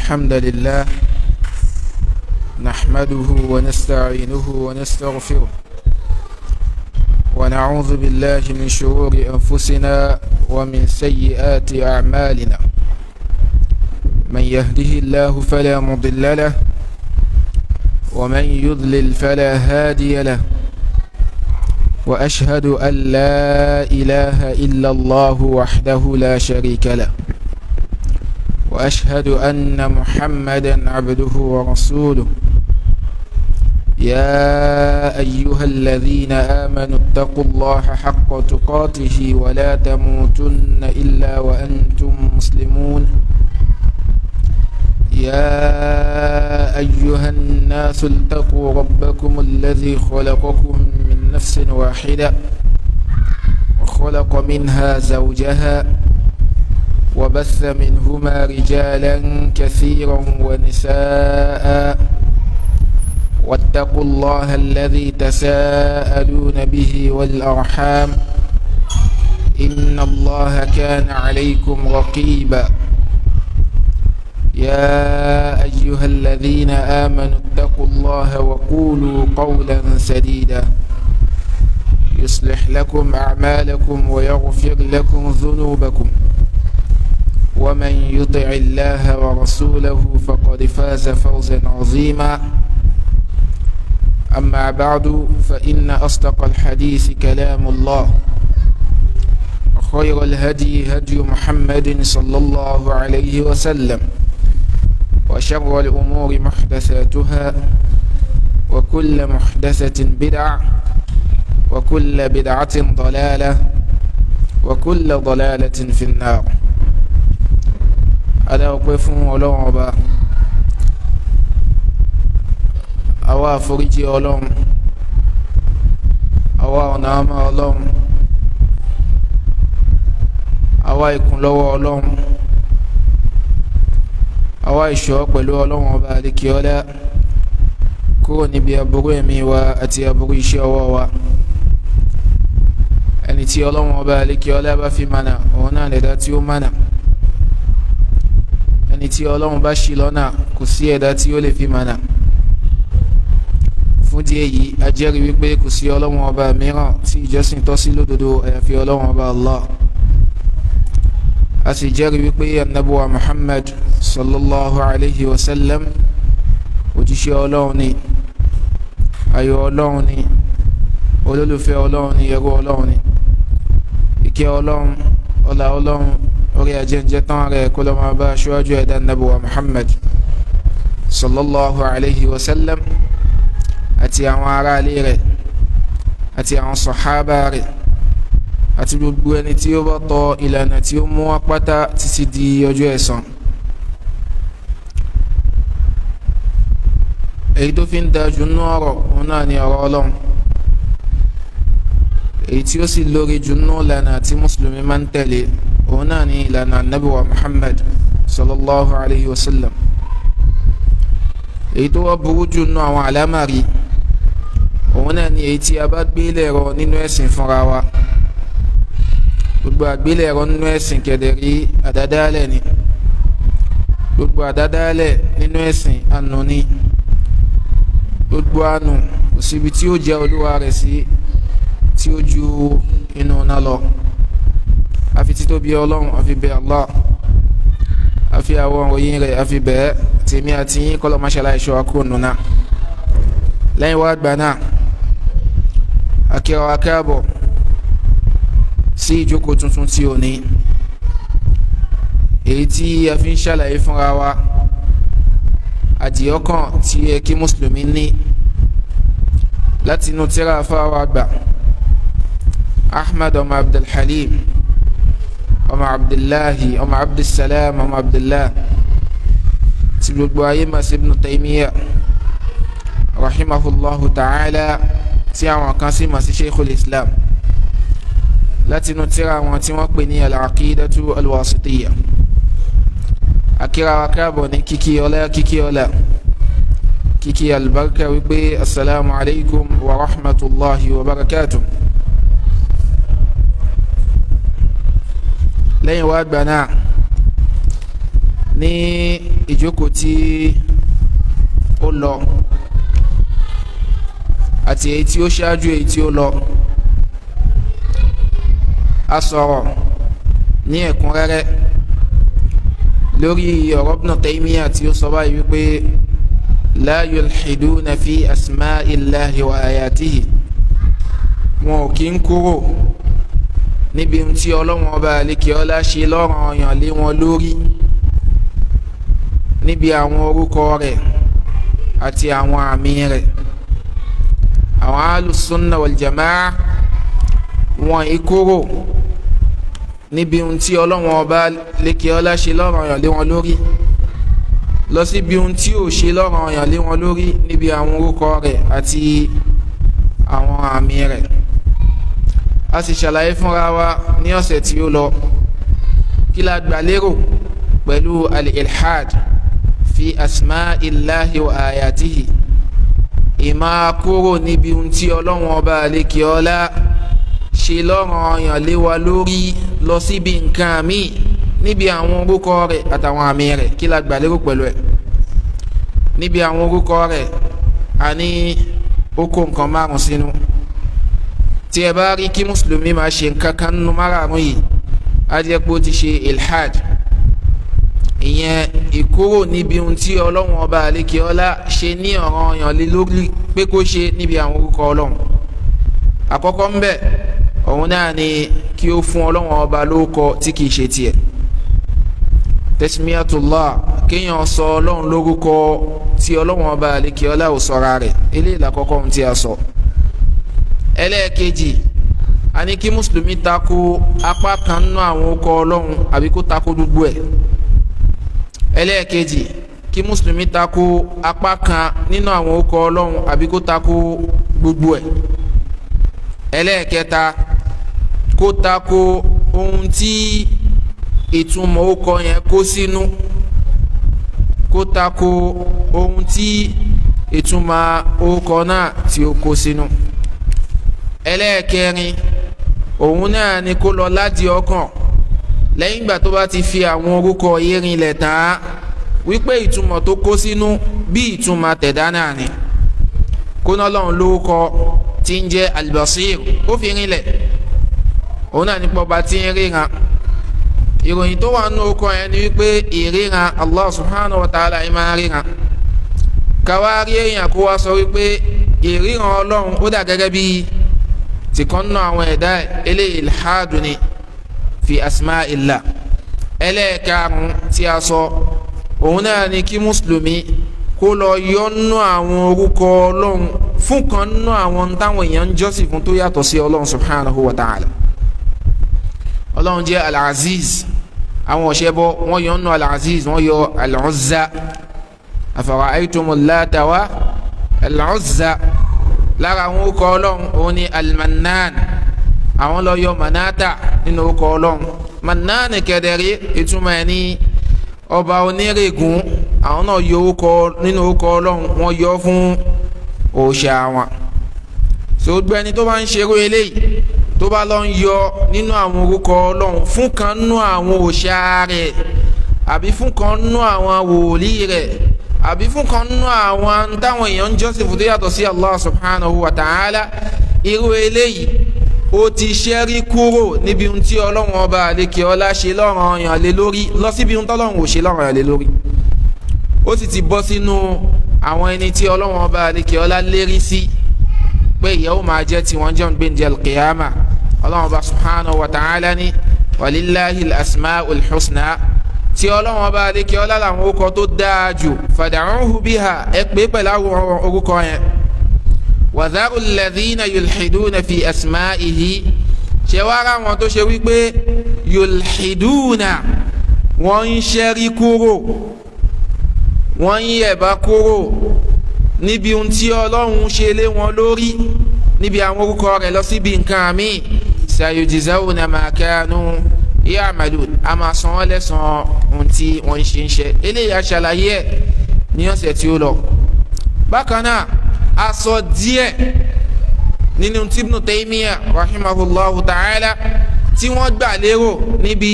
الحمد لله نحمده ونستعينه ونستغفره ونعوذ بالله من شرور أنفسنا ومن سيئات أعمالنا. من يهده الله فلا مضل له ومن يضلل فلا هادي له، وأشهد أن لا إله إلا الله وحده لا شريك له، وأشهد أن محمدا عبده ورسوله. يا أيها الذين آمنوا اتقوا الله حق تقاته ولا تموتن إلا وأنتم مسلمون. يا أيها الناس اتقوا ربكم الذي خلقكم من نفس واحدة وخلق منها زوجها وبث منهما رجالا كثيرا ونساء، واتقوا الله الذي تساءلون به والأرحام إن الله كان عليكم رقيبا. يا أيها الذين آمنوا اتقوا الله وقولوا قولا سديدا يصلح لكم أعمالكم ويغفر لكم ذنوبكم، ومن يطع الله ورسوله فقد فاز فوزا عظيما. أما بعد، فإن أصدق الحديث كلام الله، خير الهدي هدي محمد صلى الله عليه وسلم، وشر الأمور محدثاتها، وكل محدثة بدعة، وكل بدعة ضلالة، وكل ضلالة في النار. ألا أقفون ولو أبا أوا فرجي ولوم أوا نام ولوم أوا يكون لو ولوم àwa ìṣọ́ pẹ̀lú ọlọ́run ọba àlékiọlá kúrò níbi aburú ẹ̀mí wa àti aburú iṣẹ́ ọwọ́ wa. ẹni tí ọlọ́run ọba àlékiọlá bá fi mànà, òun náà lẹ̀dá tí ó mànà. ẹni tí ọlọ́run bá ṣì lọ́nà, kò sí ẹ̀dá tí ó lè fi mànà. fún díẹ̀ yìí, a jẹ́rìí wípé kò sí ọlọ́run ọba mìíràn tí ìjọsìn tọ́ sí lódodo àyàfi ọlọ́run ọba Allah. a sì jẹ́rìí wípé annabuwa Muhammad sallallahu alayhi wa sallam òjíṣẹ́ ọlọ́run ni, ayọ̀ ọlọ́run ni, olólùfẹ́ ọlọ́run ni, ẹrú ọlọ́run ni. ìkẹ́ ọlọ́run, ọlá ọlọ́run, orí ajẹ́njẹ́ tán rẹ̀ kó lọ máa bá aṣíwájú ẹ̀dá annabuwa Muhammad sallallahu alayhi wa sallam àti àwọn ará ilé rẹ̀ àti àwọn sàhábà rẹ̀ àti gbogbo ẹni tí ó bá tọ ìlànà tí ó mú apáta títí di ọjọ́ ẹ̀san. èyí tó fi ń dájú nú ọ̀rọ̀, òun náà ni ọ̀rọ̀ ọlọ́run. èyí tí ó sì lórí jù nú ìlànà tí mùsùlùmí máa ń tẹ̀lé, òun náà ni ìlànà ànábì wa Muhammad sallallahu alayhi wa sallam. èyí tó wá burú jù nú àwọn àlámàrí, òun náà ni èyí tí a bá gbé lẹ́rọ nínú ẹ̀sìn fúnra wa. gbogbo àgbélẹ̀rọ nínú ẹ̀sìn kẹ̀dẹ̀rí àdádálẹ̀ ni. gbogbo àdádálẹ̀ nínú ẹ̀sìn ànú ni. gbogbo ànú kò síbi tí ó jẹ́ olúwa rẹ̀ sí tí ó ju inú náà lọ. àfi títóbi ọlọ́run, àfi bẹ̀ Allah, àfi àwọn òyìn rẹ̀, àfi bẹ̀ tèmi àti yín kọ́lọ́ máṣálá ìṣọ́ akúrò nù náà. lẹ́yìn wá gbà náà, akíra wa káàbọ̀ sí ìjókòó tuntun tí ó ní, èyí tí a fi ń ṣàlàyé fúnra wa àdìọ́kàn tí ẹ kí mùsùlùmí ní láti inú tírà fáwọn àgbà Ahmad ọmọ Abdulhalim ọmọ Abdullahi ọmọ Abdulsalam ọmọ Abdullah tí gbogbo ayé máa ṣe Ibn Taymiyyah rahimahullahu ta'ala, tí àwọn kan sì máa ṣe Sheikhul Islam, láti inú tírà wọn tí wọ́n pè ní al-Aqidatu al-Wasitiyya. akíra wa káàbọ̀ ní kíkí ọlá, kíkí ọlá, kíkí albarka wípé assalamu alaikum wa rahmatullahi wa barakatuh. lẹ́yìn wá gbà náà ní ìjókòó tí ó lọ àti èyí tí ó ṣáájú èyí tí ó lọ a sọ̀rọ̀ ní ẹ̀kúnrẹ́rẹ́ lórí ọ̀rọ̀ Ibn Taymiyyah tí ó sọ báyìí wípé la yulhiduna fi asma'illahi wa ayatihi, wọn ò kí ń kúrò níbi tí Ọlọ́run ọba àlékè ọlá ṣe lọ́ranyàn lé wọn lórí níbi àwọn orúkọ rẹ̀ àti àwọn àmì rẹ̀. àwọn alùsùnà wàlìjàmáà wọn ìkúrò níbi tí Ọlọ́run ọba àlékè ọlá ṣe lọ́ranyàn lé wọn lórí lọ síbi tí ò ṣe lọ́ranyàn lé wọn lórí níbi àwọn orúkọ rẹ̀ àti àwọn àmì rẹ̀. a sì ṣàlàyé fúnra wa ní ọ̀sẹ̀ tí ó lọ kí la gbà lérò pẹ̀lú al-ilhad fi asma'illahi wa ayatihi, ìmá kúrò níbi tí Ọlọ́run ọba àlékè ọlá ṣe lọ́ranyàn lé wa lórí lọ síbi nǹkan míì níbi àwọn orúkọ rẹ̀ àtàwọn àmì rẹ̀. kí la gbà lérò pẹ̀lú ẹ̀? níbi àwọn orúkọ rẹ̀ a ní ó kó nǹkan márùn sínú. tí ẹ bá rí kí mùsùlùmí máa ṣe nǹkan kan nínú márààrún yìí á jẹ́ pé ó ti ṣe ilhad, ìyẹn ìkúrò níbi tí Ọlọ́run ọba àlékè ọlá ṣe ní ọ̀ranyàn lé lórí pé kó ṣe níbi àwọn orúkọ Ọlọ́run. àkọ́kọ́ ń bẹ òun náà ni kí ó fún Ọlọ́run ọba lórúkọ tí kìí ṣe tiẹ̀, tasmiyatullah, kéèyàn sọ Ọlọ́run lórúkọ tí Ọlọ́run ọba àlékè ọlá ò sọra rẹ̀. eléyìí làkọ́kọ́ ohun tí a sọ. ẹlẹ́ẹ̀kejì, a ní kí mùsùlùmí tako apá kan nínú àwọn orúkọ Ọlọ́run àbí kó tako gbogbo ẹ̀. ẹlẹ́ẹ̀kejì, kí mùsùlùmí tako apá kan nínú àwọn orúkọ Ọlọ́run àbí kó tako gbogbo ẹ̀. ẹlẹ́ẹ̀kẹta, kó tako ohun tí ìtumọ̀ orúkọ yẹn kó sínú, kó tako ohun tí ìtumọ̀ orúkọ náà tí ó kó sínú. ẹlẹ́ẹ̀kẹrin, òun náà ni kó lọ láti ọkàn lẹ́yìn ìgbà tó bá ti fi àwọn orúkọ yìí rinlẹ̀ tán wípé ìtumọ̀ tó kó sínú bí ìtumọ̀ tẹ̀dá náà ni. kó náà lọ́run lórúkọ tí ń jẹ́ albasir, ó fi rinlẹ̀, òun náà ní pọba tí ń ríran. ìròyìn tó wà nínú orúkọ yẹn ni wípé ìríran Allah subhanahu wa ta'ala ẹ̀ máa ríran. káwárí èèyàn kó wá sọ wípé ìríran Ọlọ́run ó dà gẹ́gẹ́ bí tìkan nínú àwọn ẹ̀dá eléyìí ilhadu ni fi asma'illah. ẹlẹ́ẹ̀karùn tí a sọ òun náà ni kí mùsùlùmí kó lọ yọ́nú àwọn orúkọ Ọlọ́run fún kan nínú àwọn táwọn èèyàn ń jọ́sìn fún tó yàtọ̀ sí Ọlọ́run subhanahu wa ta'ala. Ọlọ́run jẹ́ al-aziz, àwọn ọ̀ṣẹ́bọ wọ́n yọ́nú al-aziz, wọ́n yọ al-uzza, afara'aytumul lata wa al-uzza. lára àwọn orúkọ Ọlọ́run òun ni al-mannan, àwọn lọ yọ manata nínú orúkọ Ọlọ́run. mannan kẹdẹrí ìtumọ̀ ẹ̀ ní ọba onírègùn, àwọn náà yọ orúkọ nínú orúkọ Ọlọ́run, wọ́n yọ fún òòṣà wọn. so gbẹ́ni tó bá ń ṣerú eléyìí tó bá lọ ń yọ nínú àwọn orúkọ Ọlọ́run fún kan nínú àwọn òòṣà rẹ̀ àbí fún kan nínú àwọn wòlíì rẹ̀ àbí fún kan nínú àwọn táwọn èèyàn ń jọ́sìn fún tó yàtọ̀ sí Allah subhanahu wa ta'ala, irú eléyìí ó ti ṣẹ́rí kúrò níbi tí Ọlọ́run ọba àlékè ọlá ṣe lọ́ranyàn lé lórí lọ síbi tọ́lọ́run ò ṣe lọ́ranyàn lé lórí. ó sì ti bọ́ sínú àwọn ẹni tí Ọlọ́run ọba àlékè ọlá lérí sí pé ìyàwó máa jẹ́ tí wọ́n jẹ́ ń gbéǹjẹ́ al-qiyama. Ọlọ́run ọba subhanahu wa ta'ala ní walillahi al-asma'ul husna, tí Ọlọ́run ọba àlékè ọlá làwọn orúkọ tó dáa jù, fad'uhu biha, ẹ pè pẹ̀lú àwọn orúkọ yẹn. wa dharu alladhina yulhiduna fi asma'ihi, ṣe wá ra wọn tó ṣe wípé yulhiduna, wọ́n ń ṣẹ́rí kúrò, wọ́n ń yẹ̀bá kúrò níbi tí Ọlọ́run ṣe lé wọn lórí níbi àwọn orúkọ rẹ̀ lọ síbi nǹkan míì. sayujizawna ma kanu ya'malun, a máa san wọ́n lẹ́san ohun tí wọ́n ń ṣe. eléyìí aṣàlàyé ẹ̀ ní ọ̀sẹ̀ tí ó lọ. bákan náà a sọ díẹ̀ nínú tí Ibn Taymiyyah rahimahullahu ta'ala tí wọ́n gbà lérò níbi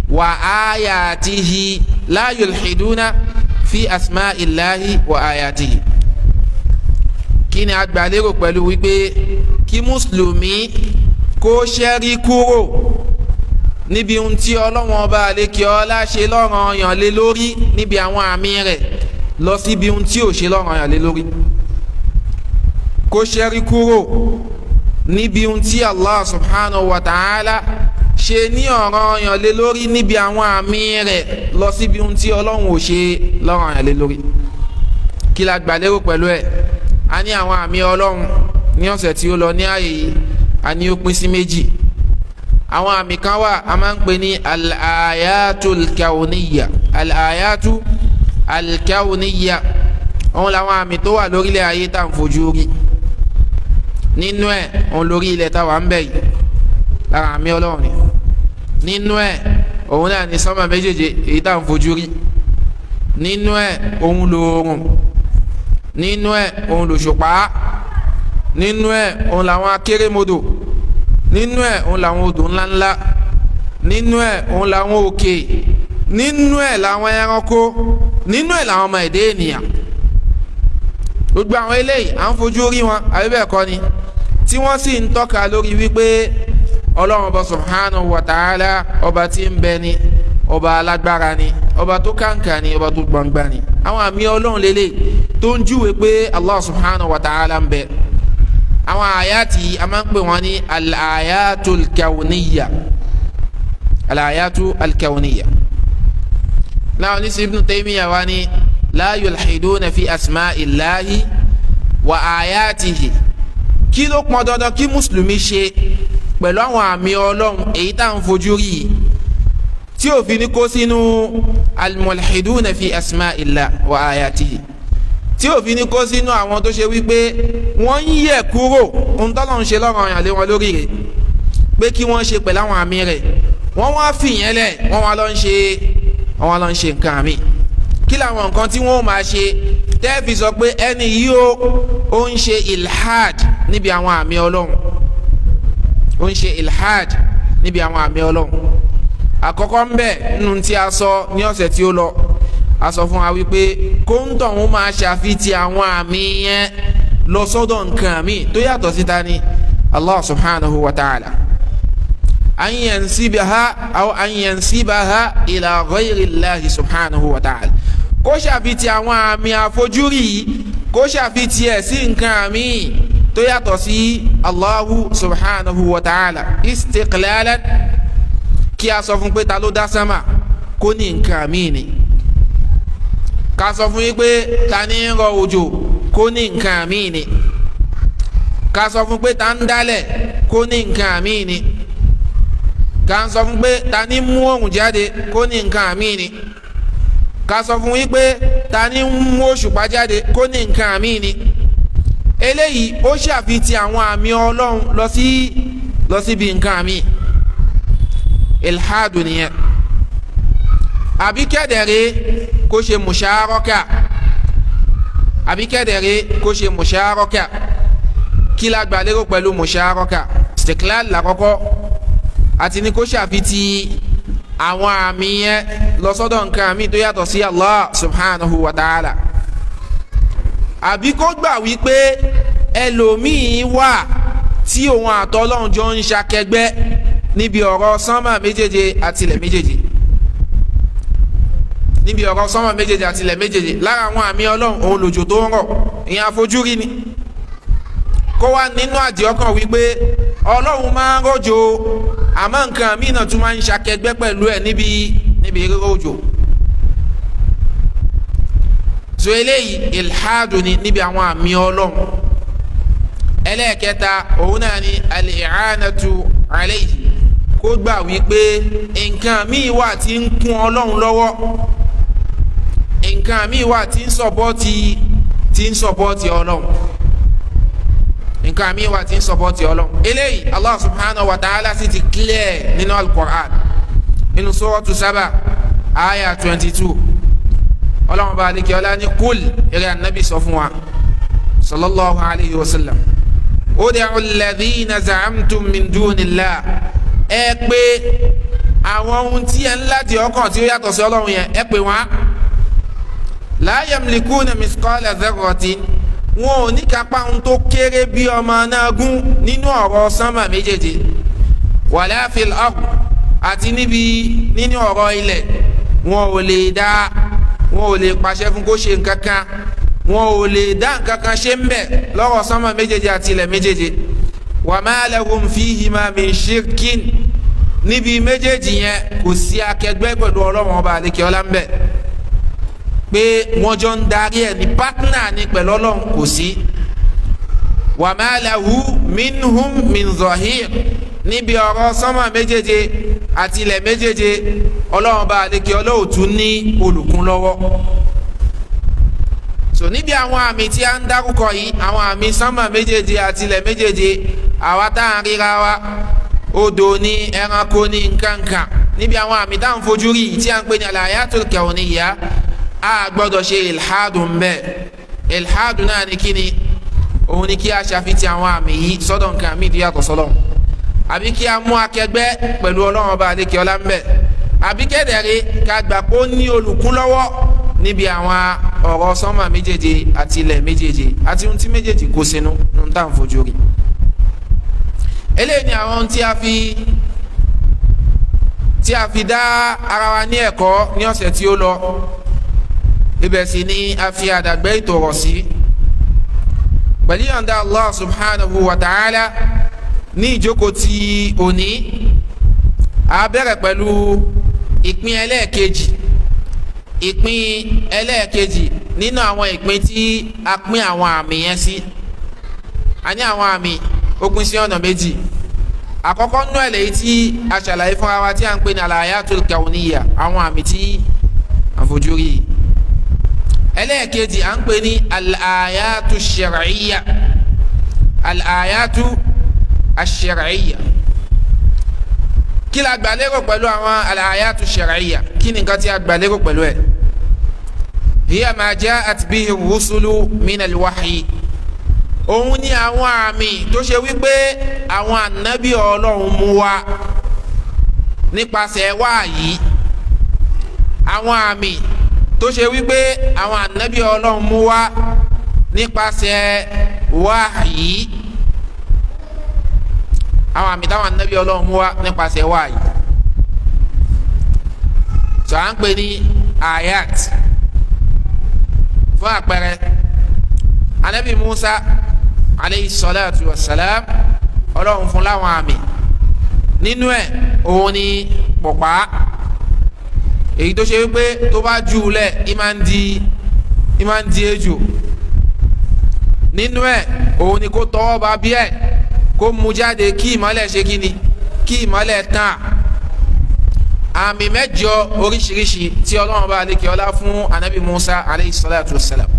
wa ayatihi la yulhiduna fi asma'illahi wa ayatihi. Kí ni agbàlérò pẹ̀lú wípé kí mùsùlùmí kó ṣẹ́rí kúrò níbi ohun tí Ọlọ́hun Ọba àlékè ọlá ṣe lọ́ranyàn lé lórí níbi àwọn àmì rẹ̀ lọ síbi ohun tí ò ṣe lọ́ranyàn lé lórí. Kó ṣẹ́rí kúrò níbi ohun tí Allah subhanahu wa ta'ala ṣe ní ọ̀ranyàn lé lórí níbi àwọn àmì rẹ̀ lọ síbi ohun tí Ọlọ́hun ò ṣe lọ́ranyàn lé lórí. Kí la gbàlérò pẹ̀lú ẹ̀? A ní àwọn àmì Ọlọ́hun ní ọ̀sẹ̀ tí ó lọ ní ààyè yìí, a ní ó pín sí méjì. Àwọn àmì kan wà a máa ń pè ní al-ayatul kauniyya. Al-ayatu al-kauniyya òun làwọn àmì tó wà lórílẹ̀ ayé tá à ń fojú rí. Nínú ẹ̀ òun lórí ilẹ̀ táwa ń bẹ yìí lára àmì Ọlọ́run ni. Nínú ẹ̀ òun náà ní sánmà méjèèjì èyí tá à ń fojú rí. Nínú ẹ̀ òun lòòrùn. Nínú ẹ̀ òun lòṣùpá. Nínú ẹ̀ òun làwọn akérèmọdò. Nínú ẹ̀ òun làwọn odò ńláńlá. Nínú ẹ̀ òun làwọn òkè. Nínú ẹ̀ làwọn ẹranko. Nínú ẹ̀ làwọn ọmọ ẹ̀dá ènìyàn. Gbogbo àwọn eléyìí à ń fojú rí wọn àbí bẹ́ẹ̀ kọ́ ni, tí wọ́n sì ń tọ́ka lórí wípé Ọlọ́run Ọba subhanahu wa ta'ala ọba tí ń bẹ ni, ọba alágbára ni, ọba tó kàǹkà ni, ọba tó gbangba ni. Àwọn àmì Ọlọ́run lélẹ̀ tó ń júwe pé Allah subhanahu wa ta'ala ń bẹ. Àwọn àyàtì a máa ń pè wọ́n ní al-ayatul kauniyya. Al-ayatu al-kauniyya. Láwọn ní Ibn Taymiyyah wá ní la yulhiduna fi asma'illahi wa ayatihi. Kí ló pọn dandan kí mùsùlùmí ṣe pẹ̀lú àwọn àmì Ọlọ́run èyí tá à ń fojú rí tí ò fi ní kó sínú al-mulhiduna fi asma'illahi wa ayatihi, tí ò fi ní kó sínú àwọn tó ṣe wípé wọ́n ń yẹ̀ kúrò ohun tọ́lọ́run ṣe lọ́ranyàn lé wọn lórí rẹ̀ pé kí wọ́n ṣe pẹ̀lú àwọn àmì rẹ̀, wọ́n wá fìyẹn lẹ̀ wọ́n wá lọ ń ṣe nǹkan àmì. Kí làwọn nǹkan tí wọ́n máa ṣe tẹ́ẹ̀fì sọ pé ẹni yìí ó ń ṣe ilhad níbi àwọn àmì Ọlọ́run, ó ń ṣe ilhad níbi àwọn àmì Ọlọ́run. Àkọ́kọ́ ń bẹ nínú tí a sọ ní ọ̀sẹ̀ tí ó lọ, a sọ fún wa wípé kóńtọ̀ ń máa ṣàfitì àwọn àmì yẹn lọ sọ́dọ̀ nǹkan àmì tó yàtọ̀ síta ní Allah subhanahu wa ta'ala. An yansibaha ila ghayri Allahi subhanahu wa ta'ala. Kó ṣàfitì àwọn àmì àfojúrí, kó ṣàfitì ẹ̀ sí nǹkan àmì tó yàtọ̀ sí Allahu subhanahu wa ta'ala istiqlalan. Kí a sọ fún pé ta ló dá sánmà, kó ní nǹkan àmì ni. Ká sọ fún yín pé ta ní ń rọ òjò, kó ní nǹkan àmì ni. Ká sọ fún pé ta ń dálẹ̀, kó ní nǹkan àmì ni. Ká sọ fún pé ta ní mú òòrùn jáde, kó ní nǹkan àmì ni. Ká sọ fún yín pé ta ní mú òṣùpá jáde, kó ní nǹkan àmì ni. Eléyìí ó ṣàfitì àwọn àmì Ọlọ́run lọ síbi nǹkan àmì. Ilhadu nìyẹn. Àbí kẹ́dẹ̀rẹ́ kó ṣe musharaka. Àbí kẹ́dẹ̀rẹ́ kó ṣe musharaka. Kí la gbà lérò pẹ̀lú musharaka? Istiqlal lákọ́kọ́ àti ní kó ṣàfitì àwọn àmì yẹn lọ sọ́dọ̀ nǹkan àmì tó yàtọ̀ sí Allah subhanahu wa ta'ala. Àbí kó gbà wípé ẹlòmíì wà tí òun àtọ́lọ́run jọ ń ṣakẹgbẹ́ níbi ọ̀rọ̀ sánmà méjèèje àti ilẹ̀ méjèèje. Níbi ọ̀rọ̀ sánmà méjèèje àti ilẹ̀ méjèèje lára àwọn àmì Ọlọ́run òun lòjò tó ń rọ̀, ìyẹn àfojúrí ni. Kó wá nínú àdìọ́kàn wípé Ọlọ́run máa ń rọ̀jò àmọ́ nǹkan àmì náà tún máa ń ṣakẹgbẹ́ pẹ̀lú ẹ̀ níbi rírọ̀ òjò. So eléyìí ilhadu ni níbi àwọn àmì Ọlọ́run. Ẹlẹ́ẹ̀kẹta òun náà ni al-i'anatu alayhi. Kó gbà wípé nǹkan míì wà tí ń kún Ọlọ́run lọ́wọ́, nǹkan míì wà tí ń sọpọ́tì Ọlọ́run, nǹkan míì wà tí ń sọpọ́tì Ọlọ́run. Eléyìí Allah subhanahu wa ta'ala sì ti clear nínú al-Qur'an nínú suratu Saba aya 22. Ọlọ́run bá alikẹ́ ọlá ní kúl eré anabi sọ fún wa sallallahu alayhi wa sallam ud'u alladhina za'amtum min dunillah. Ẹ pé àwọn ohun tí ẹ ń láti ọkàn tí ó yàtọ̀ sí Ọlọ́run yẹn, ẹ pè wọ́n. la yamlikuna misqala dharratin wọn ò ní kápá ohun tó kéré bí ọmọ náà gún nínú ọ̀rọ̀ sánmà méjèèjì wala fil ard àti nínú ọ̀rọ̀ ilẹ̀ wọn ò lè dá wọn ò lè pàṣẹ fún kó ṣe nǹkan kan wọn ò lè dá nǹkan kan ṣe ń bẹ̀ lọ́rọ̀ sánmà méjèèjì àti ilẹ̀ méjèèjì wa ma lahum fihima min shirkin níbi méjèèjì yẹn kò sí akẹgbẹ́ pẹ̀lú ọlọ́run ọba àlekè ọlá ń bẹ̀ pé wọ́n jọ ń darí ẹ̀ ní pátánà ní pẹ̀lú ọlọ́run kò sí wa ma lahu minhum min zahir níbi ọ̀rọ̀ sánmà méjèèjì àti ilẹ̀ méjèèjì ọlọ́run ọba àlekè ọlá ò tún ní olùkún lọ́wọ́ so níbi àwọn àmì tí a ń dárúkọ yìí àwọn àmì sánmà méjèèjì àti ilẹ̀ méjèèjì àwa tá à ń ríra wa odò ní ẹranko ní nkankan níbi àwọn àmì tá à ń fojú rí tí a ń pè ní al-ayatul kawniyya a gbọ́dọ̀ ṣe ilhadu ń bẹ ilhadu náà ní kíni òun ni kí a ṣàfitì àwọn àmì yìí sọ́dọ̀ nǹkan àmì tó yàtọ̀ sọ́dọ̀ àbí kí a mú akẹgbẹ́ pẹ̀lú ọlọ́run ọba àdékè ọlá ń bẹ àbí kẹ́dẹ̀ẹ́rẹ́ ká gbà pé ó ní olùkún lọ́wọ́ níbi àwọn ọ̀rọ̀ sánmà méjèèjì àti ilẹ̀ méjèèjì àti ohun tí méjèèjì kó sínú ohun tá à ń fojú rí eléyìí ni àwọn ohun tí a fi dá ara wa ní ẹ̀kọ́ ní ọ̀sẹ̀ tí ó lọ ibẹ̀ sì ni a fi àdàgbẹ́ ìtòrọ̀ sí pẹ̀lú yọ̀ǹda Allah subhanahu wa ta'ala ní ìjókòó ti òní a bẹ̀rẹ̀ pẹ̀lú ìpín ẹlẹ́ẹ̀kejì nínú àwọn ìpín tí a pín àwọn àmì yẹn sí a ní àwọn àmì ó pín sí ọ̀nà méjì àkọ́kọ́ nú ẹ̀ lèyí tí a ṣàlàyé fúnra wa tí a ń pè ní al-ayatul kawniyya àwọn àmì tí a fojú rí ẹlẹ́ẹ̀kejì à ń pè ní al-ayatu shar'iyya al-ayatu ash-shar'iyya kí la gbà lérò pẹ̀lú àwọn al-ayatu shar'iyya kí ni nǹkan tí a gbà lérò pẹ̀lú ẹ̀ hiya ma ja'at bihi ar-rusulu min al-wahyi òun ni àwọn àmì tó ṣe wípé àwọn ànábì ọlọ́run mú wá nípasẹ̀ wáàyí àwọn àmì tó ṣe wípé àwọn ànábì ọlọ́run mú wá nípasẹ̀ wáàyí àwọn àmì táwọn ànábì ọlọ́run mú wá nípasẹ̀ wáàyí tó à ń pè ní ayat fún àpẹẹrẹ ànábì Musa aleyhi salatu wa salam ọlọ́run fún láwọn àmì nínú ẹ̀ òun ni pọ̀pá èyí tó ṣe wípé tó bá jù ú lẹ̀ ìmá ń di ejò nínú ẹ̀ òun ni kó tọwọ́ bá bí ẹ̀ kó mú jáde kí ìmọ́lẹ̀ ṣe kíni kí ìmọ́lẹ̀ tàn àmì mẹ́jọ oríṣiríṣi tí ọlọ́run bá lékè ọlá fún anabi Musa aleyhi salatu wa salam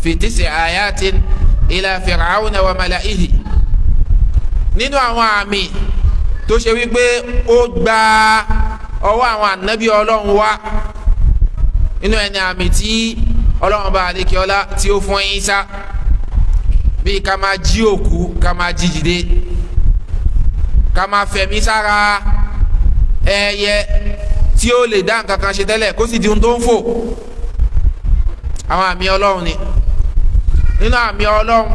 fi tisi ayatin ila Fir'auna wa mala'ihi nínú àwọn àmì tó ṣe wípé ó gba ọwọ́ àwọn ànábì ọlọ́run wá nínú ẹni àmì tí ọlọ́run bá àlékè ọlá tí ó fún Ìsá bíi ká máa jí òkú ká máa jí dìde ká máa fẹ̀mí sára ẹyẹ tí ó lè dá nǹkan kan ṣe tẹ́lẹ̀ kó sì di ohun tó ń fò àwọn àmì ọlọ́run ni nínú àmì ọlọ́run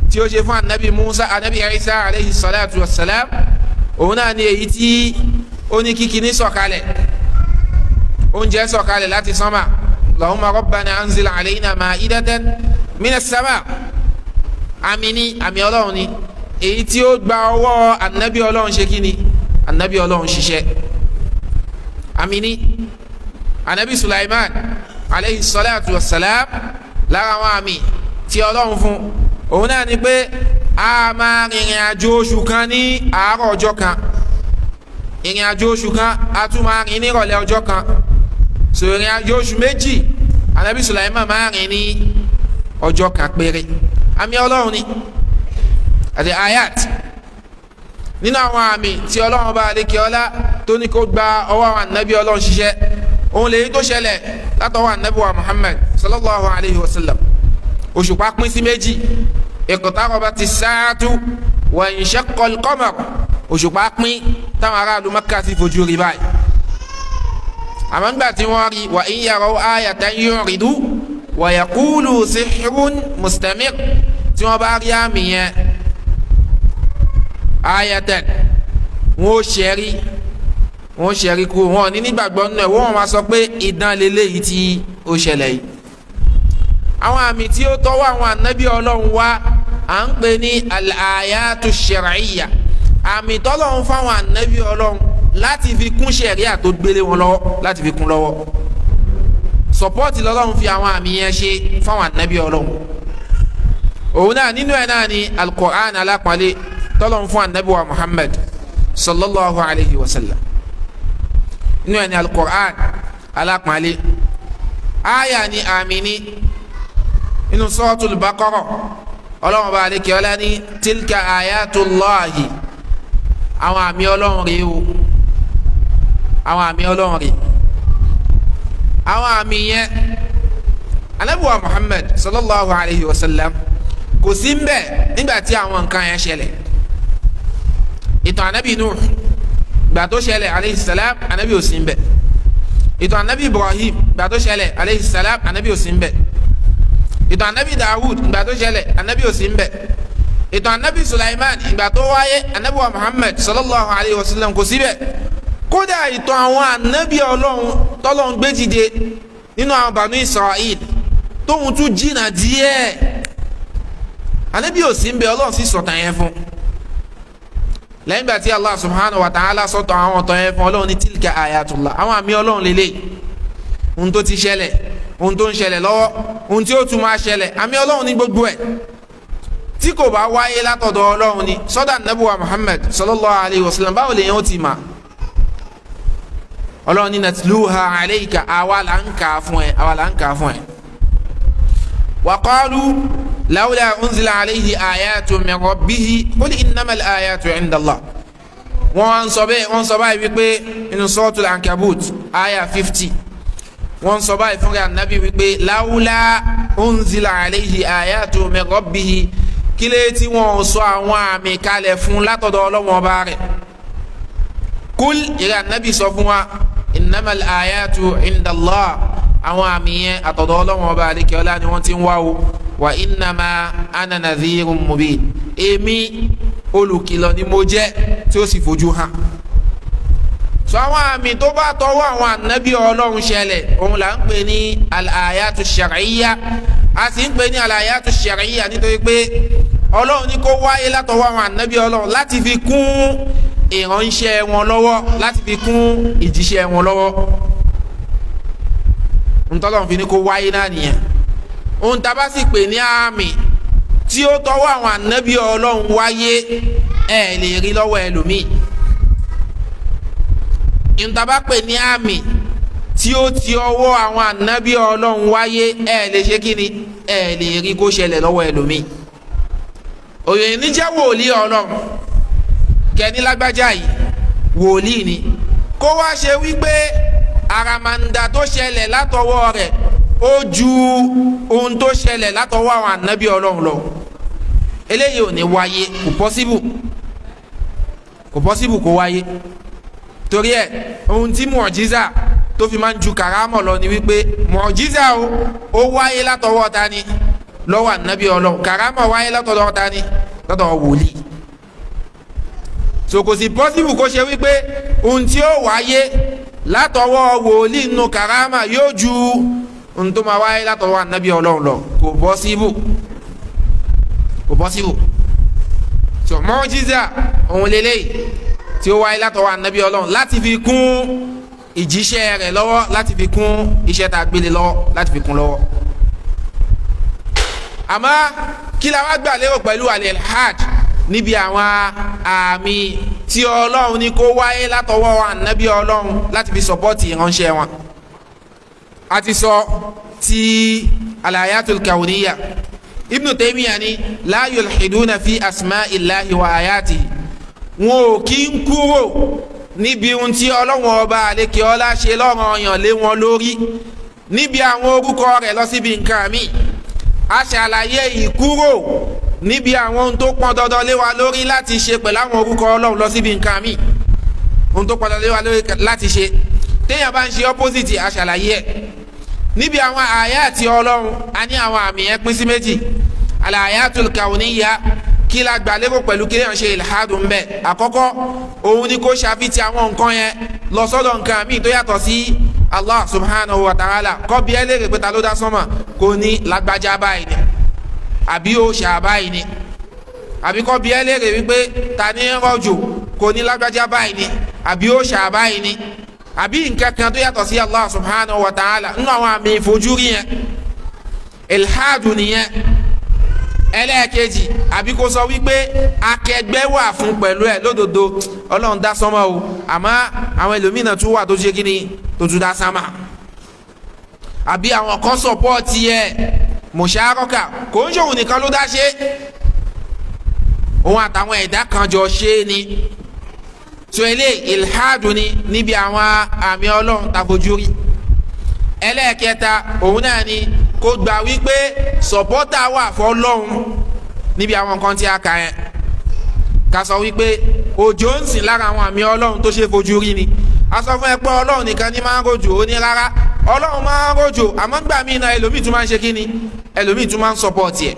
tí ó ṣe fún anabi Musa anabi Isa aleyhi salatu wa salam òun náà ni èyí tí ó ní kíkiní sọ̀kalẹ̀ oúnjẹ sọ̀kalẹ̀ láti sánmà Allahumma rabbana anzil alayna ma'idatan minas sama àmì ni àmì ọlọ́run ni èyí tí ó gba ọwọ́ anabi ọlọ́run ṣe kíni anabi ọlọ́run ṣiṣẹ́ àmì ni anabi Sulaiman aleyhi salatu wa salam lára àwọn àmì tí ọlọ́run fún òun náà ni pé a máa rìnrìn àjò oṣù kan ní àárọ̀ ọjọ́ kan ìrìn àjò oṣù kan a tún máa rìn ní ìrọ̀lẹ́ ọjọ́ kan so ìrìn àjò oṣù méjì anabi Sulaiman máa rìn ní ọjọ́ kan péré àmì ọlọ́run ni àti ayat nínú àwọn àmì tí ọlọ́run bá lékè ọlá tó ní kó gba ọwọ́ àwọn anabi ọlọ́run ṣiṣẹ́ òun lèyí tó ṣẹlẹ̀ látọwọ́ anabi wa Muhammad sallallahu alayhi wa sallam òṣùpá pín sí méjì iqtarabati as-sa'atu wa inshaqqa al-qamar òṣùpá pín táwọn aráàlú Mẹ́kà sì fojú rí báyìí àmọ́ ńgbà tí wọ́n rí wa in yaraw ayatan yu'ridu wa yaqulu sihrun mustamir tí wọ́n bá rí àmì yẹn ayatan wọ́n ṣẹ́rí kú wọn ní nígbàgbọ́ nínú ẹ̀ wọ́n máa sọ pé idán lélẹ́yìí tí ó ṣẹlẹ̀ yìí. àwọn àmì tí ó tọ́wọ́ àwọn ànábì ọlọ́run wá à ń pè ní al-ayatu shar'iyya àmì tọ́lọ́run fáwọn ànábì ọlọ́run láti fi kún ṣẹ̀ríà tó gbélé wọn lọ́wọ́ láti fi kún lọ́wọ́ sọpọ́ọ̀tì lọ́lọ́run fi àwọn àmì yẹn ṣe fáwọn ànábì ọlọ́run. òun náà nínú ẹ̀ náà ni al-Qur'an alápọ̀nlé tọ́lọ́run fún ànábì wa Muhammad sallallahu alayhi wa sallam. inú ẹ̀ ni al-Qur'an alápọ̀nlé aya ni àmì ni inú suratul Baqara ọlọ́run bá àlékè ọlá ní tilka ayatullahi àwọn àmì ọlọ́run rèé o àwọn àmì ọlọ́run rèé àwọn àmì yẹn ànábì wa Muhammad sallallahu alayhi wa sallam kò sí mbẹ nígbà tí àwọn nǹkan yẹn ṣẹlẹ̀ ìtàn ànábì Nuh gbà tó ṣẹlẹ̀ alayhi salam ànábì ò sí mbẹ ìtàn ànábì Ibrahim gbà tó ṣẹlẹ̀ alayhi salam ànábì ò sí mbẹ ìtàn ànábì Dawud gbà tó ṣẹlẹ̀ ànábì ò sí mbẹ ìtàn ànábì Sulaiman ìgbà tó wáyé ànábì wa Muhammad sallallahu alayhi wa sallam kò síbẹ̀ kódà ìtàn àwọn ànábì ọlọ́run tọ́lọ́run gbé dìde nínú àwọn Banu Israel tóun tún jìnnà díẹ̀ ànábì ò sí mbẹ ọlọ́run sì sọ̀tàn yẹn fún lẹ́yìn gbà tí Allah subhanahu wa ta'ala sọ̀tàn àwọn ọ̀tàn yẹn fún ọlọ́run ní tilka ayatullah àwọn àmì ọlọ́run lélẹ̀ ohun tó ti ṣẹlẹ̀ ohun tó ń ṣẹlẹ̀ lọ́wọ́ ohun tí ó tún máa ṣẹlẹ̀ àmì ọlọ́run ní gbogbo ẹ̀ tí kò bá wáyé látọ̀dọ̀ ọlọ́run ni sọ́dà nàbí wa Muhammad sallallahu alayhi wa sallam báwo lè yẹn ó ti mà ọlọ́run ní natluha alayka àwa là ń kà á fún ẹ wa qalu lawla unzila alayhi ayatu min rabbihi qul innamal ayatu inda Allah wọ́n sọ báyìí wípé inú suratul Ankabut aya 50 wọ́n sọ báyìí fún Ànábì wípé lawla unzila alayhi ayatu min rabbihi kílé tí wọ́n sọ àwọn àmì kalẹ̀ fún látọ̀dọ̀ Ọlọ́hun Ọba rẹ̀ kul ìrẹ́ Ànábì sọ fún wa innamal ayatu inda Allah àwọn àmì yẹn àtọ̀dọ̀ Ọlọ́hun Ọba àdékẹ́ọ́lá ni wọ́n ti ń wá o wa innama ana nadhirun mubin èmi olùkìlọ̀ ni mo jẹ́ tí ó sì fojú hàn. sọ àwọn àmì tó bá tọwọ́ àwọn ànábì Ọlọ́run ṣẹlẹ̀ òun là ń pè ní al-ayatu shar'iyya a sì ń pè ní al-ayatu shar'iyya nítorí pé Ọlọ́run ní kó wáyé látọwọ́ àwọn ànábì Ọlọ́run láti fi kún ìránṣẹ́ wọn lọ́wọ́ láti fi kún ìjíṣẹ́ wọn lọ́wọ́ ntọ́lọ́run fi ní kó wáyé náà nìyẹn ohun tá a bá sì pè ní àmì tí ó tọwọ́ àwọn ànábì Ọlọ́run wáyé ẹ lè rí lọ́wọ́ ẹlòmíì ohun tá a bá pè ní àmì tí ó ti ọwọ́ àwọn ànábì Ọlọ́run wáyé ẹ lè ṣe kí ni ẹ lè rí kó ṣẹlẹ̀ lọ́wọ́ ẹlòmíì òye ní jẹ́ wòlíì Ọlọ́run kẹ́ni lágbájá yìí wòlíì ni kó wá ṣe wípé àràmàǹdà tó ṣẹlẹ̀ látọwọ́ rẹ̀ ó ju ohun tó ṣẹlẹ̀ látọwọ́ àwọn ànábì Ọlọ́run lọ eléyìí ò ní wáyé kò pọ́síbù kó wáyé torí ẹ̀ ohun tí mọ̀jísà tó fi máa ń ju kàrámọ̀ lọ ni wípé mọ̀jísà ó wáyé látọwọ́ ta ni lọ́wọ́ ànábì Ọlọ́run kàrámọ̀ wáyé látọwọ́ ta ni látọwọ́ wòlíì so kò sí pọ́síbù kó ṣe wípé ohun tí ó wáyé látọwọ́ wòlíì nínú kàrámà yóò ju ohun tó máa wáyé látọwọ́ ànábì Ọlọ́run lọ kò pọ́síbù so mọ́jísà òun lélẹ́yìí tí ó wáyé látọwọ́ ànábì Ọlọ́run láti fi kún ìjíṣẹ́ rẹ̀ lọ́wọ́ láti fi kún iṣẹ́ tá a gbélé lọ́wọ́ láti fi kún lọ́wọ́ àmọ́ kí la wá gbà lérò pẹ̀lú al-ilhad níbi àwọn àmì tí Ọlọ́run ní kó wáyé látọwọ́ ànábì Ọlọ́run láti fi sọpọ́tì ìránṣẹ́ wọn a ti sọ ti al-ayatul kawniyya Ibn Taymiyyah ni la yulhiduna fi asma'illahi wa ayatihi wọn ò kí ń kúrò níbi ohun tí Ọlọ́run Ọba àlékè ọlá ṣe lọ́ranyàn lé wọn lórí níbi àwọn orúkọ rẹ̀ lọ síbi nǹkan mi a ṣàlàyé ìkúrò níbi àwọn ohun tó pọn dandan lé wa lórí láti ṣe pẹ̀lú àwọn orúkọ Ọlọ́run lọ síbi nǹkan mi ohun tó pọn dandan lé wa lórí láti ṣe téèyàn bá ń ṣe opposite aṣàlàyé ẹ̀ níbi àwọn àyàtì ọlọ́run a ní àwọn àmì yẹn pín sí méjì al-ayatul kawniyya kí la gbà lérò pẹ̀lú kí lèèyàn ṣe ìlhádù ń bẹ̀ àkọ́kọ́ òun ni kó ṣàfitì àwọn nǹkan yẹn lọ sọ́dọ̀ nǹkan míì tó yàtọ̀ sí Allah subhanahu wa ta'ala kọ́ bí ẹ léèrè pé ta ló dá sánmà kò ní lágbájá báyìí ni àbí òòṣà báyìí ni àbí kọ́ bí ẹ léèrè wípé ta ní rọ̀jò kò ní lágbájá báyìí ni àbí òòṣà báyìí ni àbí nǹkan kan tó yàtọ̀ sí Allah subhanahu wa ta'ala nínú àwọn àmì ìfojúrí yẹn ìlhádù nìyẹn. ẹlẹ́ẹ̀kejì àbí kó sọ wípé akẹgbẹ́ wà fún pẹ̀lú ẹ̀ lódodo ọlọ́run dá sánmà o àmọ́ àwọn ẹlòmíràn tún wà tó ṣe kí ni tó tún dá sánmà àbí àwọn kan sọpọ́ọ̀tì ẹ̀ mùsàárọ́kà kò ń ṣòwò nìkan ló dá ṣe òun àtàwọn ẹ̀dá kan jọ ṣe é ni so eléyìí ìlhádù ni níbi àwọn àmì ọlọ́run tàfojú rí. ẹlẹ́ẹ̀kẹta òun náà ni kó gbà wípé sọ̀pọ́tà wà fọ́lọ́hún níbi àwọn nǹkan tí a kà yẹn ká sọ wípé òjò ń sìn lára àwọn àmì ọlọ́run tó ṣe fojú rí ni a sọ fún ẹ pé ọlọ́run nìkan ní máa ń rojò ó ní rárá ọlọ́run máa ń rojò àmọ́ gbà mí náà ẹlòmíì tún máa ń ṣe kí ni ẹlòmíì tún máa ń sọpọ́ọ̀tì ẹ̀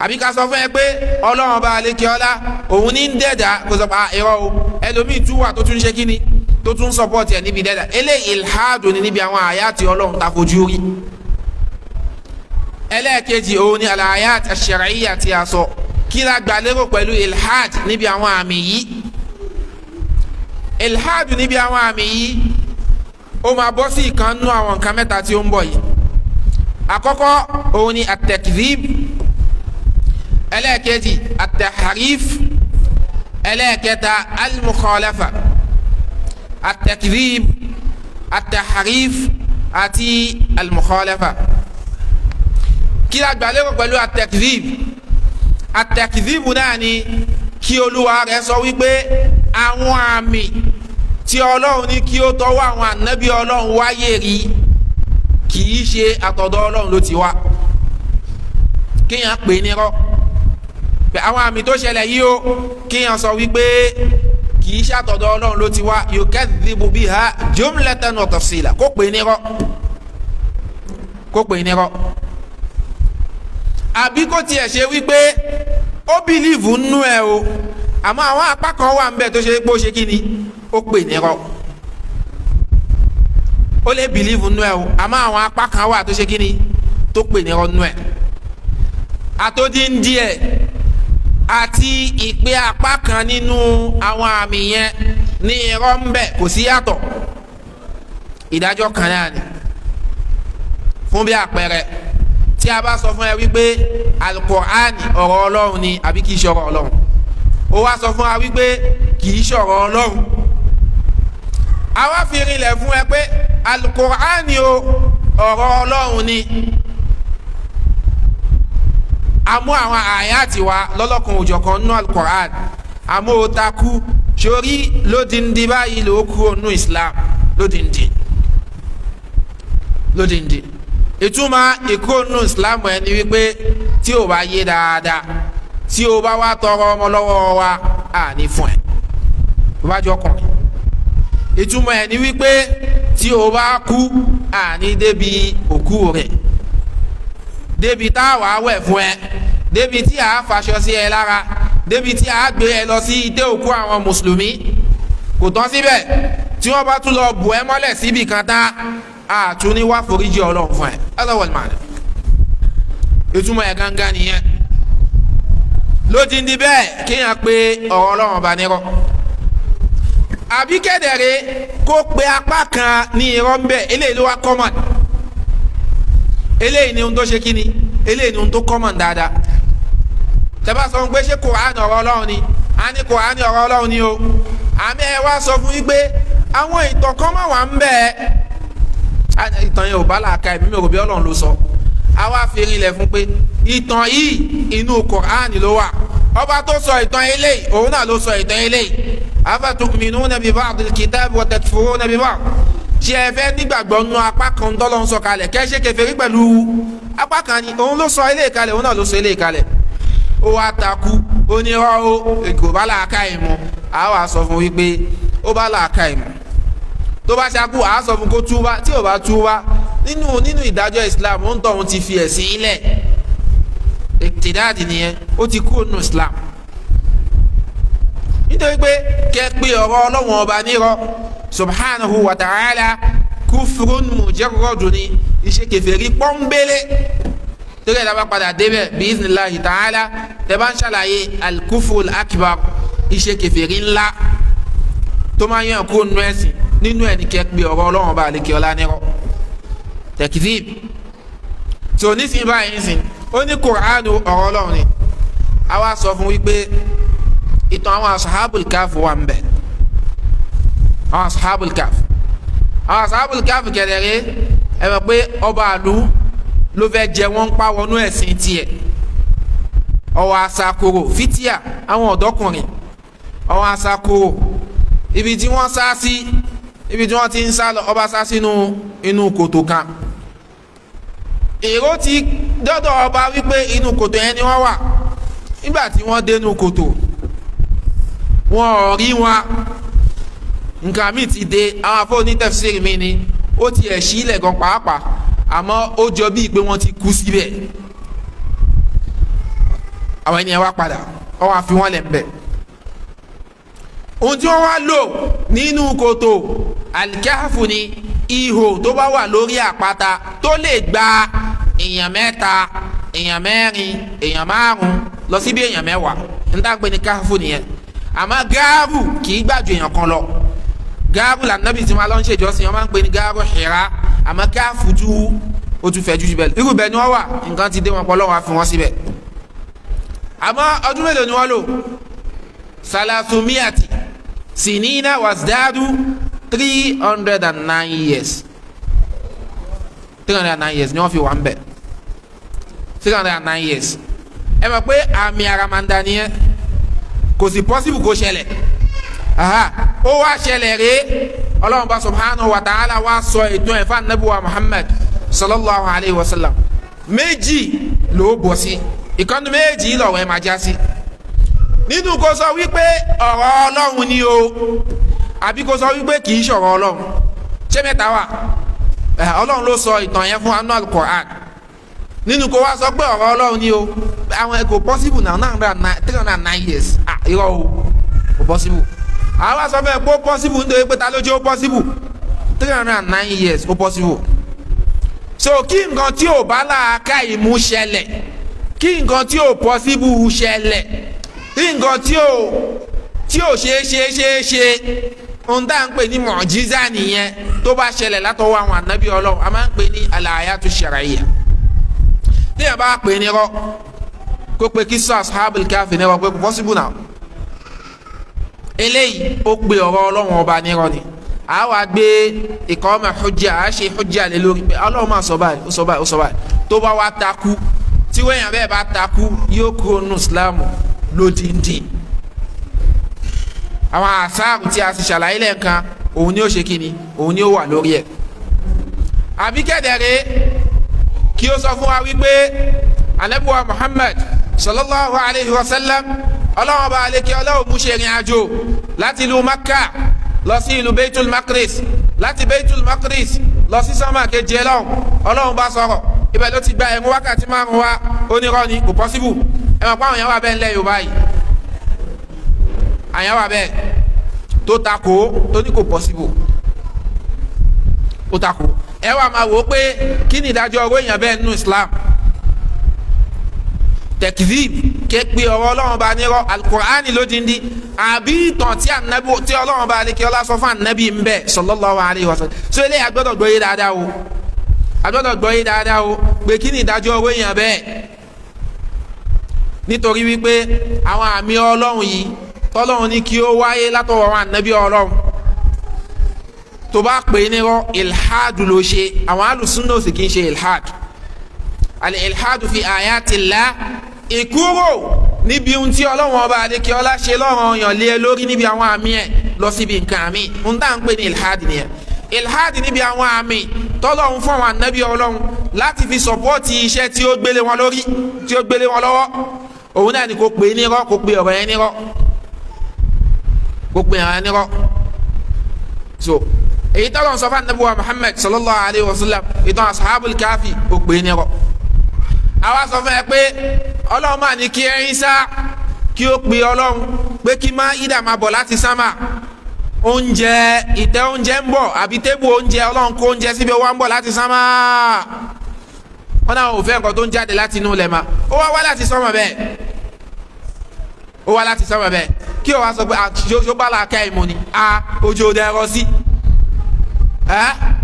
àbí ká sọ fún ẹ pé ọlọ́run bá alékè ọlá òun ní ń dẹ̀dá kó sọ pé irọ́ o ẹlòmíì tún wà tó tún ṣe kí ni tó tún sọpọ́ọ̀tì ẹ̀ níbi dẹ́dà eléyìí ìlhádù ni níbi àwọn àyàtì ọlọ́run ta fojú rí. ẹlẹ́ẹ̀kejì òun ni al-ayat ash-shar'iyya tí a sọ kí la gbà lérò pẹ̀lú ilhad níbi àwọn àmì yìí. ilhad níbi àwọn àmì yìí ó máa bọ́ sí ìkan nú àwọn nǹkan mẹ́ta tí ó ń bọ̀ yìí. àkọ́kọ́ òun ni at-takdhib ẹlẹ́ẹ̀kejì at-tahrif ẹlẹ́ẹ̀kẹta al-mukhalafa at-takdhib at-tahrif àti al-mukhalafa. kí la gbà lérò pẹ̀lú at-takdhib at-takdhib náà ni kí olúwa rẹ̀ sọ wípé àwọn àmì tí ọlọ́run ní kí ó tọwọ́ àwọn ànábì ọlọ́run wáyé rí kì í ṣe àtọ̀dọ̀ ọlọ́run ló ti wá kéèyàn pè é nírọ́ pé àwọn àmì tó ṣẹlẹ̀ yìí ó kéèyàn sọ wípé kì í ṣe àtọ̀dọ̀ ọlọ́run ló ti wá yukadhibu biha jumlatan wa tafsila kó pè é nírọ́ kó pè é nírọ́ àbí kó tiẹ̀ ṣe wípé ó bìlíìfù nínú ẹ̀ o àmọ́ àwọn apá kan wà ń bẹ̀ tó ṣe pé ó ṣe kí ni ó pè nírọ́ ó lè bìlíìfù nínú ẹ̀ o àmọ́ àwọn apá kan wà tó ṣe kí ni tó pè nírọ́ nínú ẹ̀ àtòdìndí ẹ̀ àti ìpè apá kan nínú àwọn àmì yẹn ní irọ́ ń bẹ̀ kò sí yàtọ̀ ìdájọ́ kan náà ni fún bí àpẹẹrẹ tí a bá sọ fún ẹ wípé alukur'ani ọ̀rọ̀ ọlọ́run ni àbí kìí ṣe ọ̀rọ̀ ọlọ́run ó wá sọ fún wa wípé kìí ṣe ọ̀rọ̀ ọlọ́run a wá fi rinlẹ̀ fún ẹ pé alukur'ani o ọ̀rọ̀ ọlọ́run ni a mú àwọn àyàtì wa lọ́lọ́kan òjọ̀kan nínú alukur'an àmọ́ ó takú sórí lódìndín báyìí ló kúrò nínú Islam lódìndín ìtumọ̀ ìkónú Islam ẹni wípé tí o bá yé dáadáa tí o bá wá tọrọ ọmọ lọ́wọ́ wa à ní fún ẹ o bá jọ kàn ìtumọ̀ ẹni wípé tí o bá kú à ní débi òkú rẹ̀ débi tá a wà wẹ̀ fún ẹ débi tí a faṣọ sí ẹ lára débi tí a gbé ẹ lọ sí ìdé òkú àwọn mùsùlùmí kò tán síbẹ̀ tí wọ́n bá tún lọ bù ẹ mọ́lẹ̀ síbi kan tá a tún ní wá foríjì ọlọ́run fún ẹ ẹlọ́wọ̀n máa rẹ̀ ìtumọ̀ ẹ̀ gángan nìyẹn lódìndín bẹ́ẹ̀ kéèyàn pé ọ̀rọ̀ ọlọ́run ọba nírọ́ àbí kẹ́dẹ̀rẹ́ kó pe apá kan ní irọ́ ń bẹ̀ eléyìí ló wá common eléyìí ni ohun tó ṣe kíni eléyìí ni ohun tó common dáadáa tẹ́bá sọ pé ṣé Kùránì ọ̀rọ̀ ọlọ́run ni a ní Kùránì ọ̀rọ̀ ọlọ́run ni o àmì ẹ wá sọ fún yín pé àwọn ìtàn kan máa wà ń bẹ́ẹ̀ ìtàn yẹn ò bá làákà ẹ̀mí mi ò bí ọlọ́run ló sọ a wá fi rinlẹ̀ fún pé ìtàn yìí inú Kùránì ló wà ọba tó sọ ìtàn eléyìí òun náà ló sọ ìtàn eléyìí afatu'minuna bi ba'dil kitabi wa takfuruna bi ba'd ṣé ẹ fẹ́ nígbàgbọ́ nínú apá kan tọ́lọ́ ń sọ kalẹ̀ kẹ́ ṣe kèfèrí pẹ̀lú apá kan ni òun ló sọ eléyìí kalẹ̀ òun náà ló sọ eléyìí kalẹ̀ ó wá takú ó ní ọ́ ó kò bá làákà ìmọ̀ a wá sọ fún wípé ó bá làákà ìmọ̀ tó bá ṣakú àá sọ fún kó túbá tí ò bá túbá nínú ìdájọ́ Islam ó ń tọ̀ òun ti fi ẹ̀sìn ilẹ̀ ìtìdáàdì nìyẹn ó ti kúrò nínú Islam nítorí pé kẹ́ pé ọ̀rọ̀ Ọlọ́run ọba nírọ́ subhanahu wa ta'ala kufrun mujarradun ni iṣẹ́ kèfèrí pọ́nbélé torí ẹ̀dá bá padà débẹ̀ bí iznillahi ta'ala tẹ́ bá ń ṣàlàyé al-kufrul akbar iṣẹ́ kèfèrí ńlá tó máa yàn kó nù ẹ̀sìn nínú ẹni kẹ́ pé ọ̀rọ̀ Ọlọ́run ọba àlekè ọlá nírọ́ tẹkizib tó nísìnyí báyìí nísìnyí ó ní Kùránù ọ̀rọ̀ Ọlọ́run ni àwa sọ fún wípé ìtàn àwọn asahabul káf wà ń bẹ àwọn asahabul káf kẹlẹrẹ ẹ mọ̀ pé ọba àlú ló fẹ́ jẹ wọ́n pa wọnú ẹ̀sìn tiẹ̀ ọwọ́ asakoro fitia àwọn ọ̀dọ́kùnrin ọwọ́ asakoro ibi tí wọ́n sá sí ibi tí wọ́n ti ń sá lọ ọba sá sínú inú kòtò kan èrò ti dọ́dọ̀ ọba wípé inú kòtò yẹn ni wọ́n wà nígbà tí wọ́n dénú kòtò wọn ò rí wọn nǹkan mi ti dé àwọn afọ onítẹ̀fsírì mi ni ó ti ẹ̀ sí ilẹ̀ gan pàápàá àmọ́ ó jọ bíi pé wọ́n ti kú síbẹ̀ àwọn ènìyàn wá padà wọ́n wá fi wọ́n lẹ̀ ń bẹ̀ ohun tí wọ́n wá lò nínú kòtò alikafu ni ihò tó bá wà lórí àpáta tó lè gba èèyàn mẹ́ta èèyàn mẹ́rin èèyàn márùn lọ síbi èèyàn mẹ́wàá níta ń pè ní káfù nìyẹn àmọ́ gáàrù kì í gbàjọ èèyàn kan lọ gáàrù lànàbì tí wọn lọ ń ṣèjọsìn wọn máa ń pè ní gáàrù Hira àmọ́ káfù ju ó tún fẹ́ jújù bẹ́ẹ̀ irú bẹ́ẹ̀ ni wọ́n wà nǹkan ti dé wọn pọ̀ lọ́wọ́ àfi wọ́n síbẹ̀ àmọ́ ọdún mélòó ni wọ́n lò salasumiyati sinina wasdadu 309 years 309 years ni wọ́n fi wà ń bẹ̀ 309 years ẹ mọ̀ pé àmì àràmàǹdà nìyẹn kò sí possible kó ṣẹlẹ̀ ó wá ṣẹlẹ̀ rèé ọlọ́run bá subhanahu wa ta'ala wá sọ ètò ẹ̀fà nàbí wa Muhammad sallallahu alayhi wa sallam méjì ló bọ̀ sí ìkànnì méjì lọ́wọ́ ẹ̀ máa já sí nínú kó sọ wípé ọ̀rọ̀ ọlọ́run ni o àbí kó sọ wípé kì í ṣọ̀rọ̀ ọlọ́run ṣé mẹ́ta wà ọlọ́run ló sọ ìtàn yẹn fún anú Qur'an nínú kó wá sọ pé ọ̀rọ̀ ọlọ́run ni o àwọn ẹ̀kọ́ possible náà 309 years irọ́ o kò possible àwọn wá sọ bẹ́ẹ̀ pé ó possible nítorí pé ta ló jẹ́ ó possible 309 years ó possible so kí nǹkan tí ò bá láàká ìmú ṣẹlẹ̀ kí nǹkan tí ò possible ṣẹlẹ̀ kí nǹkan tí ò ṣe ohun tá à ń pè ní mọ̀jíza nìyẹn tó bá ṣẹlẹ̀ látọwọ́ àwọn ànábì ọlọ́run a máa ń pè ní al-ayatu shar'iyya téèyàn bá pè ní rọ kó pe kí sọ ashabul kahfi ní rọ pé possible now eléyìí ó pe ọ̀rọ̀ ọlọ́run ọba ní rọ ni a wá gbé iqama hujja a ṣe hujja lé lórí pé ọlọ́run máa sọ báyìí ó sọ báyìí ó sọ báyìí tó bá wá takú tí wẹ́yàn bẹ́ẹ̀ bá takú yóò kúrò nínú ìsìlámù lódìndín àwọn àṣàrù tí a ti ṣàlàyé lẹ́ẹ̀kan òun ni ó ṣe kíni òun ni ó wà lórí ẹ̀ àbí kẹ́dẹ̀rẹ́ kí ó sọ fún wa wípé ànábì wa Muhammad sallallahu alayhi wa sallam ọlọ́wọ́n bá alẹ́ kí ọlọ́wọ́ mú ṣe ìrìn àjò láti ìlú Makka lọ sí ìlú Baitul Maqdis láti Baitul Maqdis lọ sí sánmà kejì ẹlọ́run ọlọ́run bá sọ̀rọ̀ ibẹ̀ ló ti gba ẹ̀rún wákàtí márùn-ún wa onírọ́ ni kò pọ́síbù ẹ mọ̀ pé àwọn èèyàn wà bẹ́ẹ̀ ńlẹ̀ Yorùbá yìí àyàn wà bẹ́ẹ̀ tó takò tó ní kò pọ́síbù ó takò ẹ wà máa wò ó pé kí ni ìdájọ́ ọ̀rọ̀ èèyàn bẹ́ẹ̀ nínú Islam tẹkizib képe ọ̀rọ̀ Ọlọ́run bá nírọ́ alukur'ani lódindi àbí ìtàn tí anabi tí Ọlọ́run bá aleke ọlá sọ fún anabi ń bẹ sallallahu alayhi wa sallam so eléyìí agbọ́dọ̀ gbọ́ yé dáadáa o agbọ́dọ̀ gbọ́ yé dáadáa o pé kí ni ìdájọ́ ọ̀rọ̀ èèyàn bẹ́ẹ̀ nítorí wípé àwọn àmì Ọlọ́run yìí tọ́lọ́run ní kí ó wáyé látọwọ́ àwọn anabi Ọlọ́run tó bá pè é nírọ́ ilhad ló ṣe àwọn alùsùn náà sì kì í ṣe ilhad al-ilhadu fi ayatillah ìkúrò níbi ohun tí Ọlọ́run ọba àdékè ọlá ṣe lọ́rùn ọyàn lé lórí níbi àwọn àmì ẹ̀ lọ síbi nǹkan àmì ohun tá à ń pè ní ilhad nìyẹn ilhad níbi àwọn àmì tọ́lọ́run fún àwọn ànábì Ọlọ́run láti fi sọ̀pọ́ọ̀tì iṣẹ́ tí ó gbélé wọn lórí tí ó gbélé wọn lọ́wọ́ òun náà ni kò pè é nírọ́ kò pè ọ̀rọ̀ yẹn nírọ́ kò pè ọ̀rọ̀ yẹn nírọ́ so èyí tọ́lọ̀ sọ fún anabi wa Muhammad sallallahu alayhi wa sallam ìtàn ashabul kafi ó pè é ní rọ. àwa sọ fún ẹ pé ọlọ́run máa ní kí Ìsá kí ó pe ọlọ́run pé kí Máídà máa bọ̀ láti sámà oúnjẹ ìtẹ́ oúnjẹ ń bọ̀ àbí tébù oúnjẹ ọlọ́run kó oúnjẹ síbi ó wá ń bọ̀ láti sámà wọn náà ò fẹ́ nǹkan tó ń jáde láti inú ilẹ̀ ma ó wá láti sánmà bẹ́ẹ̀ ó wá láti sánmà bẹ́ẹ̀ kí o wá sọ pé àṣìṣe bá la ká ìmọ̀ ni ojú òde ẹ̀rọ sí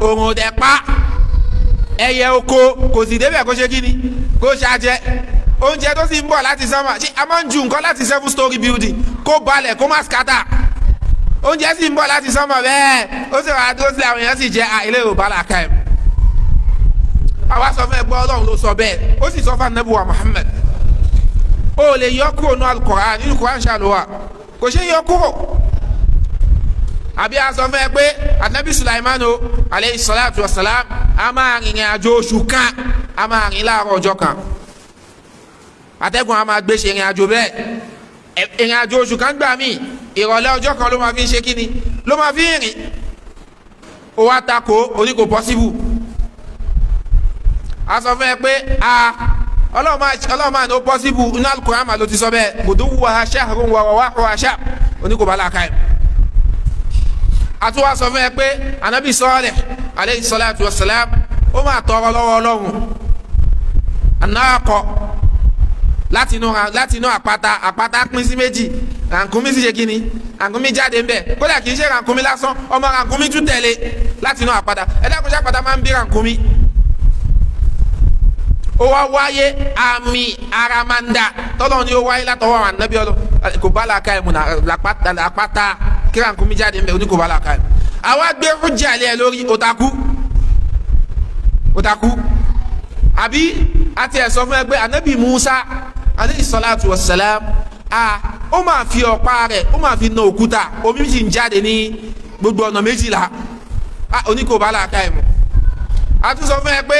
òrùn òde pa ẹyẹ oko kò sì débẹ̀ kó ṣe kí ni kó ṣàjẹ́ oúnjẹ tó sì ń bọ̀ láti sánmà ṣé a máa ń ju nǹkan láti 7-story building kó balẹ̀ kó má skata oúnjẹ sì ń bọ̀ láti sánmà bẹ́ẹ̀ ó sì wà á dúró sí àwọn èèyàn sì jẹ́ ilé ò bá la ká ìmọ̀ àwa sọ fún ẹgbẹ́ ọlọ́run ló sọ bẹ́ẹ̀ ó sì sọ fún anabi wa Muhammad ó lè yọ kúrò ní Al-Qur'an nínú Qur'an ṣàlùwà kò ṣe yọ kúrò àbí a sọ fún ẹ pé anabi Sulaiman aleyhi salatu wa salam a máa rìnrìn àjò oṣù kan a máa rìn láàárọ̀ ọjọ́ kan atẹ́gùn a máa gbé ṣe ìrìn àjò bẹ́ẹ̀ ìrìn àjò oṣù kan gbà mí ìrọ̀lẹ́ ọjọ́ kan ló máa fi ń ṣe kíni ló máa fi ń rìn ó wá takò oní kò possible a sọ fún ẹ pé ọlọ́run máa ní ó possible inú Al-Qur'an ló ti sọ bẹ́ẹ̀ guduwwuha shahrun wa rawahuha shahr oní kò bá láàká ẹ̀ àtúwà sọ fún ẹ pé anabi Salih aleyhi salatu wa salam ó máa tọrọ lọ́wọ́ ọlọ́run anáàkọ láti inú àpáta pín sí méjì rànkúmí sì ṣe kí ni rànkúmí jáde ń bẹ̀ kódà kì í ṣe rànkúmí lásán ọmọ rànkúmí tún tẹ̀lé láti inú àpáta ẹ̀dàkùnṣe àpáta máa ń bí rànkúmí ó wá wáyé àmì aramanda tọ́lọ́ ni ó wáyé látọwọ́ àwọn ànábì ọlọ́ kò bá làákà ẹ̀ mú àpáta kí rànkúmí jáde ń bẹ̀ oní kò bá làákà ẹ̀ àwa gbé hujja alẹ́ lórí otaku àbí àti ẹ̀sọ́ fún ẹgbẹ́ ànábì Musa alayhi salatu wassalam ó máa fi ọ̀pá rẹ̀ ó máa fi na òkúta omi sì ń jáde ní gbogbo ọ̀nà méjìlá oní kò bá làákà ẹ̀ mú àtúnṣe fún ẹ pé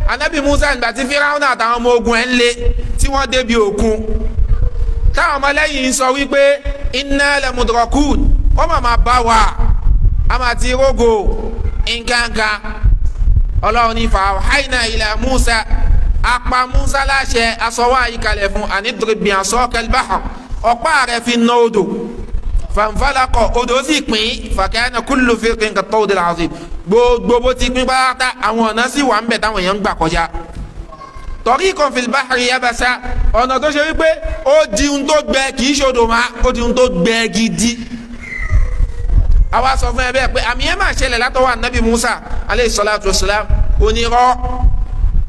anabi Musa nígbà tí Fíráúnà àtàwọn ọmọ ogun ẹ̀ ń lé tí wọ́n débi òkun táwọn ọmọlẹ́yìn ń sọ wípé inna lamudrakun wọ́n máa bá wa a máa ti rógò nǹkankan ọlọ́run ní fawhayna ila Musa apá Musa láṣẹ asọ́wọ́ àyíkalẹ̀ fún anidrib bi'asakal bahr ọ̀pá rẹ̀ fi ná odò fanfalakọ odò sì pín fakana kullu firqin kattawdil azim gbogbo bó ti pín pátá àwọn ọ̀nà sì wà ń bẹ̀ táwọn èèyàn ń gbà kọjá tariqan fil bahri yabasa ọ̀nà tó ṣe wípé ó di ohun tó gbẹ kì í ṣodò má ó di ohun tó gbẹ gidi àwa sọ fún ẹ bẹ́ẹ̀ pé àmì ẹ̀ máa ṣẹlẹ̀ látọwọ́ ànábì Musa aleyhi salatu wasalam onírọ́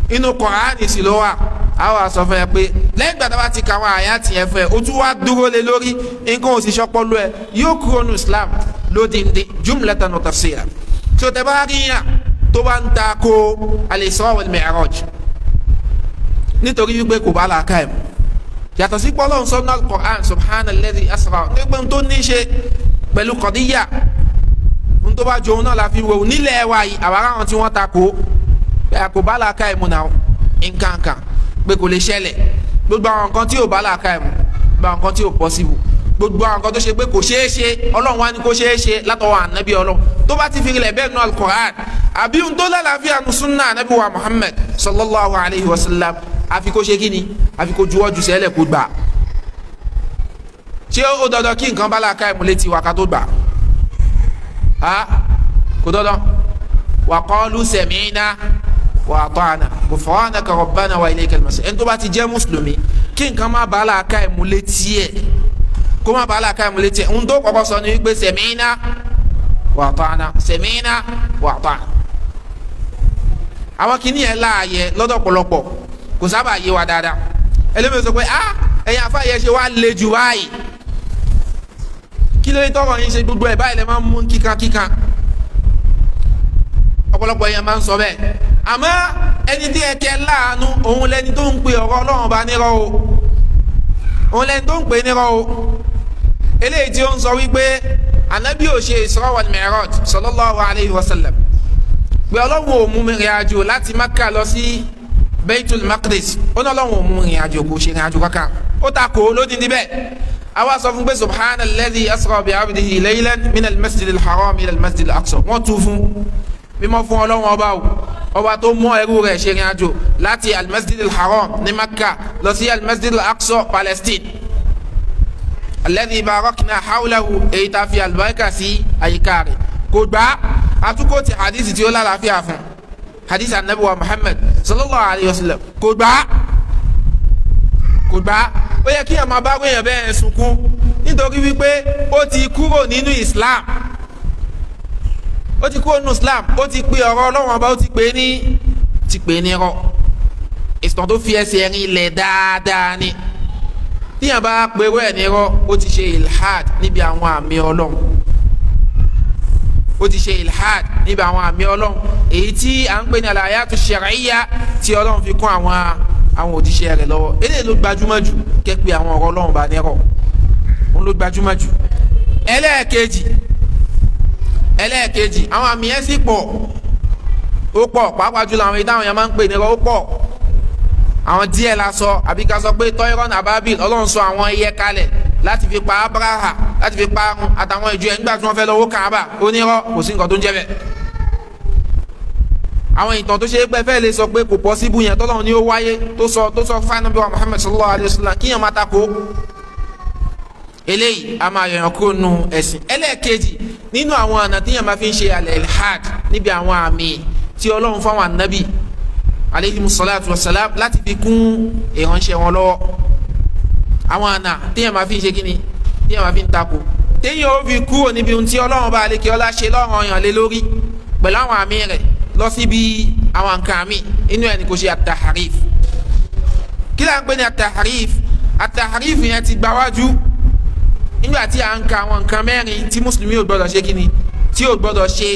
inú Kùránì sì ló wà àwa sọ fún ẹ pé lẹ́yìn gbàdá bá ti kàwọn àyà tiẹ̀ fún ẹ o tún wá dúró lé lórí nǹkan òsì sọpọ́lú ẹ yóò kúrò ní Islam lódìndín jumlatan wa tafsila tí o tẹ bá rí yàn tó bá ń ta ko al-Isra wal Mi'raj nítorí wípé kò bá làákà ẹ̀ yàtọ̀ sí pọ́lọ́n sọ́nà Al-Qur'an subhanalladhi asra nígbà tó ní ṣe pẹ̀lú kọ̀díyà ń tó bá jọ òun náà la fi wò nílẹ̀ wa yìí àwárá wọn tí wọ́n ta ko kò bá làákà ẹ̀ mú náà nǹkankan pé kò lè ṣẹlẹ̀ gbogbo àwọn nǹkan tí ò bá làákà ẹ̀ mú gbogbo àwọn nǹkan tí ò possible gbogbo àwọn nǹkan tó ṣe pé kò ṣeé ṣe ọlọ́run wá ní kó ṣeé ṣe látọwọ́ ànábì ọlọ́run tó bá ti fi rilẹ̀ bẹ́ẹ̀ nù Al-Qur'an àbí ohun tó lálàáfíà nù súnà ànábì wa Muhammad sallallahu alayhi wa sallam àfi kó ṣe kí ni àfi kó juwọ́ ju sẹ́lẹ̀ kó gbà ṣé ó dandan kí nǹkan bá làákà ẹ̀ mú létí wa ká tó gbà kò dandan wa qalu sami'na wa ata'na ghufranaka rabbana wa ilaykal masir ẹni tó bá ti jẹ́ mùsùlùmí kí nǹkan má bá làákà ẹ̀ mú létí ẹ̀ kó má bá làákà ẹ̀ mú létí ẹ̀ ohun tó kọ́kọ́ sọ ni wípé sami'na wa ata'na sami'na wa ata'na àwọn kìíní ẹ̀ láàyè lọ́dọ̀ pọ̀lọpọ̀ kò sábà yé wa dáadáa ẹlẹ́mìí sọ pé ẹ̀yin afáyẹ ṣe wá le jù báyìí kí ló dé tọrọ yín ṣe gbogbo ẹ̀ báyìí lè máa ń mú kíkankíkan ọ̀pọ̀lọpọ̀ yẹn máa ń sọ bẹ́ẹ̀ àmọ́ ẹni tí ẹ kẹ́ láàánú òun lẹni tó ń pe ọ̀rọ̀ Ọlọ́run bá nírọ́ o òun lẹni tó ń pè nírọ́ o eléyìí tí ó ń sọ wípé anabi ò ṣe Isra wal Mi'raj sallallahu alayhi wa sallam pé Ọlọ́run ò mú mi rìn àjò láti Makkah lọ sí Baitul Maqdis ó ní Ọlọ́run ò mú rìn àjò kò ṣe rìn àjò kankan ó ta kò lódì níbẹ̀ àwa sọ fún pé subhana alladhi asra bi abdihi laylan min al-masjid al-haram ila al-masjid al-aqsa wọ́n tún fún mímọ́ fún ọlọ́run ọba o ọba tó mú ẹrú rẹ̀ ṣe ìrìn àjò láti al-masjid al-haram ní Makkah lọ sí al-masjid al-aqsa Palestine alladhi barakna hawlahu èyí tá a fi àlùbáríkà sí àyíká rẹ̀ kò gbà àtúkò ti hadith tí ó lálàáfíà fún hadith anabi wa Muhammad sallallahu alayhi wa sallam kò gbà ó yẹ kí ẹ máa bá wéyàn bẹ́ẹ̀ sunkún nítorí wípé ó ti kúrò nínú Islam ó ti kúrò nínú Islam ó ti pe ọ̀rọ̀ Ọlọ́run ọba ó ti pè ní rọ ìtàn tó fi ẹsẹ̀ rin ilẹ̀ dáadáa ni tíyàn bá pèrò ẹ̀ ní rọ ó ti ṣe ilhad níbi àwọn àmì Ọlọ́run ó ti ṣe ilhad níbi àwọn àmì Ọlọ́run èyí tí à ń pè ní al-ayatu shar'iyya tí Ọlọ́run fi kún àwọn òjíṣẹ́ rẹ̀ lọ́wọ́ eléyìí ló gbajúmọ̀ jù kẹ́pẹ́ àwọn ọ̀rọ̀ Ọlọ́run bá nírọ̀ òun ló gbajúmọ̀ jù. ẹlẹ́ẹ̀kejì àwọn àmì yẹn sì pọ̀ ó pọ̀ pàápàá jùlọ àwọn ìdáhùn yẹn máa ń pè nírọ̀ ó pọ̀ àwọn díẹ̀ la sọ àbí ká sọ pé tọ́yọ́rọ́nù ababil Ọlọ́run sọ àwọn ẹyẹ kalẹ̀ láti fi pa Abraha láti fi pa àtàwọn ìjọ ẹ̀ nígbà tí wọ́n fẹ́ lọ wó Káàbà ó nírọ̀ kò sí nǹkan tó ń jẹ́ bẹ́ẹ̀ àwọn ìtàn tó ṣe é pẹ́ fẹ́ lè sọ pé kò pọ́síbù yẹn tọ́lọ́run ni ó wáyé tó sọ fún Ànábì wa Muhammad sallallahu alayhi wa sallam kíyàn máa takò eléyìí a máa yọ̀yàn kúrò nù ẹ̀sìn. ẹlẹ́ẹ̀kejì nínú àwọn ọ̀nà tíyàn máa fi ń ṣe al-ilhad níbi àwọn àmì tí Ọlọ́run fáwọn ànábì alayhimu salatu wa salam láti fi kún ìránṣẹ́ wọn lọ́wọ́ àwọn ọ̀nà tíyàn máa fi ń ṣe kíni tíyàn máa fi ń takò téyàn ó fi kúrò níbi ohun tí Ọlọ́run bá aleke ọlá ṣe lọ́rùn ọyàn lé lórí pẹ̀lú àwọn àmì rẹ̀ lọ síbi àwọn nǹkan mi inú ẹni kò ṣe at-tahrif kí là ń pè ní at-tahrif yẹn ti gbáwájú nígbà tí à ń ka àwọn nǹkan mẹ́rin tí mùsùlùmí ò gbọ́dọ̀ ṣe kíni tí ò gbọ́dọ̀ ṣe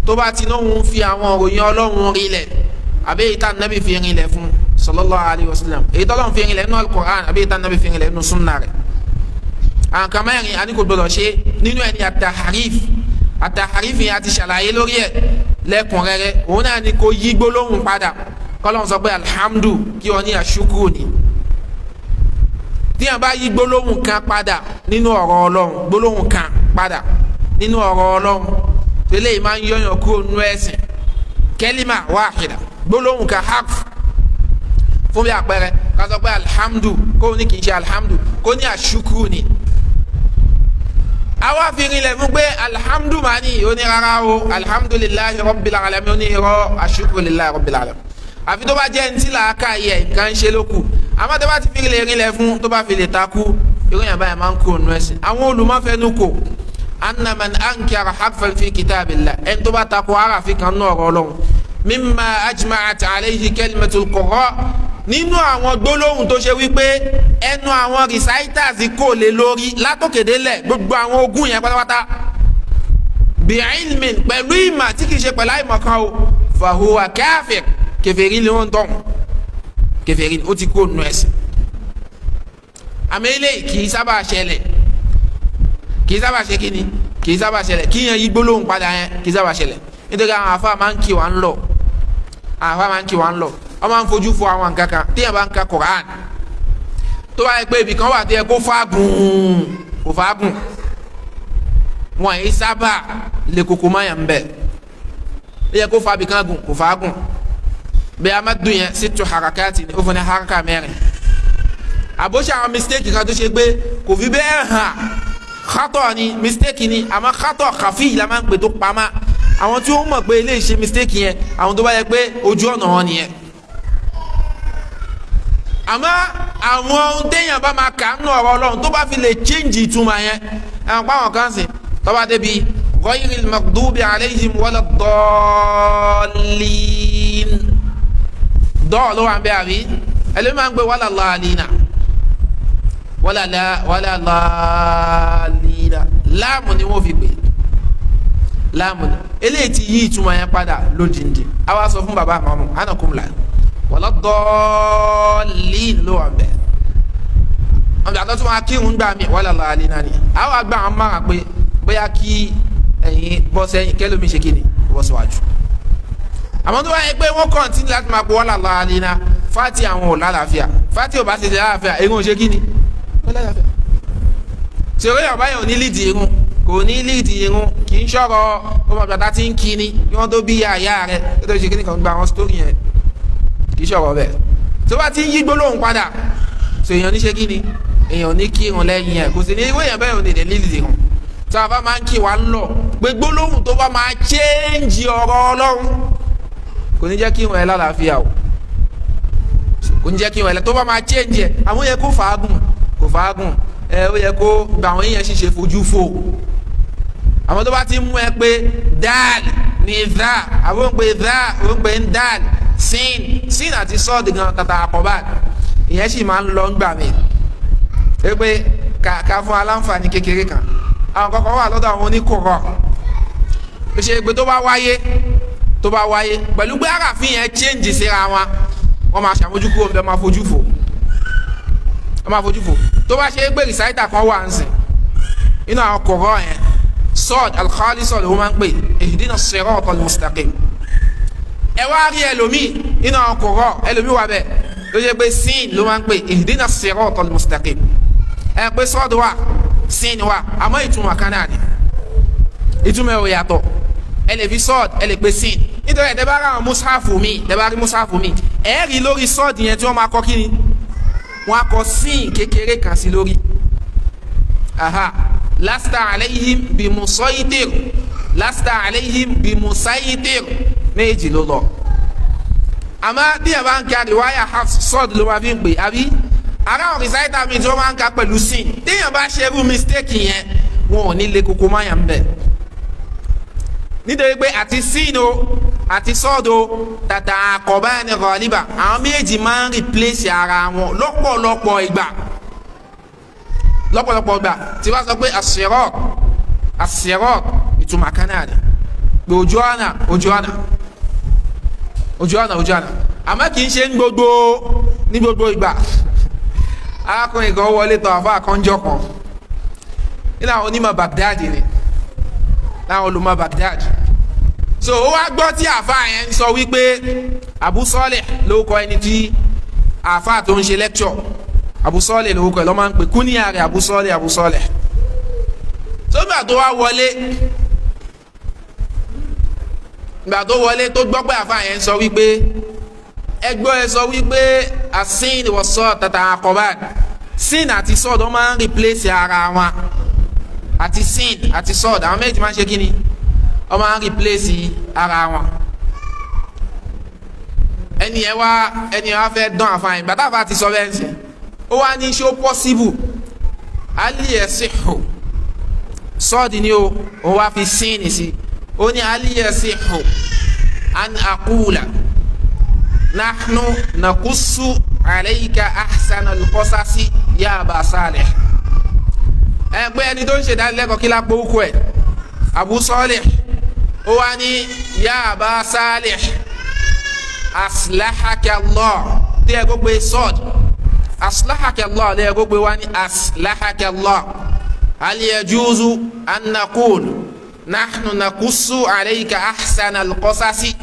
tó bá ti lóhun fi àwọn òròyìn Ọlọ́run rinlẹ̀ àbí èyí tá nàbì fi rinlẹ̀ fún sallallahu alayhi wa sallam èyí tó Ọlọ́run fi rinlẹ̀ nínú al-Qur'an àbí èyí tá nàbì fi rinlẹ̀ nínú sunna rẹ̀ àwọn nǹkan mẹ́rin a ní kò gbọ́dọ̀ ṣe nínú ẹni at-tahrif yẹn a ti ṣàlàyé lórí ẹ̀ lẹ́kùnrẹ́rẹ́ òun náà ni kò yí gbólóhùn padà kọ́lọ́hún sọ pé alhamdu kí wọ́n ní àṣukú ni tí wọ́n bá yí gbólóhùn kan padà nínú ọ̀rọ̀ Ọlọ́run gbólóhùn kan padà nínú ọ̀rọ̀ Ọlọ́run tẹ́lẹ̀ yìí máa ń yọ̀yàn kúrò nínú ẹ̀sìn kẹ́límà wáhìdà gbólóhùn kan harf fún bí àpẹẹrẹ ká sọ pé alhamdu kó ní kì í ṣe alhamdu kó ní àṣukú ni àwa fi rinlẹ̀ fún pé alhamdu máa ní ó ní rárá o alhamdulillahi rabbil alamin ó ní irọ́ ashukru lillahi rabbil alamin àfi tó bá jẹ́ ntí làákà yẹ nǹkan ṣe ló kù àmọ́ tó bá ti fi rinlẹ̀ fún tó bá fi lè takú ìròyìn àbáyà máa ń kó ònú ẹ̀sìn àwọn olùmọ̀fẹ́nu kò anna man ankara harfan fi kitabillah ẹni tó bá takú arafi kan náà ọ̀rọ̀ Ọlọ́run mimma ajma'at alayhi kalimatul qurra nínú àwọn gbólóhùn tó ṣe wípé ẹnu àwọn reciters kò lè lórí látòkèdélẹ̀ gbogbo àwọn ogún yẹn pátápátá bí ilmin pẹ̀lú ìmọ̀ tí kìí ṣe pẹ̀lú àìmọ̀ kan o fahuwa káfíìr kèfèrí ni wọ́n tọ̀hún kèfèrí ó ti kó nù ẹ̀sìn àmì eléyìí kìí sábà ṣẹlẹ̀ kìí sábà ṣe kíni kìí sábà ṣẹlẹ̀ kí yẹn yí gbólóhùn padà yẹn kìí sábà ṣẹlẹ̀ nítorí àwọn àfa máa ń kí wa ń lọ wọ́n máa ń fojú fo àwọn nǹkan kan téèyàn bá ń ka Quran tó wáyé pé ibì kan wà tó yẹ kó fagùn kò fagùn wọn yìí sábà lè koko máa yàn bẹ́ẹ̀ ó yẹ kó fa ibì kan gùn kò fagùn bẹ́ẹ̀ a máa dùn yẹn sí tu harakati ni ó fún ní haraka mẹ́rin àbóṣe àwọn mistake kan tó ṣe pé kò fi bẹ́ẹ̀ hàn kátọ̀ ni mistake ni àmọ́ kátọ̀ kàfí la máa ń pè tó pamọ́ àwọn tí wọ́n mọ̀ pé eléyìí ṣe mistake yẹn àwọn tó bá yẹ pé ojú ọ̀nà wọn nìyẹn àmọ́ àwọn ohun téèyàn bá máa kà ń nù ọ̀rọ̀ Ọlọ́run tó bá fi lè change ìtumọ̀ yẹn ẹ̀wọ̀n pa àwọn kan sìn tó bá débi ghayril maghdubi alayhim wala ddallin dọ́ọ̀ ló wà ń bẹ́ àbí ẹlẹ́mi máa ń gbé wala lalina wala lalina láàmù ni wọ́n fi gbé láàmù ni eléyìí ti yí ìtumọ̀ yẹn padà lódìndín àwa sọ fún bàbá àmọ́ anakumla wala ddallin ló wà bẹ́ẹ̀ ọ̀dà tó tún wá kírun gbà mí wala lalina ni àwọn àgbà wọn máa pé bóyá kí ẹ̀yin bọ́ sẹ́yìn kẹ́lómi ṣe kíni bọ́ síwájú àmọ́ tó wáyé pé wọ́n kọ́ntínú láti máa pọ̀ wala lalina fati àwọn ò lálàáfíà fati ò bá ṣe ṣe lálàáfíà èyí ò ṣe kíni ó lálàáfíà sọ̀rọ̀ yàrá báyọ̀ ní lídìí irun kò ní lídìí irun kì í ṣọ̀rọ̀ ọmọ bàtà tí ń kí ni kí wọ́n tó bí àyà rẹ̀ tó ṣe kí ni kan gba àwọn sítórì yẹn kì í ṣọ̀rọ̀ bẹ́ẹ̀ tó bá ti ń yí gbólóhùn padà so èèyàn ní ṣe kí ni èèyàn ní kí irun lẹ́yìn ẹ̀ kò sì ní ìwé yẹn bẹ́ẹ̀ ò ní lè lídìí irun tó a bá máa ń kí wa ń lọ pé gbólóhùn tó bá máa chéǹjì ọ̀rọ̀ Ọlọ́run kò ní jẹ́ kí irun ẹ̀ lálàáfíà o kò ní jẹ́ kí irun ẹ̀ tó bá máa chéǹjì ẹ̀ àwọn yẹ kó fàágùn ó yẹ kó gba àwọn èèyàn ṣiṣẹ́ fojú fò àwọn tó bá ti mú ẹ pé dal ní dha àwọn ń pè dha àwọn ń pè ń dal sin àti sọ́ọ̀dì gan tata àkọ́bá ìyẹn sì máa ń lọ ńgbà mí ẹ pé ká fún aláǹfààní kékeré kan àwọn kọ̀ọ̀kan wà lọ́dọ̀ àwọn oníkòrọ̀ ó ṣe pé tó bá wáyé pẹ̀lú pé àràfin yẹn change síra wọn wọ́n máa ṣàmójúkú ọ̀bẹ máa fojú fò tó bá ṣe pé rìsáìtà kan wà ń sìn inú àwọn kọ̀ọ̀rọ̀ yẹn sọ́ọ̀d alkhalisọ̀ ló máa ń pè ihdina siratal mustaqim ẹ wá rí ẹlòmíì inú àwọn kọ̀ọ̀rọ̀ ẹlòmíì wà bẹ́ẹ̀ ló ṣe pé sin ló máa ń pè ihdina siratal mustaqim ẹ pé sọ́ọ̀d wà sin wà àmọ́ ìtumọ̀ kan náà ni ìtumọ̀ ẹ̀ ò yàtọ̀ ẹ lè fi sọ́ọ̀d ẹ lè pe sin nítorí ẹ̀ bá rí àwọn mùsáàfù mi ẹ̀ rí lórí sọ́ọ̀d yẹn tí wọ́n máa kọ́ kí ni wọ́n á kọ sin kékeré kan sí lórí lasta alayhim bimusaitir méjì ló lọ àmọ́ bí ẹ bá ń ka riwaya sọ́ọ̀d ló máa fi ń pè àbí ara àwọn rìsáìtà mi tí wọ́n máa ń ka pẹ̀lú sin téèyàn bá ṣe irú mistake yẹn wọn ò ní lè koko máa yàn bẹ́ẹ̀ nítorí pé àti sin o àti sọ́ọ̀d o tàtà àkọ́bá ẹni ghaliba àwọn méjì máa ń replace ara wọn lọ́pọ̀lọpọ̀ ìgbà tí wọ́n sọ pé as-sirat ìtumọ̀ kan náà ni pé ojú ọ̀nà àmọ́ kì í ṣe ní gbogbo ìgbà arákùnrin kan wọlé tọ̀ àfọ́ àkànjọ́ kan nínú àwọn onímọ̀ Baghdad ni láwọn olùmọ̀ Baghdad so ó wá gbọ́ tí àfáà yẹn ń sọ wípé Abu Salih lórúkọ ẹni tí àfáà tó ń ṣe lecture Abu Salih lórúkọ ẹ̀ lọ́ máa ń pè kúníyà rẹ̀ Abu Salih so gbà tó wá wọlé tó gbọ́ pé àfáà yẹn ń sọ wípé ẹgbọ́ ẹ sọ wípé asin wọ́sọ́ tata àkọ́bá sin àti sọ́ọ̀d wọ́n máa ń replace ara wọn àti sin àti sọ́ọ̀d àwọn méjì máa ń ṣe kí ni wọ́n máa ń replace ara wọn ẹni ẹ wá fẹ́ dán àfààní bàtà àfà ti sọ bẹ́ẹ̀ sìn ó wá ní ṣó possible aliyasihu sọ́ọ̀dì ni ó wá fi sin sí ó ní aliyasihu an aqula nahnu nakussu alayka ahsana al-qasasi ya Aba Salih ẹgbẹ́ ẹni tó ń ṣe ìdánilẹ́kọ̀ọ́ kí lápò ókú ẹ̀ Abu Salih ó wá ní ya Aba Salih aslahaka Allah tí ẹ gbogbo sọ́ọ̀d aslahaka Allah tí ẹ gbogbo wá ní aslahaka Allah hal yajuzu an naqul nahnu nakussu alayka ahsana al-qasasi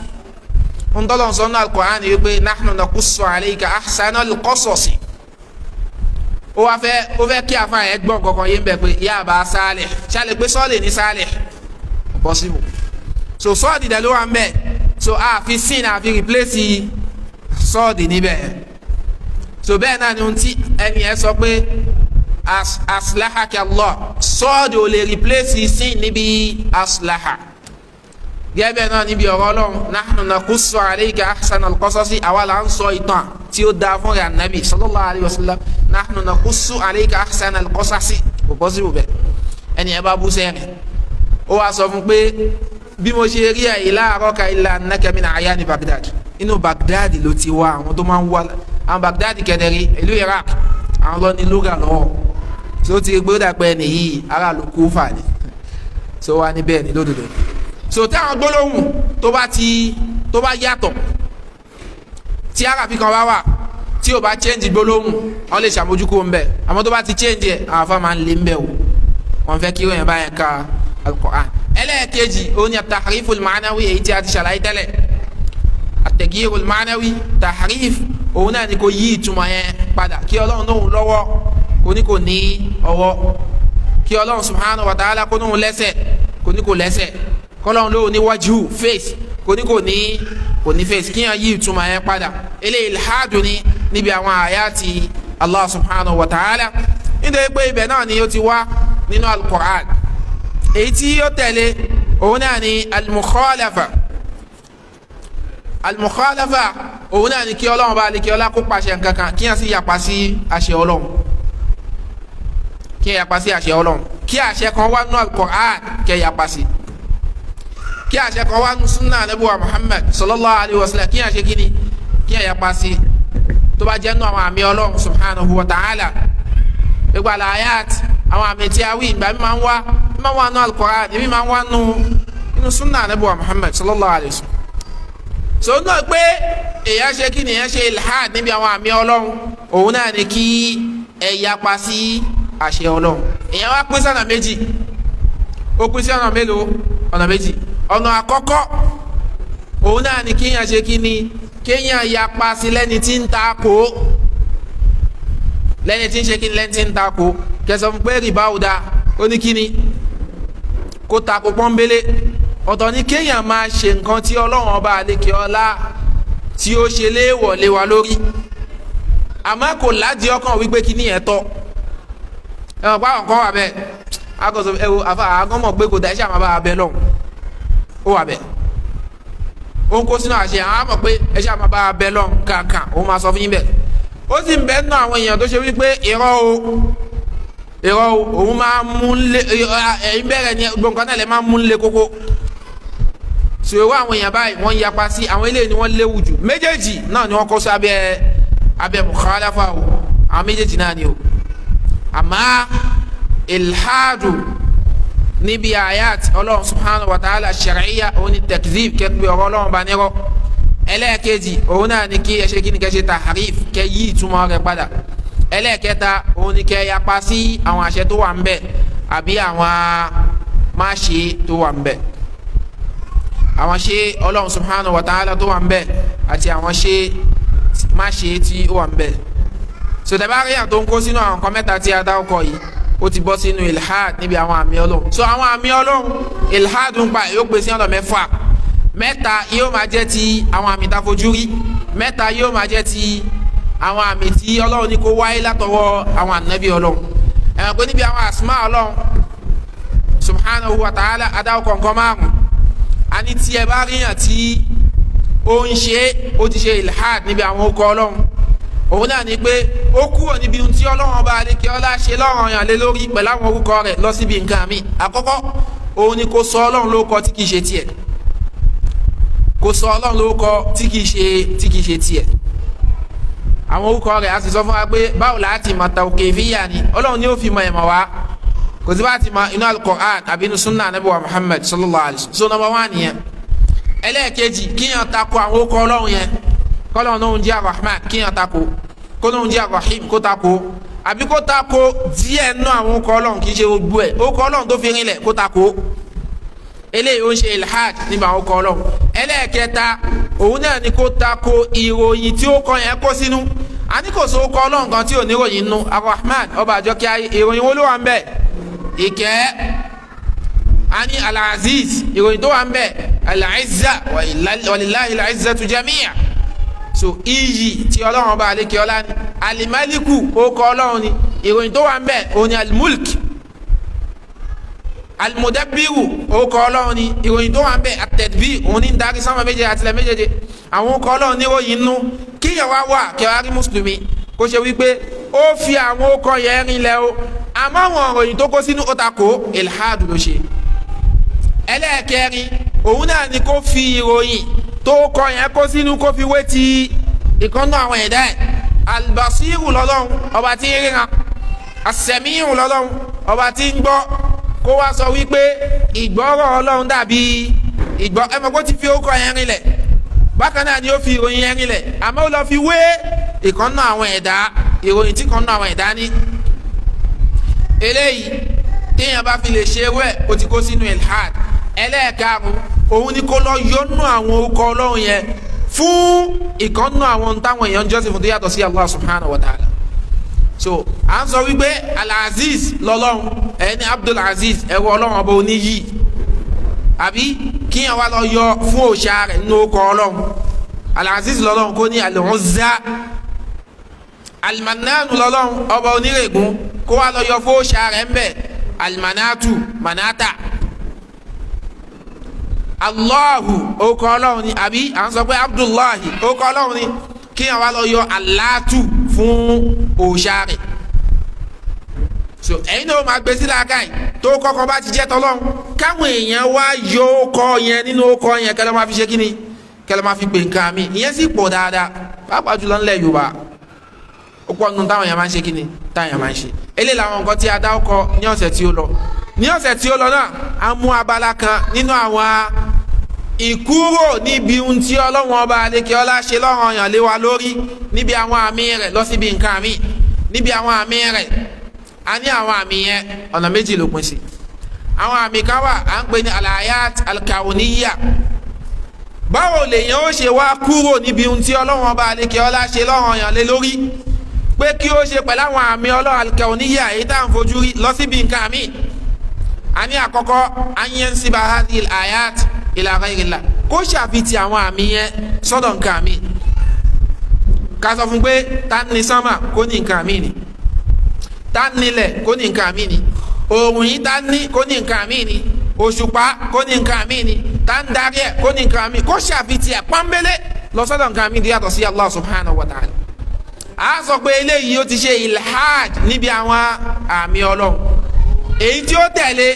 ntọ́lọ̀ sọ́nà al-Qur'an yìí pé nahnu naqussu alayka ahsana al-qasasi ó fẹ́ kí afa yẹn gbọ́n kankan yé ń bẹ̀ pé ya Aba Salih ṣáàlẹ̀ pé sọ́ọ̀lì ní Salih possible so sọ́ọ̀dì dẹ̀ ló wà ń bẹ̀ so àfi sin àfi replace sọ́ọ̀dì níbẹ̀ so bẹ́ẹ̀ náà ni ohun tí ẹni yẹn sọ pé aslahaka Allah sọ́ọ̀dì ò lè replace sin níbi aslaha gẹ́gẹ́ náà níbi ọ̀rọ̀ Ọlọ́run nahnu naqussu alayka ahsana al-qasasi àwa là ń sọ ìtàn tí ó dáa fún rẹ̀ ànábì sallallahu alayhi wa sallam nahnu naqussu alayka ahsana al-qasasi kò bọ́ sí ibùbẹ̀ ẹni ẹ bá bú sẹ́rìn ó wá sọ fún pé bí mo ṣe rí ẹ̀ la araka illa annaka min ayani Baghdad inú Baghdad ló ti wá àwọn tó máa ń wá àwọn Baghdad kẹdẹrí ìlú Iraq àwọn lọ ní lóga lọ́wọ́ tí ó ti gbé dàpẹ́ ẹni yìí aráàlú Kúfà ni tí ó wá níbẹ̀ ní lódodo so táwọn gbólóhùn tó bá yàtọ̀ tí arabi kan bá wà tí o bá change gbólóhùn wọn lè ṣàmójúkú ń bẹ àmọ́ tó bá ti change ẹ àwọn afa máa ń lé ń bẹ o wọn fẹ́ kí wọn bá yẹn ka al-Qur'an ẹlẹ́ẹ̀kejì òun ni at-tahriful ma'nawi èyí tí a ti ṣàlàyé tẹ́lẹ̀ at-taghyirul ma'nawi tahrif òun náà ni kò yí ìtumọ̀ yẹn padà kí Ọlọ́run lóhùn lọ́wọ́ kò ní kò ní ọwọ́ kí ọlọ́run subhanahu wa ta'ala kó níhun lẹ́sẹ̀ kò ní kò lẹ́sẹ̀ kọ́lọ́run ló ní wájú face kò ní face kí yẹn yí ìtumọ̀ yẹn padà eléyìí ilhadu ni níbi àwọn àyàtì Allah subhanahu wa ta'ala nítorí pé ibẹ̀ náà ni ó ti wá nínú al-Qur'an. èyí tí ó tẹ̀lé òun náà ni al-mukhalafa òun náà ni kí ọlọ́run bá lè kí ọlá kó pàṣẹ nǹkankan kí yẹn sì yapa sí àṣẹ ọlọ́run kí àṣẹ kan wá nínú al-Qur'an kí ẹ yapa sí kí àṣẹ kan wá nínú sunna Ànábì wa Muhammad sallallahu alayhi wa sallam kí yẹn ṣe kíni kí ẹ yapa sí tó bá jẹ́ nínú àwọn àmì ọlọ́run subhanahu wa ta'ala gbogbo àlàyat àwọn àmì tí a wí ìgbà mi máa ń wá nínú al-Qur'an ìbí máa ń wá nínú sunna Ànábì wa Muhammad sallallahu alayhi wa sallam so náà pé èyàn ṣe kí nìyẹn ṣe ilhad níbi àwọn àmì ọlọ́run òun náà ni kí ẹ yapa sí àṣẹ ọlọ́run èyàn wá pín sọ́nà méjì ó pín sí ọ̀nà mélòó ọ̀nà méjì ọ̀nà àkọ́kọ́ òun náà ni kíyàn ṣe kí ni kíyàn yapa sí lẹ́ni tí ń takò lẹ́ni tí ń ṣe kí ni lẹ́ni tí ń takò kẹsàn fún pé rìbá ò dáa ó ní kí ni kó takò pọ́nbélé ọ̀tọ̀ ni kéèyàn máa ṣe nǹkan tí ọlọ́run ọba àlekè ọlá tí ó ṣe léèwọ̀ lé wa lórí àmọ́ kò ládìí ọkàn wípé kí ni ẹ̀tọ́ ẹ̀wọ̀n pa ọ̀kan wà bẹ́ẹ̀ akọ̀sọ̀ ẹ̀wọ̀ àfa àgọ́mọ̀ pé kò dá iṣẹ́ àmọ́ bá wa bẹ́ẹ̀ lọ́hùn ó wà bẹ́ẹ̀ ó ń kó sínú àṣẹ àwọn àmọ̀ pé iṣẹ́ àmọ́ bá wa bẹ́ẹ̀ lọ́hùn kankan ó máa sọ fún yín bẹ́ẹ̀ ó sì ń bẹ́ẹ̀ nù àwọn èèyàn tó ṣe wípé irọ́ òun máa mú lé ẹ̀yìn bẹ̀rẹ̀ ni gbọ̀ǹkan náà lè máa mú lé kókó sòwò àwọn èèyàn báyìí wọ́n yapa sí àwọn eléyìí ni wọ́n léwu jù méjèèjì náà ni wọ́n kó sí abẹ́ mukhalafa o àwọn méjèèjì náà ni o àmọ́ ilhadu níbi ayat ọlọ́run subhanahu wa ta'ala shar'iyya òun ni takdhib kẹ́pẹ́ ọ̀rọ̀ ọlọ́run bá nírọ́ ẹlẹ́ẹ̀kejì òun náà ni kí ẹ ṣe kí ni kẹ́ ṣe tahrif kẹ́ yí ìtumọ̀ rẹ̀ padà ẹlẹ́ẹ̀kẹta òun ni kẹ́ yapa sí àwọn àṣẹ tó wà ń bẹ̀ àbí àwọn máṣe tó wà ń bẹ̀ àwọn ṣe ọlọ́run subhanahu wa ta'ala tó wà ń bẹ̀ àti àwọn ṣe máṣe tí ó wà ń bẹ̀ so tẹ̀bá rí àtò ń kó sínú àwọn nǹkan mẹ́ta tí a dá ọkọ̀ yìí ó ti bọ́ sínú ilhad níbi àwọn àmì ọlọ́run so àwọn àmì ọlọ́run ilhad ń pa yóò pè sí ọ̀nà mẹ́fà mẹ́ta yóò máa jẹ́ ti àwọn àmì tá fojú rí mẹ́ta yóò máa jẹ́ ti àwọn àmì tí ọlọ́run ní kó wáyé látọwọ́ àwọn ànábì ọlọ́run ẹ̀wọ̀n pé níbi àwọn àsìmá ọlọ́run subhanahu wa ta'ala adáwọ̀ kọ̀ọ̀kan márùn a ní tí ẹ bá ríyàn tí ó ń ṣe ó ti ṣe ilhad níbi àwọn okọ̀ ọlọ́run òun náà ni pé ó kúrò níbi ohun tí ọlọ́run ọba àdékè ọlá ṣe lọ́rọ̀ yàn lé lórí pẹ̀lú àwọn orúkọ rẹ̀ lọ síbi nǹkan mi àkọ́kọ́ òun ni kò sọ ọlọ́run lórúkọ tí kìí ṣe tiẹ̀ kò sọ ọlọ́run lórúkọ tí kìí ṣe tiẹ̀ àwọn orúkọ rẹ̀ a sì sọ fún wa pé báwo láti mọ̀ tawqifiyya ni ọlọ́run ni ó fi mọ ẹ̀mọ̀ wá kò sí bá ti mọ inú al-Qur'an àbí inú sunna Ànábì wa Muhammad sallallahu alayhi wa sallam so number one nìyẹn ẹlẹ́ẹ̀kejì kíyàn tako àwọn orúkọ ọlọ́run yẹn kọ́lọ́run náà ń jẹ́ Ar-Rahman kíyàn tako kó náà ń jẹ́ Ar-Rahim kó tako àbí kó tako díẹ̀ nú àwọn orúkọ ọlọ́run kì í ṣe gbogbo ẹ̀ orúkọ ọlọ́run tó fi rinlẹ̀ kó tako eléyìí ó ń ṣe ilhad níbi àwọn orúkọ ọlọ́run ẹlẹ́ẹ̀kẹta òun náà ni kó tako ìròyìn tí ó kọ yẹn kó sínú a ní kò sí orúkọ ọlọ́run kan tí ò ní ìròyìn nú Ar-Rahman ọba àjọkẹ́ ayé ìròyìn wo ló wà ń bẹ̀ ìkẹ́ a ní Al-Aziz ìròyìn tó wà ń bẹ̀ Al-Izza walillahi al-izzatu jami'a so iyì tí ọlọ́run ọba àlékè ọlá ni Al-Maliku orúkọ ọlọ́run ni ìròyìn tó wà ń bẹ̀ òun ni Al-Mulk Al-Mudabbiru orúkọ ọlọ́run ni ìròyìn tó wà ń bẹ̀ At-Tadbir òun ní ń darí sánmà méje àtìlẹ̀ méjèèjì àwọn orúkọ ọlọ́run ní ìròyìn nú kíyàn wá kẹwàá rí mùsùlùmí kó ṣe wípé ó fi àwọn orúkọ yẹn rinlẹ̀ o àmọ́ àwọn ìròyìn tó kó sínú ó takò ilhadu ló ṣe ẹlẹ́ẹ̀kẹrin òun náà ni kó fi ìròyìn tó kọ yẹn kó sínú kó fi wé ti ìkànnà àwọn ẹ̀dá ẹ̀ Al-Basiru lọ́lọ́run ọba tí ń ríran As-Sami'u lọ́lọ́run ọba tí ń gbọ́ kó wá sọ wípé ìgbọ́rọ̀ ọlọ́run dàbí ìgbọ́ ẹ mọ̀ kó ti fi orúkọ yẹn rinlẹ̀ bákan náà ni ó fi ìròyìn yẹn rinlẹ̀ àmọ́ ó lọ fi wé ìkànnà àwọn ẹ̀dá ìròyìn tí ìkànnà àwọn ẹ̀dá ní eléyìí téèyàn bá fi lè ṣe ewé ó ti kó sínú ilhad ẹlẹ́ẹ̀karùn òun ni kó lọ yọnu àwọn orúkọ ọlọ́run yẹn fún ìkànnà àwọn táwọn èèyàn jọ́sìn fún tó yàtọ̀ sí Allah subhanahu wa ta'ala so à ń sọ wípé Al-Aziz lọ́lọ́run ẹni Abdul Aziz ẹ̀rọ ọlọ́run ọba oníyì àbí kíyàn wá lọ yọ fún òòṣà rẹ̀ nínú ọkọ̀ ọlọ́run Al-Aziz lọ́lọ́run kó ní Al-Uzza. Al-Mannan lọ́lọ́run ọba onírègùn kó wá lọ yọ fún òòṣà rẹ̀ ń bẹ̀ Al-Manatu Manata. Allahu ọkọ̀ ọlọ́run ni àbí à ń sọ pé Abdullahi ọkọ̀ ọlọ́run ni kíyàn wá lọ yọ Allatu fún òòṣà rẹ̀. So ẹ̀yin náà máa gbé sí làákàyè tó kọ́kọ́ bá ti jẹ́ tọ́lọ́run káwọn èèyàn wá yọ ọkọ̀ yẹn nínú ọkọ̀ yẹn kẹlẹ́ máa fi ṣe kíni kẹlẹ́ máa fi pè nǹkan mi ìyẹn sì pọ̀ dáadáa pàápàá jùlọ ńlẹ̀ Yorùbá ó pọ̀ nínú táwọn èèyàn máa ń ṣe kíni táwọn èèyàn máa ń ṣe eléyìí làwọn nǹkan tí a dá ọkọ̀ ní ọ̀sẹ̀ tí ó lọ ní ọ̀sẹ̀ tí ó lọ náà a mú abala kan nínú àwọn ìkúrò níbi ohun tí Ọlọ́run ọba àlekè ọlá ṣe lọ́ranyàn lé wa lórí níbi àwọn àmì rẹ̀ lọ síbi nǹkan mi níbi àwọn àmì rẹ̀ a ní àwọn àmì yẹn ọ̀nà méjì ló pín sí àwọn àmì kan wà à ń pè ní alayat alkauniya báwo lèyàn ó ṣe wá kúrò níbi ohun tí Ọlọ́run ọba àlekè ọlá ṣe lọ́ranyàn lé lórí pé kí ó ṣe pẹ̀lú àwọn àmì Ọlọ́run alkauniya èyí tá à ń fojú rí lọ síbi nǹkan mi a ní àkọ́kọ́ anyansiba hadil ayat ila ghayrillah kó ṣàfitì àwọn àmì yẹn sọ́dọ̀ nǹkan mi ká sọ fún pé ta ni sánmà kó ní nǹkan mi ni ta nílẹ̀ kó ní nǹkan mi ni òòrùn yìí ta ní kó ní nǹkan mi ni òṣùpá kó ní nǹkan mi ni ta ń darí ẹ̀ kó ní nǹkan mi kó ṣàfitì ẹ̀ pọ́nbélé lọ sọ́dọ̀ nǹkan mi yàtọ̀ sí Allah subhanahu wa ta'ala a sọ pé eléyìí ó ti ṣe ilhad níbi àwọn àmì Ọlọ́run èyí tí ó tẹ̀lé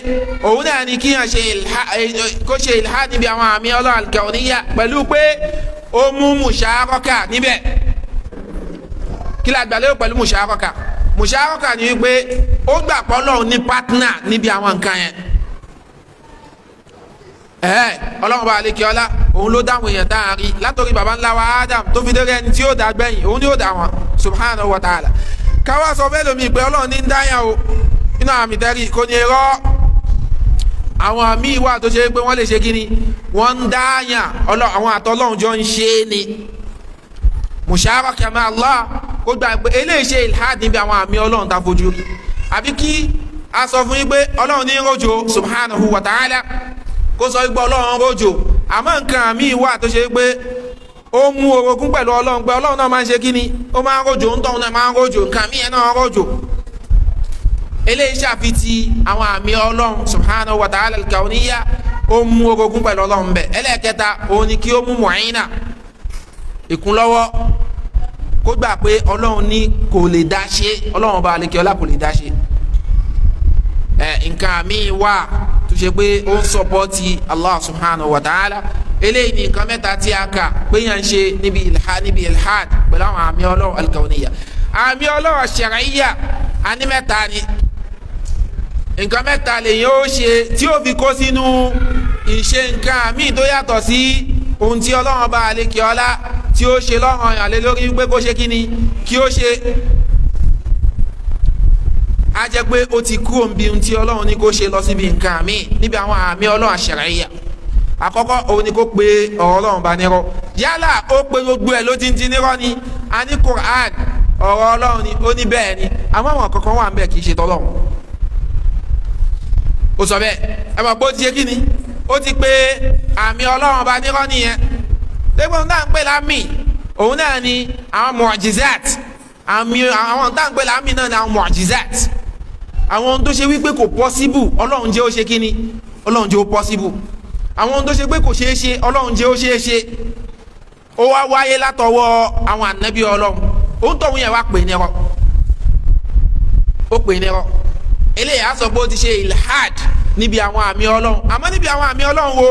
òun náà ni kíyàn kó ṣe ilhad níbi àwọn àmì Ọlọ́run al-kawniyya pẹ̀lú pé ó mú musharaka níbẹ̀ kí la gbà lérò pẹ̀lú musharaka ni wípé ó gbà pé Ọlọ́run ní partner níbi àwọn nǹkan yẹn Ọlọ́run bá àlekè ọlá òun ló dáhùn èèyàn dáhà rí látòrí baba ńlá wa Adam tó fi déré ẹni tí ó dá gbẹ̀yìn òun ni ó dá wọn subhanahu wa ta'ala káwá sọ fẹ́ lómi pé Ọlọ́run ní ń dáyà o inú àmì tẹ́rì kò ní irọ́ àwọn àmì ìwà tó ṣe pé wọ́n lè ṣe kí ni wọ́n ń dáyà àwọn àtọ́lọ́run jọ ń ṣe é ni musharaka ma Allah kó gbà pé eléyìí ṣe ilhad níbi àwọn àmì Ọlọ́run tá a fojú rí àbí kí a sọ fún yín pé Ọlọ́run ní rọ̀jò subhanahu wa ta'ala kó sọ wípé Ọlọ́run rọ̀jò àmọ́ nǹkan àmì ìwà tó ṣe pé ó mú orogún pẹ̀lú Ọlọ́run pé Ọlọ́run náà máa ń ṣe kí ni ó máa ń rọ̀jò ń tọ́hún náà máa ń rọ̀jò nǹkan àmì yẹn náà rọ̀jò eléyìí ṣàfitì àwọn àmì Ọlọ́run subhanahu wa ta'ala al-kawniyya ó mú orogún pẹ̀lú Ọlọ́run bẹ̀ ẹlẹ́ẹ̀kẹta òun ni kí ó mú mu'ina ìkúnlọ́wọ́ kó gbà pé Ọlọ́run ní kò lè dá ṣe Ọlọ́run ọba àlekè ọlá kò lè dá ṣe nǹkan àmì wà tó ṣe pé ó ń sọpọ́tì Allah subhanahu wa ta'ala eléyìí ní nǹkan mẹ́ta tí a kà pé yàn ń ṣe níbi ilhad pẹ̀lú àwọn àmì Ọlọ́run al-kawniyya àmì Ọlọ́run ash-shar'iyya àní mẹ́ta ni nǹkan mẹ́ta lèyìn ó ṣe tí ó fi kó sínú ìṣe nǹkan àmì tó yàtọ̀ sí ohun tí Ọlọ́run ọba àlekè ọlá tí ó ṣe lọ́ranyàn lé lórí pé kó ṣe kí ni kí ó ṣe á jẹ́ pé ó ti kúrò níbi ohun tí Ọlọ́run ní kó ṣe lọ síbi nǹkan àmì níbi àwọn àmì Ọlọ́run ash-shar'iyya àkọ́kọ́ òun ni kó pe ọ̀rọ̀ Ọlọ́run bá nírọ́ yálà ó pe gbogbo ẹ̀ ló ti ń ti nírọ́ ni a ní Qur'an ọ̀rọ̀ Ọlọ́run ni ó ní bẹ́ẹ̀ ni àmọ́ àwọn kankan wà ń bẹ̀ kì í ṣe tọ́lọ́run ó sọ bẹ́ẹ̀ ẹ mọ̀ pé ó ti ṣe kí ni ó ti pe àmì Ọlọ́run bá nírọ́ nìyẹn lẹ́gbọ̀n náà ń pè lámì òun náà ni àwọn mu'jizat àmì àwọn tá à ń pè lámì náà ni àwọn mu'jizat àwọn ohun tó ṣe wípé kò possible Ọlọ́run jẹ́ ó ṣe kí ni Ọlọ́run jẹ́ ó possible àwọn ohun tó ṣe pé kò ṣeé ṣe Ọlọ́run jẹ́ ó ṣeé ṣe ó wá wáyé látọwọ́ àwọn ànábì Ọlọ́run òun tọ̀hún yẹn wá pè ní ẹ̀rọ ó pè ní ẹ̀rọ eléyìí á sọ pé ó ti ṣe ilhad níbi àwọn àmì Ọlọ́run àmọ́ níbi àwọn àmì Ọlọ́run wo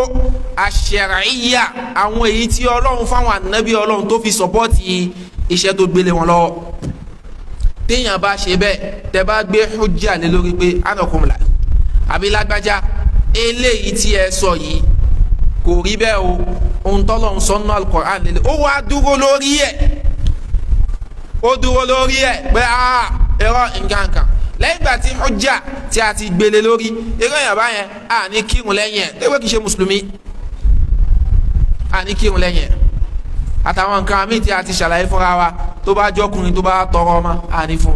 ash-shar'iyya àwọn èyí tí Ọlọ́run fáwọn ànábì Ọlọ́run tó fi sọpọ́tì iṣẹ́ tó gbélé wọn lọ́wọ́ téèyàn bá ṣe bẹ́ẹ̀ tẹ́ bá gbé hujja lé lórí pé anakumla àbí lágbájá eléyìí tí ẹ sọ yìí kò rí bẹ́ẹ̀ o ohun tọ́lọ́run sọ nínú al-Qur'an lélẹ̀ ó wá dúró lórí ẹ̀ pé ẹ̀rọ nǹkan lẹ́yìn ìgbà tí hujja tí a ti gbélé lórí eré ìyàbá yẹn a ní kírun lẹ́yìn ẹ̀ tẹ́wé kìí ṣe mùsùlùmí a ní kírun lẹ́yìn ẹ̀ àtàwọn nǹkan míì tí a ti ṣàlàyé fúnra wa tó bá jọkùnrin tó bá tọrọ ọmọ a ní fún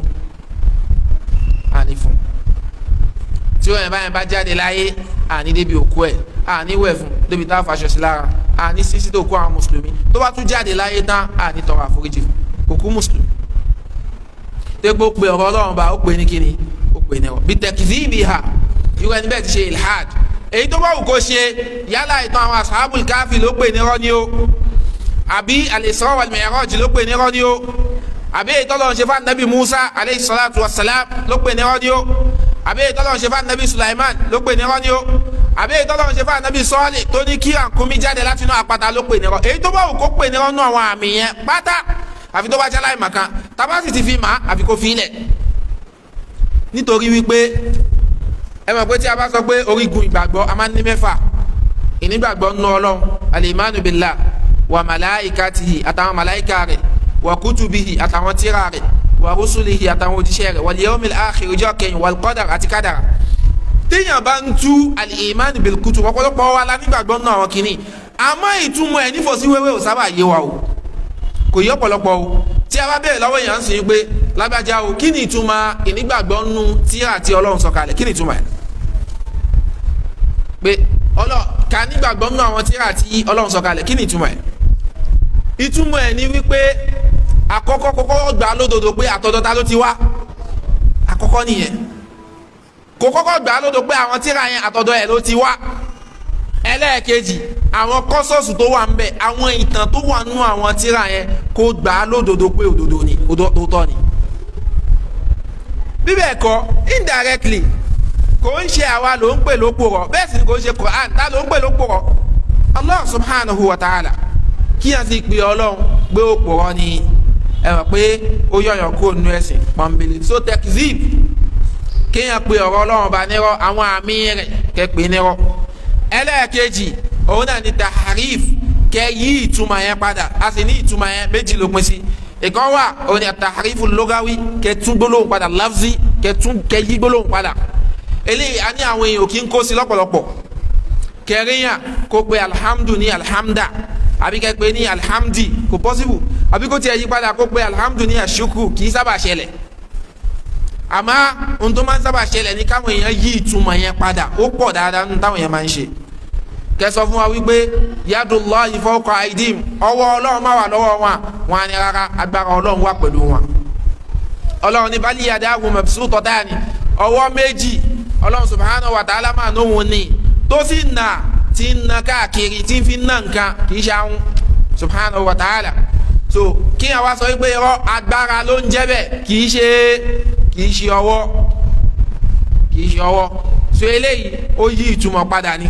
tí wọ́n báyẹn bá jáde láyé àní débi òkú ẹ̀ àní wẹ̀ fún débi tá a fàṣọ sí lára àní sísí tó kó àwọn mùsùlùmí tó bá tún jáde láyé tán àní tọrọ àforíjì fún òkú mùsùlùmí tẹ́gbó pe ọ̀rọ̀ ọlọ́run bá ó pe ní kíni ó pe ní ọ bí takdhibiha irú ẹni bẹ́ẹ̀ ti ṣe ilhad èyí tó bá wù kó ṣe yálà ìtàn àwọn ashabul káfí ló pe ní rọ́ ni ó àbí al-Isra wal Mi'raj ló pe ní rọ́ ni ó àbí èyí tọ́lọ́run ṣe fún nabi Musa alayhi salatu wassalam ló pe ní rọ́ ni ó àbí èyí tọ́lọ́run ṣe fún nabi Sulaiman ló pe ní rọ́ ni ó àbí èyí tọ́lọ́run ṣe fún nabi Sọ́ọ̀lì tó ní kí àkúnmí jáde láti inú àpáta ló pe ní rọ́ èyí tó bá wù kó pe ní rọ́ nú àwọn àmì yẹn pátá àfi tó bá jẹ́ láì màkàn tábà sì ti fi mà àfi kó fi ilẹ̀ nítorí wípé ẹ mọ̀ pé tí a bá sọ pé orígun ìgbàgbọ́ a máa ń ní mẹ́fà ìnígbàgbọ́ nínú Ọlọ́run al-imanu billah wa malaikatihi àtàwọn màláìka rẹ̀ wa kutubihi àtàwọn tírà rẹ̀ wa rusulihi àtàwọn òjíṣẹ́ rẹ̀ wal yawmil akhir ọjọ́ kẹyìn wal qadar àti kádàrà téèyàn bá ń tú al-imanu bil kutub ọ̀pọ̀lọpọ̀ wa la nígbàgbọ́ nínú àwọn kìíní àmọ́ ìtumọ̀ ẹ̀ nífọ̀sí wẹ́wẹ́ ò sábà yé wa o kò yí ọ̀pọ̀lọpọ̀ o tí a bá bẹ̀rẹ̀ lọ́wọ́ èèyàn ń sìn pé lágbájá o kí ni ìtumọ̀ ìnígbàgbọ́ nínú tírà tí Ọlọ́run sọ̀kalẹ̀ kí ni ìtumọ̀ ẹ̀ pé ká nígbàgbọ́ nínú àwọn tírà tí Ọlọ́run sọ̀kalẹ̀ kí ni ìtumọ̀ ẹ̀ ìtumọ̀ ẹ̀ ni wípé àkọ́kọ́ kọ́kọ́ gbà lódodo pé àtọ̀dọ̀ ta ló ti wá àkọ́kọ́ nìyẹn kò kọ́kọ́ gbà lódodo pé àwọn tírà yẹn àtọ̀dọ̀ ẹ̀ ló ti wá ẹlẹ́ẹ̀kejì àwọn kọ́sọ̀sù tó wà ń bẹ àwọn ìtàn tó wà nínú àwọn tírà yẹn kó gbà á lódodo pé òdodo ni òótọ́ ni. bíbẹ̀ kọ́ indirectly kò ń ṣe àwa ló ń pè lópòrọ̀ bẹ́ẹ̀ sì ni kò ń ṣe Quran ta ló ń pè lópòrọ̀ Allah subhanahu wa ta'ala kí a ti pè Ọlọ́run pé òpòrọ̀ ni ẹ mọ̀ pé ó yọ̀yàn kó nu ẹ̀sìn pọ̀nbélé so tekzib kéèyàn pè ọ̀rọ̀ Ọlọ́run bá nírọ̀ àwọn àmì rẹ̀ kẹ́ pè nírọ̀ ẹlẹ́ẹ̀kejì òun náà ni taharif kẹ yí ìtumọ̀ yẹn padà a sì ní ìtumọ̀ yẹn méjì ló pín sí ìkan wà òun ni taharifu logawi kẹ tún gbólóhùn padà lafzi kẹ yí gbólóhùn padà eléyìí a ní àwọn èèyàn kí n kó sí lọ́pọ̀lọpọ̀ kẹríyàn kó pe alhamdu ní alhamda àbí kẹ pe ní alhamdi kò pọ́sibù àbí kó tiẹ̀ yí padà kó pe alhamdu ní ashukru kì í sábà ṣẹlẹ̀ àmọ́ ohun tó máa ń sábà ṣẹlẹ̀ ní káwọn èèyàn yí ìtumọ̀ yẹn padà ó pọ̀ dáadáa nínú táwọn èèyàn máa ń ṣe kẹsọ fún wa wípé yadullahi fawqa aidim ọwọ́ Ọlọ́run máa wà lọ́wọ́ wọn á ní rárá agbára Ọlọ́run wà pẹ̀lú wọn Ọlọ́run ní bal yadahu mabsutatani ọwọ́ méjì Ọlọ́run subhanahu wa ta'ala máa nóhun ní tó sì nà tí ń na káàkiri tí ń fi ná nǹkan kì í ṣe àwọn subhanahu wa ta'ala so kí ni àwa sọ wípé irọ́ agbára ló ń jẹ́ bẹ́ẹ̀ kì í ṣe ọwọ́ so eléyìí ó yí ìtumọ̀ padà ni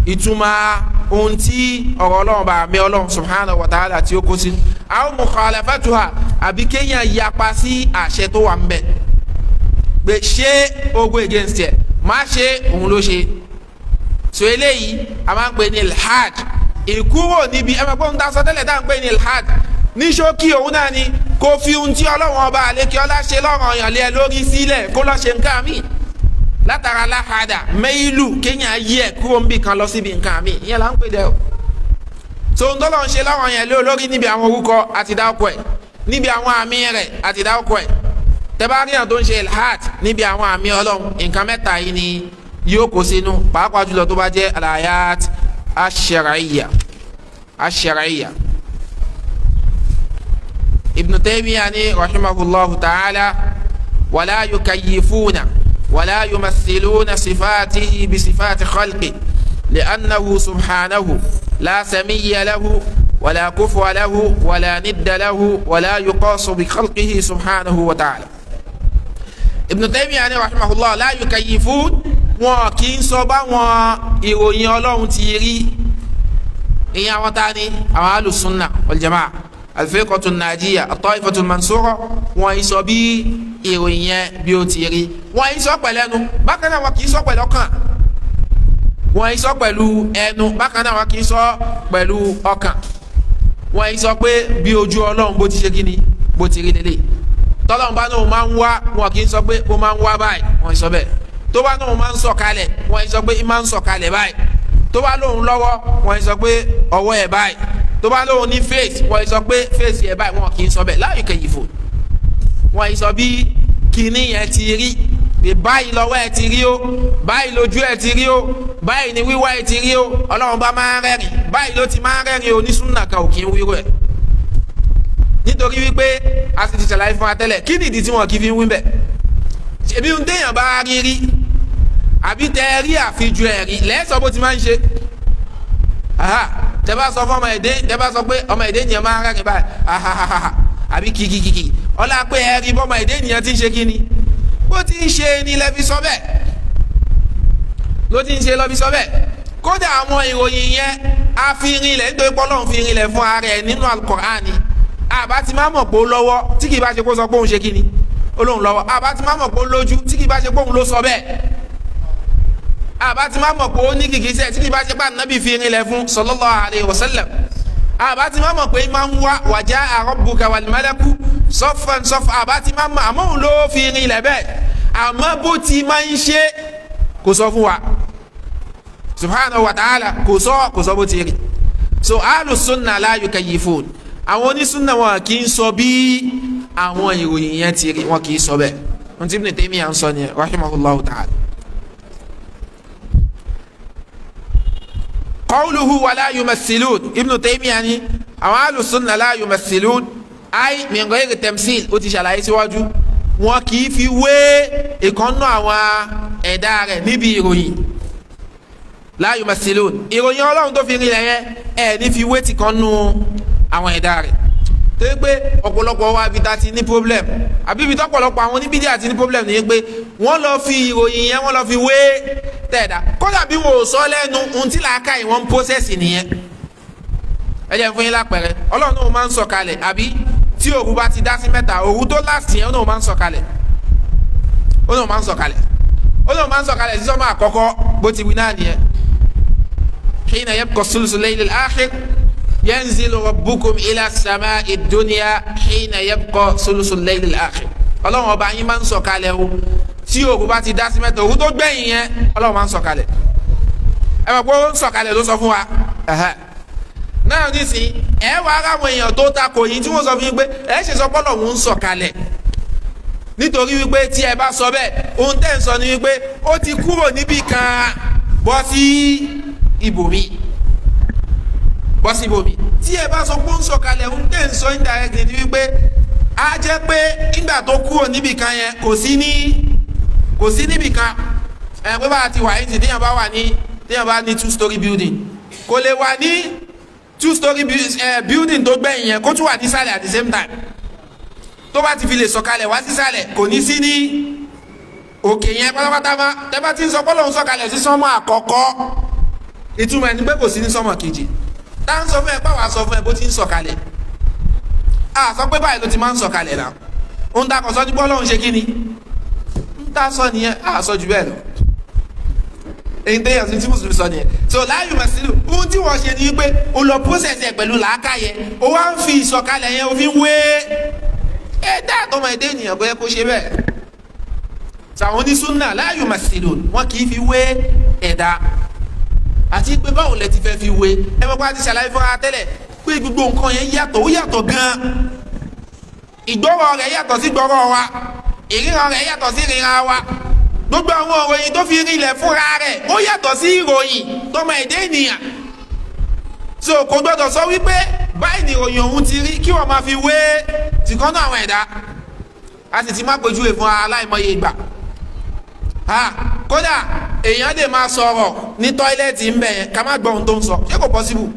ìtumọ̀ ohun tí ọ̀rọ̀ Ọlọ́run bá mi Ọlọ́run subhanahu wa ta'ala tí ó kó sí àwọn mukhalafatuha àbí kéèyàn yapa sí àṣẹ tó wà ń bẹ̀ pé ṣé ogun against ẹ̀ má ṣe òun ló ṣe so eléyìí a máa ń pè ní ilhad ìkúrò níbi ẹ máa gbọ́n ta sọ tẹ́lẹ̀ tá à ń pè ní ilhad ní ṣókí òun náà ni kò fi ohun tí Ọlọ́run ọba àlékè ọlá ṣe lọ́rọ̀ ọ̀yàn lé ẹ lórí sílẹ̀ kó lọ́ ṣe nǹkan míì látara láhàdà mẹ́ìlú kéèyàn yí ẹ̀ kúrò níbi kan lọ síbi nǹkan míì ìyẹn là ń pè dẹ́ o so ohun tó lọ́n ṣe lọ́rọ̀ ọ̀yàn lé olórí níbi àwọn orúkọ àti dáwọ́kọ ẹ̀ níbi àwọn àmì rẹ̀ àti dáwọ́kọ ẹ̀ tẹ́báríyàn tó ń ṣe ilhad níbi àwọn àmì Ọlọ́run nǹkan mẹ́ta yìí ni yóò kó sínú pàápàá jùlọ tó bá jẹ́ alayat ash-shar'iyya Ibn Taymiyyah ni rahimahullahu ta'ala wala yukayyifuna wala yumathiluna sifatihi bi sifati khalqi li'annahu subhanahu la samiyya lahu wala kufuwa lahu wala nidda lahu wala yuqasu bi khalqihi subhanahu wa ta'ala. Ibn Taymiyyah ni rahimahullah la yukayyifun wọn kì í sọ báwọn ìròyìn Ọlọ́run ti rí ìyẹn àwọn tá ni àwọn alùsùnà wal jamaa al-firqatu an-najiyya at-ta'ifatu al-mansura wọn yìí sọ bí ìròyìn yẹn bí ó ti rí wọn yìí sọ pẹ̀lú ẹnu bákan náà wọn kì í sọ pẹ̀lú ọkàn wọn yìí sọ pẹ̀lú ẹnu bákan náà wọn kì í sọ pẹ̀lú ọkàn wọn yìí sọ pé bí ojú Ọlọ́run bó ti ṣe kí ni bó ti rí lélẹ̀ tọ́lọ́run bá náà máa ń wá wọn kì í sọ pé ó máa ń wá báyìí wọn yìí sọ bẹ́ẹ̀ tó bá náà máa ń sọ̀kalẹ̀ wọn yìí sọ pé máa ń sọ̀kalẹ̀ báyìí tó bá lóun lọ́wọ́ wọn yìí sọ pé ọwọ́ ẹ̀ báyìí tó bá lóun ní face wọn yìí sọ pé face ẹ̀ báyìí wọn kì í sọ bẹ́ẹ̀ la yukayyifun wọn yìí sọ bí kinní yẹn ti rí pé báyìí lọ́wọ́ ẹ ti rí o, báyìí lójú ẹ ti rí o, báyìí ni wíwá ẹ ti rí o, ọlọ́run bá máa ń rẹ́rìn, báyìí ló ti máa ń rẹ́rìn o. ní súnà kan ò kí ń wíwọ́ ẹ̀, nítorí wípé a sì ti ṣàlàyé fún wa tẹ́lẹ̀ kí nìdí tí wọn kì í fi ń wí bẹ́ẹ̀. ṣebí ń téèyàn bá rí rí àbí tẹ rí àfijù ẹ̀ rí lẹ́sọ̀ bó ti máa ń ṣe. tẹ bá sọ fún ọmọ ẹ̀dẹ́, tẹ bá sọ pé ọmọ ẹ̀dẹ́ ènìyàn máa ń rẹ́rìn báyìí àbí kìkìkìkì ọlá pé ẹ rí bọ́mọ ẹ̀dẹ́ ènìyàn ti ń ṣe kí ni bó ti ń ṣe ni lẹ́fi sọ bẹ́ẹ̀, ló ti ń ṣe lọ́fi sọ bẹ́ẹ̀. kódà àwọn ìròyìn yẹn a fi rinlẹ̀ nítorí pé Ọlọ́run fi rinlẹ̀ fún ara ẹ̀ nínú Al-Qur'ani. àbá ti máa mọ̀ pé ó lọ́wọ́ tí kì í bá ṣe kó sọ pé òun ṣe kí ni Ọlọ́run lọ́wọ́. àbá ti máa mọ̀ pé ó lójú tí kì í bá ṣe pé òun ló sọ bẹ́ẹ̀. àbá ti máa mọ̀ pé ó ní gìgísẹ̀ tí kì í bá ṣe pé Ànábì fi rinlẹ̀ fún sallallahu alaihi wasallam. àbá ti máa mọ̀ pé máa ń wá wa ja'a rabbuka wal malaku saffan saffa. àbá ti máa mọ̀ àmọ́ òun ló fi rinlẹ̀ bẹ́ẹ̀, àmọ́ bó ti máa ń ṣe kò sọ fún wa subhanahu wa ta'ala, kò sọ bó ti rí. so ahlus sunna la yukayyifun, àwọn onísúnà wọn kì í sọ bí àwọn ìròyìn yẹn ti rí, wọn kì í sọ bẹ́ẹ̀. wọn ti Ibn Taymiyyah ń sọ ni rahimahullahu ta'ala. qawluhu wa la yumassilun, Ibn Taymiyyah ni àwọn ahlus sunna la yumassilun ay min ghayri tamsil. ó ti ṣàlàyé síwájú, wọn kì í fi wé ìkànnú àwọn ẹ̀dá rẹ̀ níbi ìròyìn. la yumassilun, ìròyìn Ọlọ́run tó fi rí rẹ̀ yẹn ẹ̀ ní fi wé ti kànnú àwọn ẹ̀dá rẹ̀. tó yẹ pé ọ̀pọ̀lọpọ̀ wa ibi ta ti ní problem, àbí ibi tọ́pọ̀lọpọ̀ àwọn oníbídíà ti ní problem nìyẹn pé wọ́n lọ fi ìròyìn yẹn wọ́n lọ fi wé tẹ̀dá. kódà bí wọn ò sọ lẹ́nu ohun tí làákà yìí wọ́n ń process nìyẹn. ẹ jẹ́ fún yín lápẹẹrẹ, Ọlọ́run náà máa ń sọ̀kalẹ̀, àbí tí òru bá ti dá sí mẹ́ta, òru tó last yẹn ó náà máa ń sọ̀kalẹ̀, ó náà máa ń sọ̀kalẹ̀, ó náà máa ń sọ̀kalẹ̀ sí sọ́mọ́ àkọ́kọ́ bó ti wí náà nìyẹn. hina yabqa thulthul layl al-akhir yanzilu rabbukum ila samaa'i dunya hina yabqa thuluthul layl al-akhir. Ọlọ́run ọba yín máa ń sọ̀kalẹ̀ o tí òru bá ti dá sí mẹ́ta, òru tó gbẹ̀yìn yẹn Ọlọ́run máa ń sọ̀kalẹ̀. ẹ mọ̀ pé ó ń sọ̀kalẹ̀ ló sọ fún wa. náà nísìnyí ẹ wá ara àwọn èèyàn tó takò yìí tí wọ́n sọ fún yín pé ẹ ṣe sọ pé Ọlọ́run ń sọ̀kalẹ̀, nítorí wípé tí ẹ bá sọ bẹ́ẹ̀ ohun tẹ́ ń sọ ni wípé ó ti kúrò níbì kan bọ́ sí ibòmí, bọ́ sí ibòmí. tí ẹ bá sọ pé ó ń sọ̀kalẹ̀ ohun tẹ́ ń sọ indirectly ni wípé á jẹ́ pé nígbà tó kúrò níbì kan yẹn kò sí níbì kan. ẹ pé bá a ti wà yín tí téèyàn bá ní 2-story building kò lè wà ní 2-story building tó gbẹ̀yìn yẹn kó tún wà nísàlẹ̀ at the same time. tó bá ti fi lè sọ̀kalẹ̀ wá sísàlẹ̀ kò ní sí ní òkè yẹn pátápátá má. tẹ́ bá ti ń sọ pé Ọlọ́run sọ̀kalẹ̀ sí sánmọ̀ àkọ́kọ́, ìtumọ̀ ẹni pé kò sí ní sánmọ̀ kejì. tá à ń sọ fún ẹ pàwọ́ sọ fún ẹ bó ti ń sọ̀kalẹ̀, a sọ pé báyìí ló ti máa ń sọ̀kalẹ̀ náà. ohun tá a kàn sọ ní pé Ọlọ́run ṣe kí ni ń tá a sọ nìyẹn, a sọ jù bẹ́ẹ̀ lọ. èyí tẹ́yà sí tí mùsùlùmí sọ nìyẹn. so la yumassilu, ohun tí wọ́n ṣe ni wípé o lọ process ẹ̀ pẹ̀lú làákàyè, o wá ń fi ìsọ̀kalẹ̀ yẹn o fi ń wé ẹ̀dá àtọmọ ẹ̀dá ènìyàn bóyá kó ṣe bẹ́ẹ̀. sàwọn onísúnnà la yumassilu, wọn kì í fi wé ẹ̀dá. àti pé báwo lẹ ti fẹ́ fi wé, ẹ mọ̀ pé a ti ṣàlàyé fún wa tẹ́lẹ̀ pé gbogbo nǹkan yẹn yàtọ̀, ó yàtọ̀ gan-an. ìgbọ́rọ̀ rẹ̀ yàtọ̀ sí gbọ́rọ̀ wa, ìríran rẹ̀ yàtọ̀ sí ìríran wa. gbogbo àwọn ìròyìn tó fi rinlẹ̀ fúnra rẹ̀ ó yàtọ̀ sí ìròyìn tọmọ ẹ̀dá ènìyàn. so kò gbọdọ̀ sọ wípé báyìí ni ìròyìn òun ti rí kí wọ́n máa fi wé tìkan náà àwọn ẹ̀dá. a sì ti má pèjúwe fún aláìmọye ìgbà. kódà èèyàn lè máa sọ̀rọ̀ ní tọ́ílẹ̀tì ń bẹ̀ yẹn ká má gbọ́ ohun tó ń sọ, ṣé kò possible?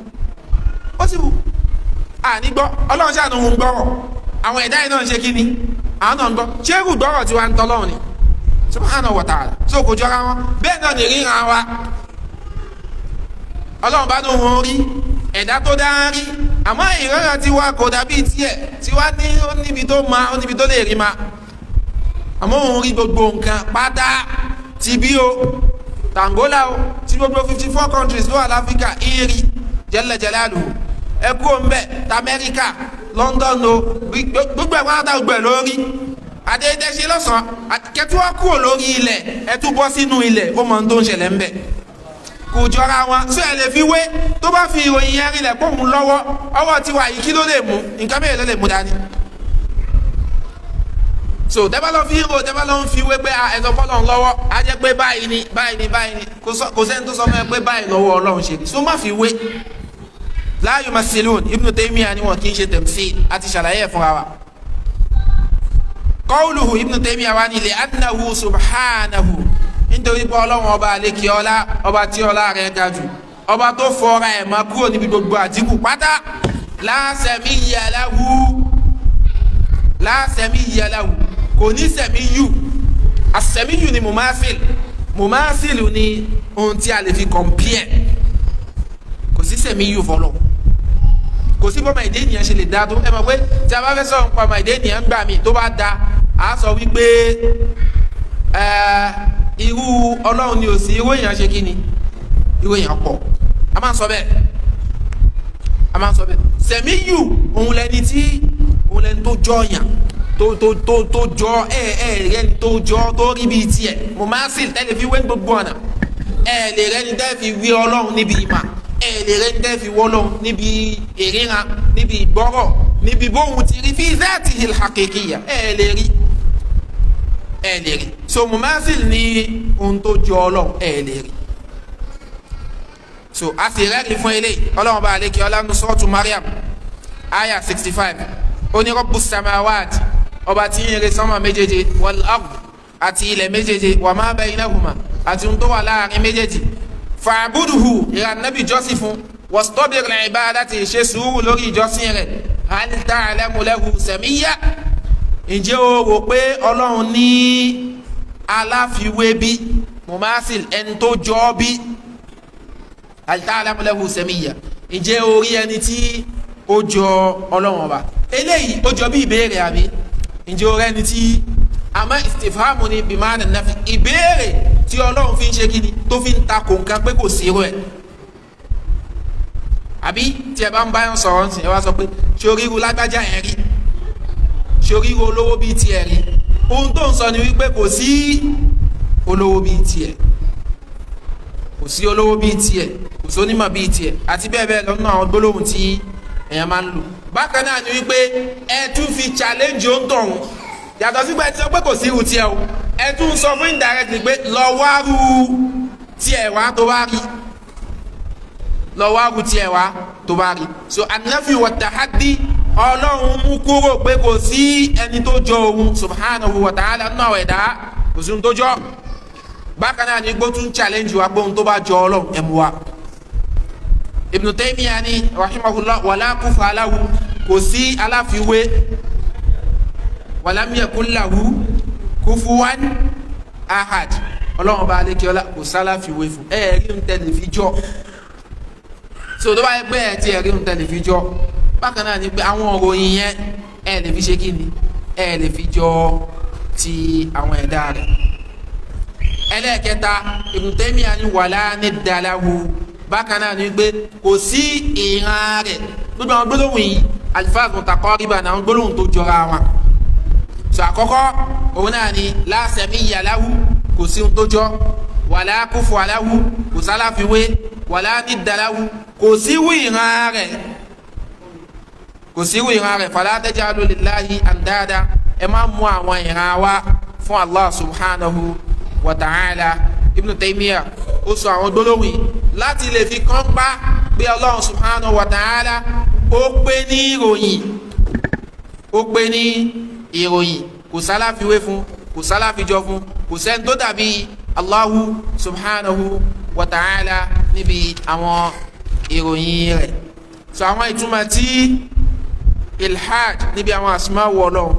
ní gbọ́. Ọlọ́run ṣàánú ń gbọ́rọ̀, àwọn ẹ̀dá yìí náà ń ṣe kí ni àwọn náà ń gbọ́. ṣé irú gbọ́rọ̀ tí wàá ń tọ́lọ́run ni subhanahu wa ta'ala. so kò jọra wọn. bẹ́ẹ̀ náà ní ríran wa, Ọlọ́run bá dùn wọn rí ẹ̀dá tó dá ń rí, àmọ́ ìrora tiwa kò dàbí tiẹ̀, tiwa ní ó níbi tó ma ó níbi tó lè rí ma. àmọ́ òun rí gbogbo nǹkan pátá, ti bí o Angola o ti gbogbo 54 countries ló wà láfíríkà ìrì jalla jalaluhu. ẹ kú òun bẹ́ẹ̀ t'Amẹ́ríkà London o gbogbo ẹ̀ wọ́n á dá gbogbo ẹ̀ lórí. adédèṣe lọ́sàn-án kẹtù wá kúrò lórí ilẹ̀ ẹ tún bọ́ sínú ilẹ̀ ó mọ ohun tó ń ṣẹlẹ̀ ń bẹ̀. kò jọra wọn. sọ ẹ lè fi wé tó bá fi ìròyìn yẹn rinlẹ̀ pọ̀ mú lọ́wọ́ ọwọ́ tiwa yìí kí ló lè mú nǹkan mẹ́rin ló lè mú dání. so tẹ́ bá lọ fi hó tẹ́ bá lọ fi wé pé ẹ̀sọ́ fọlọ́run lọ́wọ́ á jẹ́ pé báyìí ni kò sẹ́ni tó sọ fún ẹ pé báyìí lọ́wọ́ ọlọ́run ṣe ni so má fi wé la yumassilun Ibn Taymiyyah ni wọn kì í ṣe tamthil àti ṣàlàyé ẹ̀ fúnra wa. qawluhu Ibn Taymiyyah wa ni li annahu subhanahu nítorí pé ọlọ́run ọba àlekè ọlá ọba tí ọlá rẹ̀ ga jù ọba tó fọra ẹ̀ máa kúrò níbi gbogbo àdínkù pátá la samiyya lahu kò ní sẹ̀míyù àsẹ̀míyù ni mumasil ni ohun tí a lè fi compare kò sí sẹ̀míyù fọlọ́ kò sí bọ́mọ ìdí ènìyàn ṣe lè dá tó ẹ mọ̀ pé tí a bá fẹ́ sọ̀rọ̀ nípa ọmọ ìdí ènìyàn gbà mí tó bá da a sọ wípé irú ọlọ́run ni ò sí irú èèyàn ṣe kí ni irú èèyàn pọ̀ a máa ń sọ bẹ́ẹ̀ sẹ̀míyù òun lẹni tó jọ yàn tó jọ rẹni tó jọ tó rí bíi tiẹ̀ mo máa sì tẹ́lẹ̀ fi wé gbogbo ọ̀nà lè rẹni tẹ́ fi wí ọlọ́run níbi ìmọ̀ lè rẹni tẹ́ fi wọ́ ọlọ́run níbi ìríran níbi ìgbọ́rọ̀ níbi bóun ti rí fi zatihi al-haqiqiyya lè rí so mo máa sì ní ohun tó jọ ọlọ́run lè rí so a sì rẹ́rìí fún eléyìí ọlọ́run bá àlékè ọlọ́run suratu Maryam aya 65 ó ní Rabbus samawati ọba tí ń re sánmà méjèèjì wal ard àti ilẹ̀ méjèèjì wa ma baynahuma àti ohun tó wà láàrin méjèèjì fa'buduhu ìrànnábì jọ́sìn fún wastabir li ibadati ṣe sùúrù lórí ìjọsìn rẹ̀ hal ta'lamu lahu samiyya ǹjẹ́ o rò pé ọlọ́run ní aláfiwé bí mumasil ẹni tó jọ bí hal ta'lamu lahu samiyya ǹjẹ́ o rí ẹni tí ó jọ ọlọ́run ọba eléyìí ó jọ bí ìbéèrè àbí ǹjẹ́ o rẹ́ni tí àmọ́ istifhamu ni bimana nafi ìbéèrè tí ọlọ́run fi ń ṣe kíni tó fi ń ta kò nǹkan pé kò sí irú ẹ̀ àbí tí ẹ bá ń báyọ̀ sọ̀rọ̀ ǹsìn ẹ wá sọ pé ṣoríru lágbájá ẹ̀ rí ṣoríru olówó bíi tiẹ̀ rí ohun tó ń sọ ni wípé kò sí olówó bíi tiẹ̀ kò sí olówó bíi tiẹ̀ kò sónímọ̀ bíi tiẹ̀ àti bẹ́ẹ̀ bẹ́ẹ̀ lọ́nà àwọn gbólóhùn tí èèyàn máa ń lò bákan náà ni wípé ẹ tún fi challenge ó ń tọ̀hún yàtọ̀ sígbà tí sọ pé kò sí irú tiẹ̀ o ẹ tún sọ fún indirectly pé lọ wárú tiẹ̀ wá tó bá rí lọ wárú tiẹ̀ wá tó bá rí so an-nafi wa tahaddi ọlọ́run mú kúrò pé kò sí ẹni tó jọ òun subhanahu wa ta'ala náà ẹ̀dá kò sí ohun tó jọ bákan náà ni gbó tún challenge wa pé ohun tó bá jọ ọlọ́run ẹ̀mú wa. Ibn Taymiyyah ni rahimahullah wala kufa lahu kò sí aláfiwé walam yakun lahu kufuwan ahad ọlọ́run bá alẹ́ kí ọlá kò sáláfiwé fún rí ń tẹ̀lé fi jọ so tó bá yẹ pé ẹ̀ tí rí ń tẹ̀lé fi jọ bákan náà ni pé àwọn òròyìn yẹn lè fi ṣe kí ni lè fi jọ ti àwọn ẹ̀dá rẹ̀ ẹlẹ́ẹ̀kẹta Ibn Taymiyyah ni wala nidda lahu bákan náà ni pé kò sí ìran rẹ̀ gbogbo àwọn gbólóhùn yìí alifaz mutaqariba náà gbólóhùn tó jọra wọn so àkọ́kọ́ òun náà ni la samiyya lahu kò sí ohun tó jọ wala kufuwa lahu kò sáláfiwé wala nidda lahu kò sí ìran rẹ̀ fala taj'alu lillahi andada ẹ má mú àwọn ìran wa fún Allah subhanahu wa ta'ala. Ibn Taymiyyah ó sọ àwọn gbólóhùn láti lè fi kàn pa pé Allah subhanahu wa ta'ala ó pé ní ìròyìn kò sáláfiwé fún kò sáláfijọ fún kò sẹ́ni tó dàbí Allahu subhanahu wa ta'ala níbi àwọn ìròyìn rẹ̀ so àwọn ìtumọ̀ tí ilhad níbi àwọn asmawu Ọlọ́run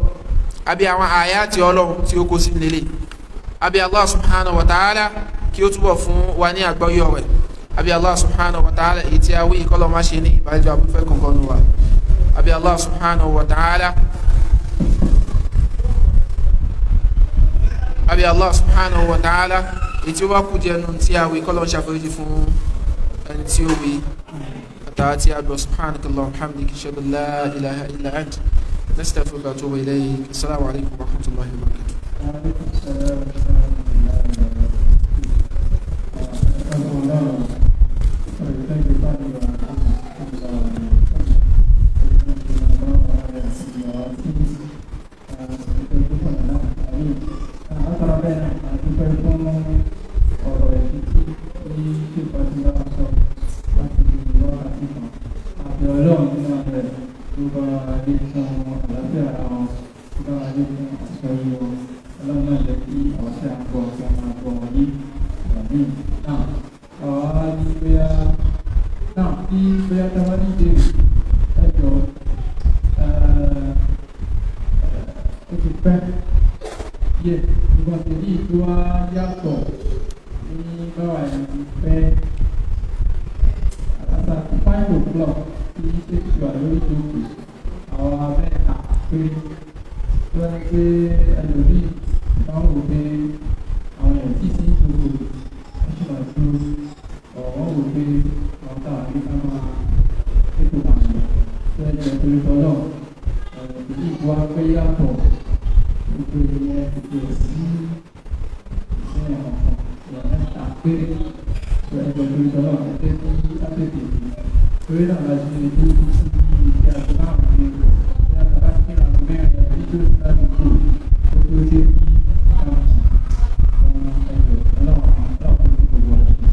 àbí àwọn àyàtì Ọlọ́run tí ó kó sí nílé àbí Allah subhanahu wa ta'ala kí ó túbọ̀ fún wa ní àgbọ́yọ̀ rẹ̀ àbí Allah subhanahu wa ta'ala èyí tí a wí ìkọlọ̀ má ṣe ní ìbájọ́ àbúfẹ́ kankan nù wa àbí Allah subhanahu wa ta'ala àbí Allah subhanahu wa ta'ala èyí tí ó bá kú jẹnu tí a wí ìkọlọ̀ ṣàforíjì fún ẹni tí ó wí àtàwátí àgbọ̀ subhanaka Allahumma hamdika ashhadu an la ilaha illa anta nastaghfiruka wa atubu ilayk. Assalamu alaikum wa rahmatullahi wa barakatuh. àlékún àlàáfíà ara wọn kó bá wa lékún àṣọyé wọn ọlọ́run náà jẹ́ kí àwọn tí a ń gbọ́ kí a máa gbọ́ wọn ní ìgbà míì náà àwa ní bóyá náà bí bóyá táwa ní ìbéèrè ẹjọ́ ó ti pẹ́ díẹ̀ nígbà tí ní ìlú wa yàtọ̀ ní báwa yìí pẹ́ àtàtà 5 o'clock tí ṣe ti wà lórí ìjókòó àwọn abẹ́ta pé tó ń gbé ẹlòmíì máa ń wò pé àwọn èèyàn tí sí ìjókòó ẹ̀ṣin máa dúró ọ̀wọ́n wò pé àwọn táwọn ní ká máa tètè máa lọ tó ń jẹ́ torí tọ́lọ̀ ìdí ìwà pé yàtọ̀ gbogbo ìyẹn gbogbo sí ìṣẹ́ ọ̀kan ìyàmẹ́ta péré tó ń jẹ́ torí tọ́lọ̀ ẹgbẹ́ tí á tètè torí náà la ṣe lójú sí ìdí àti láàmú ní ìdí àti láti kí àwọn mẹ́rin ẹ̀rí tó ti láti kú tó tó ṣe bí àwọn ẹ̀jọ̀ ọlọ́wọ́ àwọn ní gbogbo àti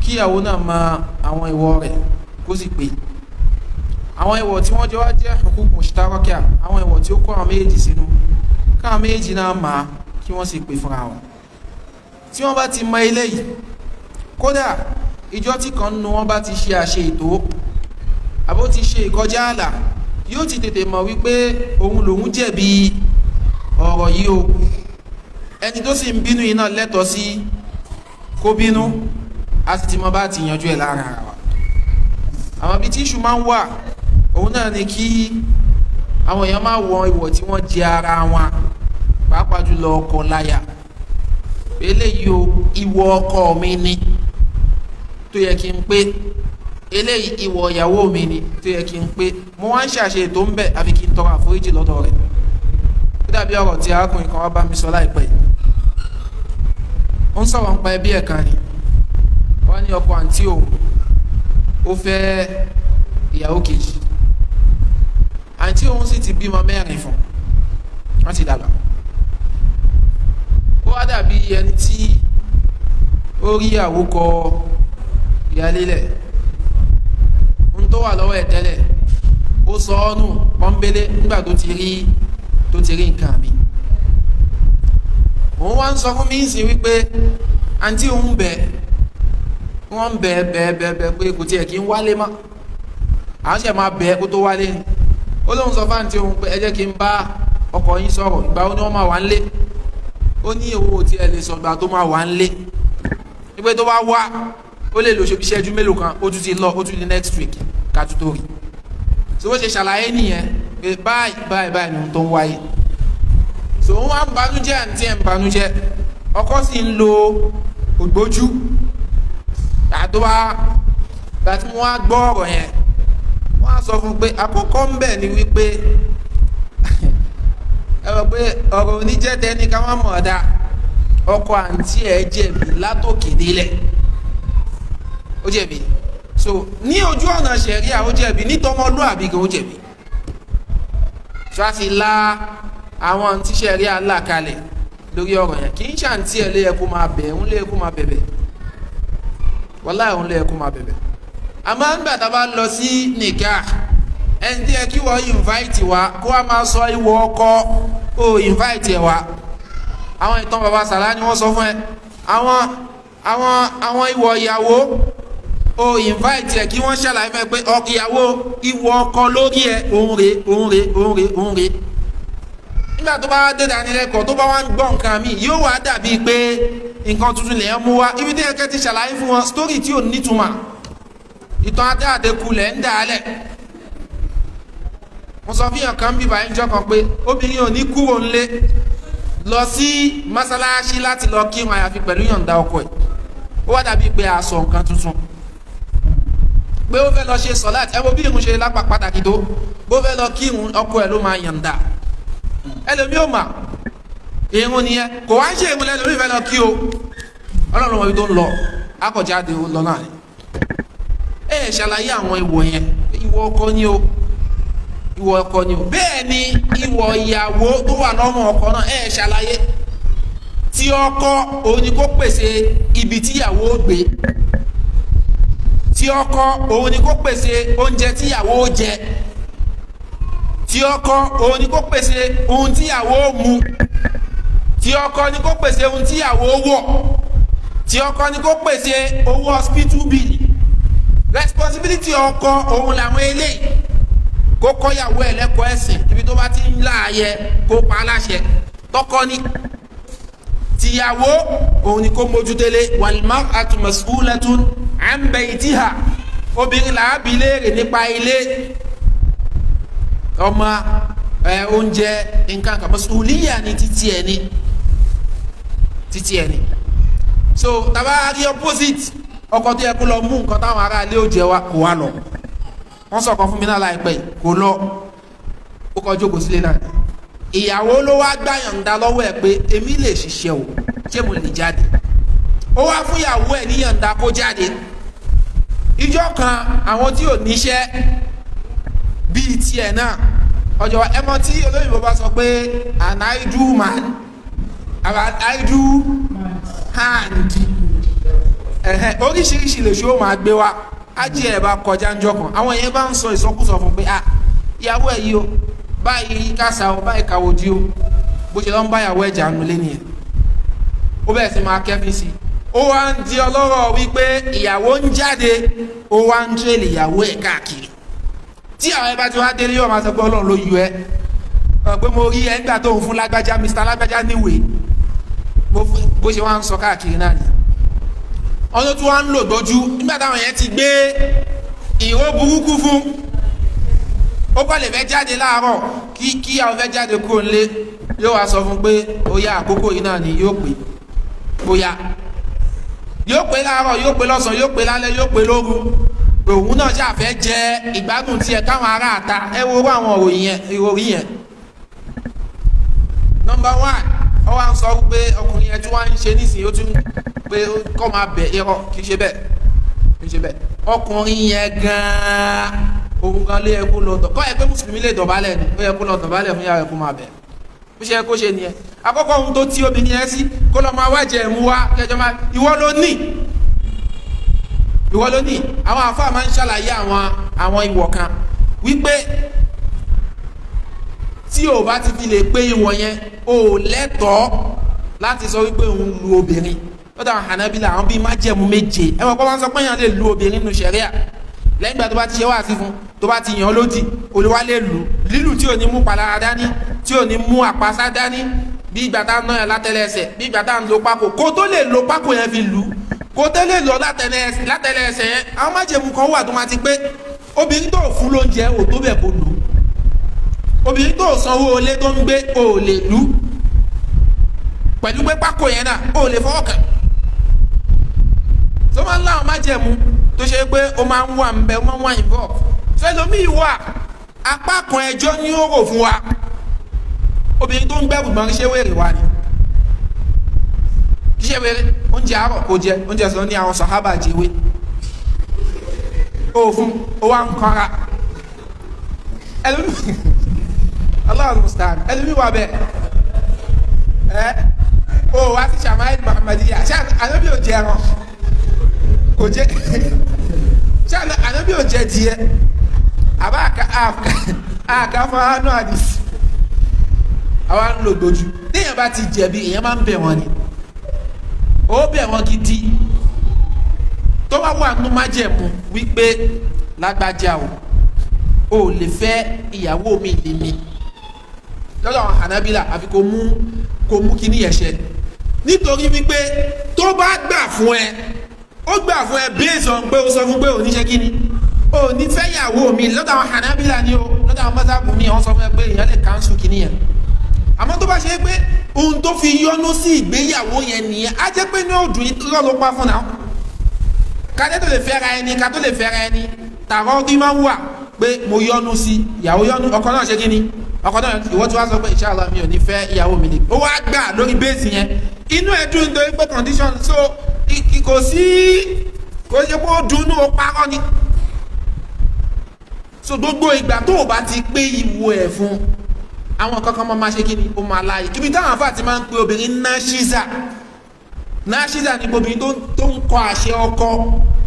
ìyàwó náà mọ àwọn ìwọ rẹ̀ kó sì pé àwọn ìwọ tí wọ́n jọ wá jẹ́ huquq mushtaraka àwọn ìwọ tí ó kó àwọn méjì sínú káwọn méjì náà máa kí wọ́n sì pé fúnra wọn tí wọ́n bá ti mọ eléyìí kódà ìjọ tí kan nínú wọn bá ti ṣe àṣe ètò àbó ti ṣe ìkọjá àlà yóò ti tètè mọ̀ wípé òun lòun jẹ̀bi ọ̀rọ̀ yìí o ẹni tó sì ń bínú yìí náà lẹ́tọ̀ọ́ sí kó bínú a sì ti mọ bá ti yanjú ẹ̀ lára ara wa àwọn ibi tí iṣu máa ń wà òun náà ni kí àwọn èèyàn máa wọ ìwọ̀ tí wọ́n jẹ ara wọn pàápàá jùlọ ọkọ láya eléyìí o ìwọ ọkọ mi ni tó yẹ kí n pé eléyìí ìwọ ìyàwó mi ni tó yẹ kí n pé mo wá ń ṣàṣe ètò ń bẹ̀ àfi kí n tọrọ àforíjì lọ́dọ̀ rẹ̀ ó dàbí ọ̀rọ̀ tí arákùnrin kan wá bá mi sọ láìpẹ́ ó ń sọ̀rọ̀ nípa ẹbí ẹ̀ kan ni wọ́n ní ọkọ àǹtí òun ó fẹ́ ìyàwó kejì àǹtí òun sì ti bímọ 4 fún wọ́n ti dàgbà. Ó wá dàbí ẹni tí ó rí àwòkọ ìyálélẹ̀ ń tó wà lọ́wọ́ ẹ̀ tẹ́lẹ̀ ó sọ ọ́ nù pọ́nbélé nígbà tó ti rí nǹkan mi. Òun wá ń sọ fún mi sí wípé àǹtí òun wọ́n ń bẹ̀ pé kò tiẹ̀ kí ń wálé mọ́, àwọn ṣe máa bẹ̀ kó tó wálé ni. Ó lóun sọ fún àǹtí òun pé ẹ jẹ́ kí n bá ọkọ yín sọ̀rọ̀, ìgbà wo ni wọ́n máa wà ń lé. Ó ní owó tí ẹ lè sọ ìgbà tó máa wà ń lé, wípé tó bá wá ó lè lò ṣẹ́jú mélòó kan, ó tún ti lọ, ó tún di next week ká tún tó rí. So bó ṣe ṣàlàyé nìyẹn pé báyìí ni ohun tó ń wáyé. So wọ́n á ń banújẹ́, àǹtí ẹ̀ ń banújẹ́, ọkọ sì ń lo ògbójú. Àdúrà gbàtí wọ́n á gbọ́ ọ̀rọ̀ yẹn, wọ́n á sọ fún pé àkọ́kọ́ ń bẹ̀ ni wípé ẹ rò pé ọ̀rọ̀ oníjẹ́tẹ́ ní ká má mọ̀ ọ́dá, ọkọ àǹtí ẹ̀ jẹ̀bi látòkè délẹ̀, ó jẹ̀bi. So ní ojú ọ̀nà ṣẹ̀ríà ó jẹ̀bi, nítọmọlúàbí gan ó jẹ̀bi. So a sì la àwọn tí ṣẹ̀ríà là kalẹ̀ lórí ọ̀rọ̀ yẹn, kì í ṣàǹtí ẹ̀ lé ẹkú máa bẹ̀, òun lé ẹkú máa bẹ̀bẹ̀, wàláhì òun lé ẹkú máa bẹ̀bẹ̀. Àmọ́ nígbà tá a bá lọ sí nìkà, ẹni tí ẹ kí wọ́n invite wa kó wá máa sọ ìwọ ọkọ ó invite ẹ wa. Àwọn ìtàn bàbá Sàlá ni wọ́n sọ fún ẹ, àwọn ìwọ ìyàwó ó invite ẹ kí wọ́n ṣàlàyé fẹ́ pé ìyàwó ìwọ ọkọ lórí ẹ òun rè. Nígbà tó bá dé dánilẹ́kọ̀ọ́ tó bá wá ń gbọ́ nǹkan mi yóò wá dàbí pé nǹkan tuntun lè mú wá, ibi tí ẹ̀kẹ́ ti ṣàlàyé fún wọn story tí ò nítumọ̀, ìtàn adé àdékulẹ̀ ń dàálẹ̀. Mo sọ fíyàn kan bíbá ẹjọ́ kan pé obìnrin ò ní kúrò ńlé lọ sí mọ́sálásí láti lọ kírun àyàfi pẹ̀lú yọ̀ǹda ọkọ ẹ̀. Ó wá dàbí pé a sọ nǹkan tuntun pé ó fẹ́ lọ ṣe sọ̀láàtì, ẹ wo bí irun ṣe lápá pàtàkì tó, bó fẹ́ lọ kírun ọkọ ẹ̀ ló máa yọ̀ǹda. Ẹlòmí ò mà irun nìyẹn, kò wá ń ṣe irun lẹ́lòmí fẹ́ lọ kí o, Ọlọ́run wọn ibi tó ń lọ akọ̀jáde lọ náà ni. Ẹ ṣàlàyé àwọn ìwọ yẹn, ìwọ ọkọ ni o, ìwọ ọkọ ni o, bẹ́ẹ̀ ni ìwọ ìyàwó tó wà lọ́mọ ọkọ náà ẹ ṣàlàyé. Tí ọkọ òun ni kó pèsè ibi tíyàwó gbé, tí ọkọ òun ni kó pèsè oúnjẹ tíyàwó jẹ, tí ọkọ òun ni kó pèsè ohun tíyàwó mu, tí ọkọ ni kó pèsè ohun tíyàwó wọ̀, tí ọkọ ni kó pèsè owó hospital bill. Responsibility ọkọ òun làwọn eléyìí, kó kọ́yàwó ẹ̀ lẹ́kọ̀ọ́ ẹ̀sìn, ibi tó bá ti ń láàyè kó pa á láṣẹ, tọkọ ni. Tìyàwó òun ni kó mójútélé, wal mar'atu mas'ulatun an baytiha, obìnrin làá bi léèrè nípa ilé, ọmọ oúnjẹ nǹkan kan, mas'uliyya ni títí ẹ̀ ni. So tàbá rí opposite, ọkọ tó yẹ kó lọ mú nǹkan táwọn ará ilé ó jẹ wa kò wá lọ. Wọ́n sọ̀kan fún mi náà láìpẹ́ kò lọ, ó kọjú kò sílé náà. Ìyàwó ló wá gbàyànda lọ́wọ́ ẹ̀ pé èmi lè ṣiṣẹ́ o, ṣé mo lè jáde. Ó wá fún ìyàwó ẹ̀ níyànda kó jáde. Ìjọ́ kan àwọn tí ò níṣẹ́ bíi tiẹ̀ náà, ọjọ́ ẹmọ tí olóyìnbó bá sọ pé an idle man, an idle hand, oríṣiríṣi lè ṣó máa gbé wa. Ájí ẹ̀ bá kọjá ń jọ kan, àwọn èèyàn bá ń sọ ìsọkúsọ fún pé ìyàwó ẹ̀ yìí o, báyìí kásá o, báyìí kàwò dí o, bó ṣe lọ ń bá ìyàwó ẹ̀ jà nulẹ̀ nìyẹn. Ó bẹ̀rẹ̀ sí máa kẹ́fín sí, ó wá ń di ọlọ́rọ̀ wípé ìyàwó ń jáde, ó wá ń tẹ̀lé ìyàwó ẹ̀ káàkiri. Tí àwọn ẹ bá ti wá délé yóò máa sọ pé Ọlọ́run ló yọ ẹ, pé mo rí ẹ nígbà tó ń fún lágbájá Mr. lágbájá níwèé, bó ṣe wá ń sọ káàkiri náà ni. Ọdún tí wọ́n ń lò gbójú nígbà táwọn yẹn ti gbé ìró burúkú fún, ó kọ́ lè fẹ́ jáde láàárọ̀ kí àwọn fẹ́ jáde kúrò nílé, yóò wá sọ fún pé ó yá àkókò yìí náà ni yóò pé, bóyá yóò pé láàárọ̀, yóò pé lọ́sàn-án, yóò pé lálẹ́, yóò pé lóru. Òun náà ṣàfẹ́ jẹ ìgbádùn tiẹ̀ káwọn ará àta, ẹ wo àwọn ìròyìn yẹn. Number 1, ó wá ń sọ pé ọkùnrin yẹn tí wọ́n ń ṣe nísìnyí ó tún pé kọ́ máa bẹ̀ irọ́, kì í ṣe bẹ́ẹ̀. Ọkùnrin yẹn gan-an òun gan lé yẹ kó lọ kọ́ ẹ pé mùsùlùmí lè dọ̀bálẹ̀ ni ó yẹ kó lọ dọ̀bálẹ̀ fún yàrá ẹ̀ kó máa bẹ̀ bí ṣe kó ṣe nìyẹn àkọ́kọ́ ohun tó tí obìnrin yẹn sí kó lọ máa wájẹ ẹ̀mú wá kẹjọ máa ìwọ ló ní àwọn àfáà máa ń ṣàlàyé àwọn ìwọ̀ kan wípé tí o bá ti fi lè pé ìwọ̀ yẹn o lẹ́tọ̀ọ́ láti sọ wípé òun lu obìnrin lọ́dọ̀ àwọn Hanabila àwọn bíi májẹ̀mú méje ẹ̀wọ̀n pọ́ máa ń sọ pé èèyàn lè lu obìnrin nínú ṣẹ̀ríà lẹ́yìn ìgbà tó bá ti ṣe wáàsí fún tó bá ti yàn án lódì olùwà lè lù lílù tí ò ní mú palára dání tí ò ní mú àpasá dání bí ìgbà tá ń náyà látẹlẹsẹ̀ bí ìgbà tá ń lo pákó kó tó lè lo pákó yẹn fi lù kó tó lè lọ látẹlẹsẹ̀ yẹn àwọn májẹ̀mú kan wà tó máa ti pé obìnrin tó fún lóúnjẹ ò tó bẹ̀ kó lù obìnrin tó sanwó ilé tó ń gbé ò lè lù pẹ̀lú pé pákó yẹn náà ò lè fọwọ́ kàn tó máa ń láwọn májẹ̀mú tó ṣe pé ó máa ń wà ń bẹ ó máa ń wà involve fẹlómìí wà apá kan ẹjọ́ ní ó rò fún wa obìnrin tó ń gbẹ́ gbùgbọ́n ṣé wèrè wa ni ṣé wèrè oúnjẹ àárọ̀ kò jẹ oúnjẹ sọ ní àwọn sàhábà jẹwé ó fún ó wá ń kanra ẹlòmíì Allahu musta'an ẹlòmíì wà bẹ́ẹ̀ ó wá sí sàmáìlì Muhammadiyya ṣé àlọ́bí ò jẹ ẹran kò jẹ ṣé àlọ́bí ò jẹ díẹ̀ àbá àká fún anú àdìsí àwa ń lò gbójú téèyàn bá ti jẹ̀bi èèyàn máa ń bẹ̀ wọ́n ni ó bẹ̀ wọ́n gidi tó wá wà nínú májẹ̀mú wípé lágbájá o ò lè fẹ́ ìyàwó mi lè mi lọ́dọ̀ àwọn Hanabila àfi kò mú kíní ẹ̀ṣẹ̀ nítorí wípé tó bá gbà fún ẹ ó gbà fún ẹ based on pé ó sọ fún pé ò ní ṣe kíní ò ní fẹ́ ìyàwó mi lọ́dọ̀ àwọn Hanabila ni o lọ́dọ̀ àwọn mọ́sáàbù mi wọ́n sọ fún ẹ pé èèyàn lè cancel kíní yẹn àmọ́ tó bá ṣe pé ohun tó fi yọ́nú sí ìgbéyàwó yẹn nìyẹn á jẹ́ pé ní òdùn irọ́ ló pa fún náà kájẹ́ tó lè fẹ́ra ẹni ká tó lè fẹ́ra ẹni tààrọ́ rí máa ń wà pé mo yọ́nú sí ìyàwó yọ́nú ọkọ náà ṣe kíní ọkọ náà ìwọ tí wàá sọ pé inshallah mi ò ní fẹ́ ìyàwó mi ni ó wá gbà lórí bẹ́ẹ̀sì yẹn inú ẹ̀ dùn nítorí pé condition so kò ṣe pé ó dunnú ó parọ́ ni so gbogbo ìgbà tó o bá ti pé ìwọ ẹ̀ fún àwọn kankan máa ṣe kí ni ó máa láàyè ibi táwọn afá ti máa ń pe obìnrin náṣíza ni obìnrin tó ń kọ àṣẹ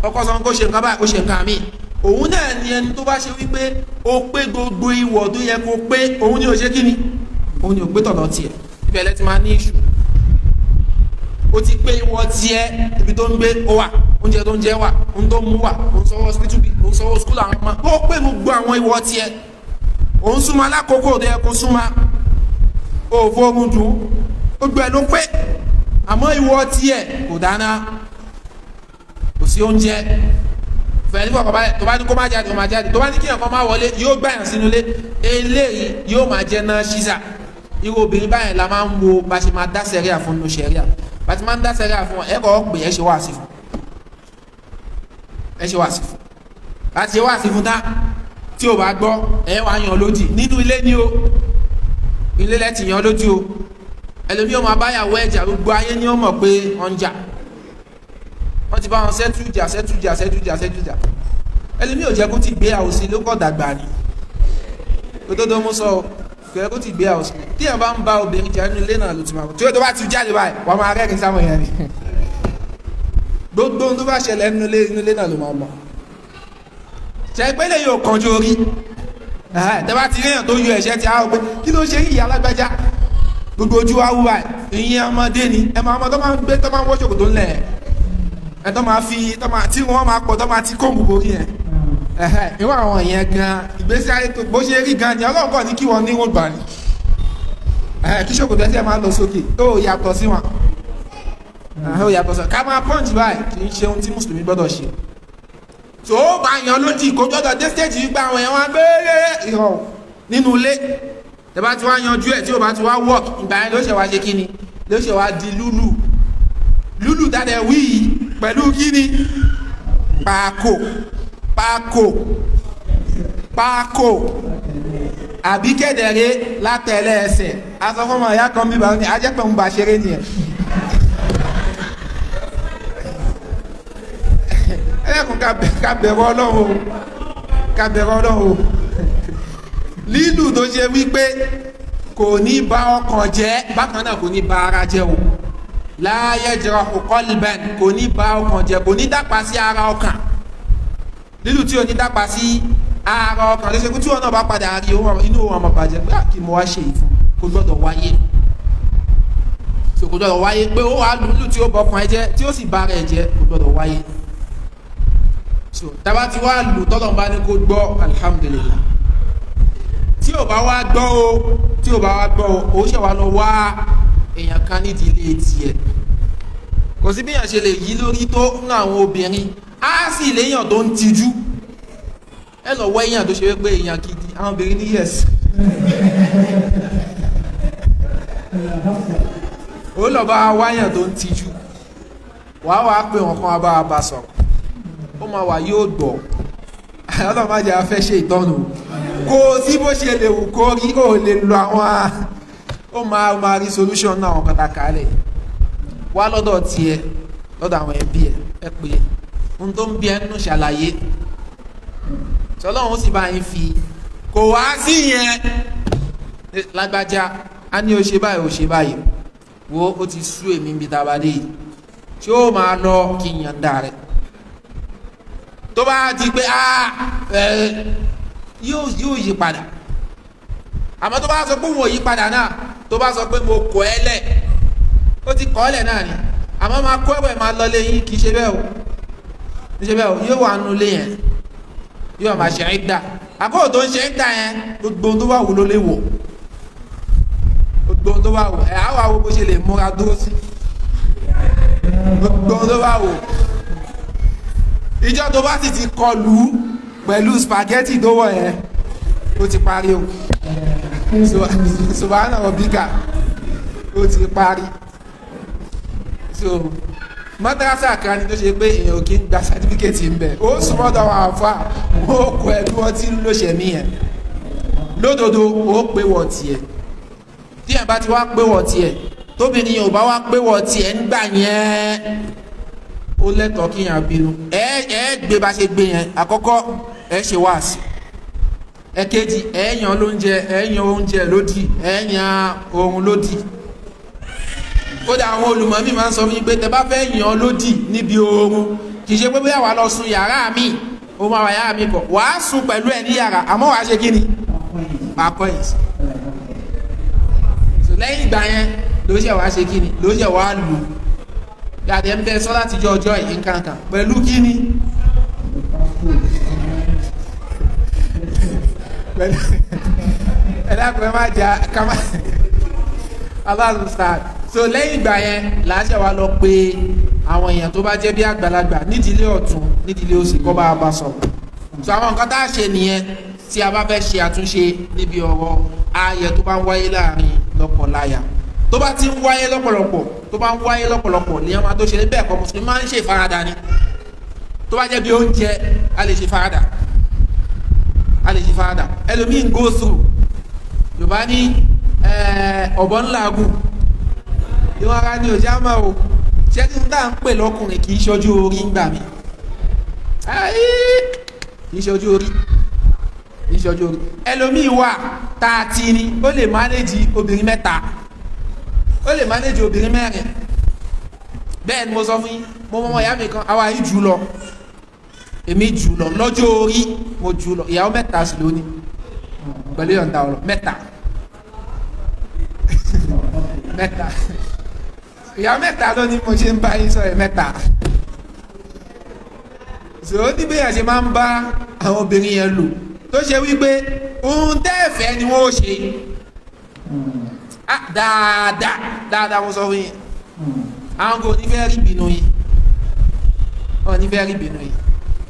ọkọ sọ kó ṣe nǹkan báyìí ó ṣe nǹkan míì òun náà ni ẹni tó bá ṣe wípé ó pé gbogbo ìwọ̀ tó yẹ kó pé òun ni ò ṣe kí ni òun ni ò pé tọ̀dọ̀ tiẹ̀ ibẹ̀ lẹ́ ti máa ní ìṣù ó ti pé ìwọ̀ tiẹ̀ ibi tó ń gbé ó wà oúnjẹ tó ń jẹ wà ohun tó ń mú wà òun sọ́wọ́ hospital bí òun sọ́wọ́ school àwọn ọmọ ó pé gbogbo àwọn ìwọ̀ tiẹ̀ òun súnmọ́ alákòókò tó yẹ kó súnmọ́ òfò ogun dùn ó gbẹ ló pé àmọ́ ìwọ tiẹ̀ kò dáná kò sí oúnjẹ fẹ̀yìn fún ọ̀pọ̀ tó bá ní kó má jáde kó má jáde tó bá ní kí ẹ̀kọ́ má wọlé yóò gbà yàn sínú ilé eléyìí yóò máa jẹ́ náà ṣíṣà irú obìnrin báyìí la máa ń wo bá ṣe máa dá sẹ́ríà fún nínú sẹ́ríà bá ti máa ń dá sẹ́ríà fún ẹ̀kọ́ pè ẹ́ ṣe wá sí fún láti ṣe wá sí fún tá tí o bá gbọ́ ẹ wá yan lódì nínú ilé ni o ilé lẹ́tì yan lódì o ẹlòmí ọmọ abáyàwó ẹ̀jà gbogbo ayé ni ó mọ̀ pé wọ́n ń jà wọ́n ti bá wọn sẹ́tújà ẹlòmí ò jẹ́ kó ti gbé àwòsí ló kọ̀ dàgbà ni òdodo mú sọ kẹ́ kó ti gbé àwòsí tí ẹ̀ bá ń bá obìnrin jà nínú ilé náà ló ti máa tí ó tó bá ti jáde báyìí wọ́n máa rẹ́rìn sáwọn èèyàn ni gbogbo ohun tó bá ṣẹlẹ̀ nínú ilé náà ló máa mọ̀ ṣẹgbẹ́lẹ̀ yóò kànjú orí tẹ́bá ti ríyàn tó yọ ẹ̀ṣẹ́ ti àwọn pé kí ló ṣe ìyá alágbájá gbogbo ojú wa wúwa ìyẹn ọmọdé ni ẹmọ ọmọ tó máa ń gbé tó máa ń wọ́ṣọ̀kò tó ń lẹ̀ ẹ̀ tó máa fi tí wọ́n máa pọ̀ tó máa ti kóòmù borí yẹn ìwọ̀n àwọn yẹn gan ìgbésí ayé tó bó ṣe rí gan ni Ọlọ́run kọ́ ní kí wọ́n ní wọ́n gbà ní kí ṣòkòtò ẹsẹ̀ máa lọ sókè ó yàtọ̀ sí wọn ó yàtọ̀ sí ká máa pọ́ǹtì báyìí kì í ṣe ohun tí mùsùlùmí gbọ́dọ̀ ṣe tó bá yan lódì kó jọ́dọ̀ dé stage yìí gba àwọn èèyàn wá gbére ìhọ̀ nínú ilé tẹ́bá tí wá yanjú ẹ̀ tí ó bá ti wá work ìgbà yẹn ló ṣe wá ṣe kíni ló ṣe wá di lúlù tàdẹ̀ wí yìí pẹ̀lú kíni pákó àbí kẹ́dẹ̀rẹ́ látẹ̀lẹ́ ẹsẹ̀ asọ́fọ́mọ̀ ìyá kan bíbá ní ajẹ́pẹ̀ ń bá ṣeré nìyẹn ẹlẹ́kùn ká bẹ̀rù Ọlọ́run ká bẹ̀rù Ọlọ́run lílù tó ṣe wípé kò ní bà ọkàn jẹ́ bákan náà kò ní bà ara jẹ́ o la yajrahu qalban kò ní bà ọkàn jẹ́ kò ní dápa sí ara ọkàn lílù tí ò ní dápa sí ara ọkàn tó ṣe kú tí wọn náà bá padà rí inú wọn ọmọ bàjẹ́ pé kí mo wá ṣe yìí fún kò gbọ́dọ̀ wáyé kò gbọ́dọ̀ wáyé pé ó wà lùlù tí ó bọkàn ẹ jẹ́ tí ó sì bá ara ẹ jẹ́ kò gbọ́dọ̀ wáyé so tàbá ti wá lù tọ́lọ̀ bá ní kó gbọ́ alhamdulillah tí ò bá wá gbọ́ o ó ṣe wá lọ wá èèyàn kan nídìí ilé tiẹ̀ kò sí bí èèyàn ṣe lè yí lórí tó ń àwọn obìnrin á sì léèyàn tó ń tijú ẹ lọ wọ èèyàn tó ṣe wípé èèyàn gidi àwọn obìnrin ní yes ó lọ bá wáyàn tó ń tijú wàá pè wọn kan bá bá sọ̀rọ̀ ó máa wà yóò gbọ́ ọlọ́run má jẹ́ afẹ́ ṣe ìtọ́nù kó sí bó ṣe lè wù kó rí ó lè lo àwọn ó máa rí solution náà àwọn kàtàkà rẹ̀ wá lọ́dọ̀ tiẹ̀ lọ́dọ̀ àwọn ẹbí ẹ pé ohun tó ń bí ẹnu ṣàlàyé ṣọlọ́run ó sì bá yín fi kò wá sí yẹn lágbájá a ní o ṣe báyìí o ṣe báyìí wo ó ti sú èmi ń bi tabadé yìí tí ó máa lọ kí n yànda rẹ̀ tó bá di pé yóò yí padà àmọ́ tó bá sọ pé òun ò yí padà náà tó bá sọ pé mo kọ̀ ẹ́ lẹ̀ ó ti kọ̀ ẹ́ lẹ̀ náà ni àmọ́ máa kó ẹ̀wẹ̀ máa lọ lẹ́yìn kì í ṣe bẹ́ẹ̀ o yóò wà nù lé yẹn yóò máa ṣe ìdá àkókò tó ń ṣe ìdá yẹn gbogbo tó bá wù ló lè wò gbogbo tó bá wù ẹ̀ àwọn àwọn bó ṣe lè múra dúró sí gbogbo tó bá wù ìjọ tó bá sì ti kọlù pẹ̀lú spaghetti tó wọ̀ yẹn ó ti parí o subhana rabbika ó ti parí so madrasa kan ni tó ṣe pé èèyàn kì í gba certificate ń bẹ̀ ó súnmọ́dọ̀ àwọn àfa ó kọ ẹ bí wọ́n ti ń lóṣẹ̀mí yẹn lódodo ó pé wọ̀ tiẹ̀ tí ẹ̀ bá ti wá pé wọ̀ tiẹ̀ tóbìnrin yẹn ò bá wá pé wọ̀ tiẹ̀ ń gbà yẹn ó lẹ́tọ̀ọ́ kí yàn bínú ẹ gbé bá ṣe gbé yẹn àkọ́kọ́ ẹ ṣe wáàsí ẹ̀kejì ẹ yan lóúnjẹ ẹ yan oúnjẹ lódì ẹ yan ohun lódì kódà àwọn olùmọ̀ mi máa ń sọ fún yín pé tẹ bá fẹ́ yan lódì níbi oorun kì í ṣe pé bóyá wàá lọ sùn yàrá mi ó máa wà yàrá mi kọ wàá sùn pẹ̀lú ẹ ní yàrá àmọ́ wàá ṣe kí ni wàá kọ́ yìí lẹ́yìn ìgbà yẹn ló ṣe wàá ṣe kí ni ló ṣe wàá lù yàtẹ̀ ń bẹ sọ láti jọ ọjọ́ yìí nǹkankan pẹ̀lú kí ni ẹ̀dàkùnrin máa jà kama aláàlùsàn so lẹ́yìn ìgbà yẹn làásẹ̀ wa lọ pé àwọn èèyàn tó bá jẹ́ bí àgbàlagbà nídìílé ọ̀tún nídìílé òsì kọ́ bá a bá sọ so àwọn nǹkan tá a ṣe nìyẹn tí a bá fẹ́ ṣe àtúnṣe níbi ọ̀rọ̀ ayẹ tó bá ń wáyé láàrin lọ́kọláya tó bá ti ń wáyé lọ́pọ̀lọpọ̀ ní ọmọ tó ṣe bẹ́ẹ̀ kọ́ mùsùlùmí máa ń ṣe ìfaradà ni tó bá jẹ́ bí oúnjẹ a lè ṣe faradà ẹlòmíì ń go through yorùbá ní ọ̀bọ ńlá gùn ìwọ̀n ara ni òjá máa o ṣé kí n dá ń pè lọ́kùnrin kì í ṣojú orí ń gbà mí kì í ṣojú orí ẹlòmíì wà tá a ti ni ó lè mánéjì obìnrin mẹ́ta ó lè mánéjì obìnrin mẹ́rin bẹ́ẹ̀ ni mo sọ fún yín mo mọ ìyá mi kan àwa yìí jù lọ èmi jù lọ lọ́jọ́ orí mo jù lọ ìyàwó mẹ́ta sì lónìí pẹ̀lú ìyọ̀ǹda ọ̀rọ̀ mẹ́ta ìyàwó mẹ́ta lónìí mo ṣe ń bá yín sọ̀rọ̀ mẹ́ta sọ̀rọ̀ ní bí yàtọ̀ máa ń bá àwọn obìnrin yẹn lò tó ṣe wípé ohun tẹ́ẹ̀fẹ́ ni wọ́n ó ṣe dáadáa mo sọ fún yín àwọn kò ní fẹ́ rí ìbínú yìí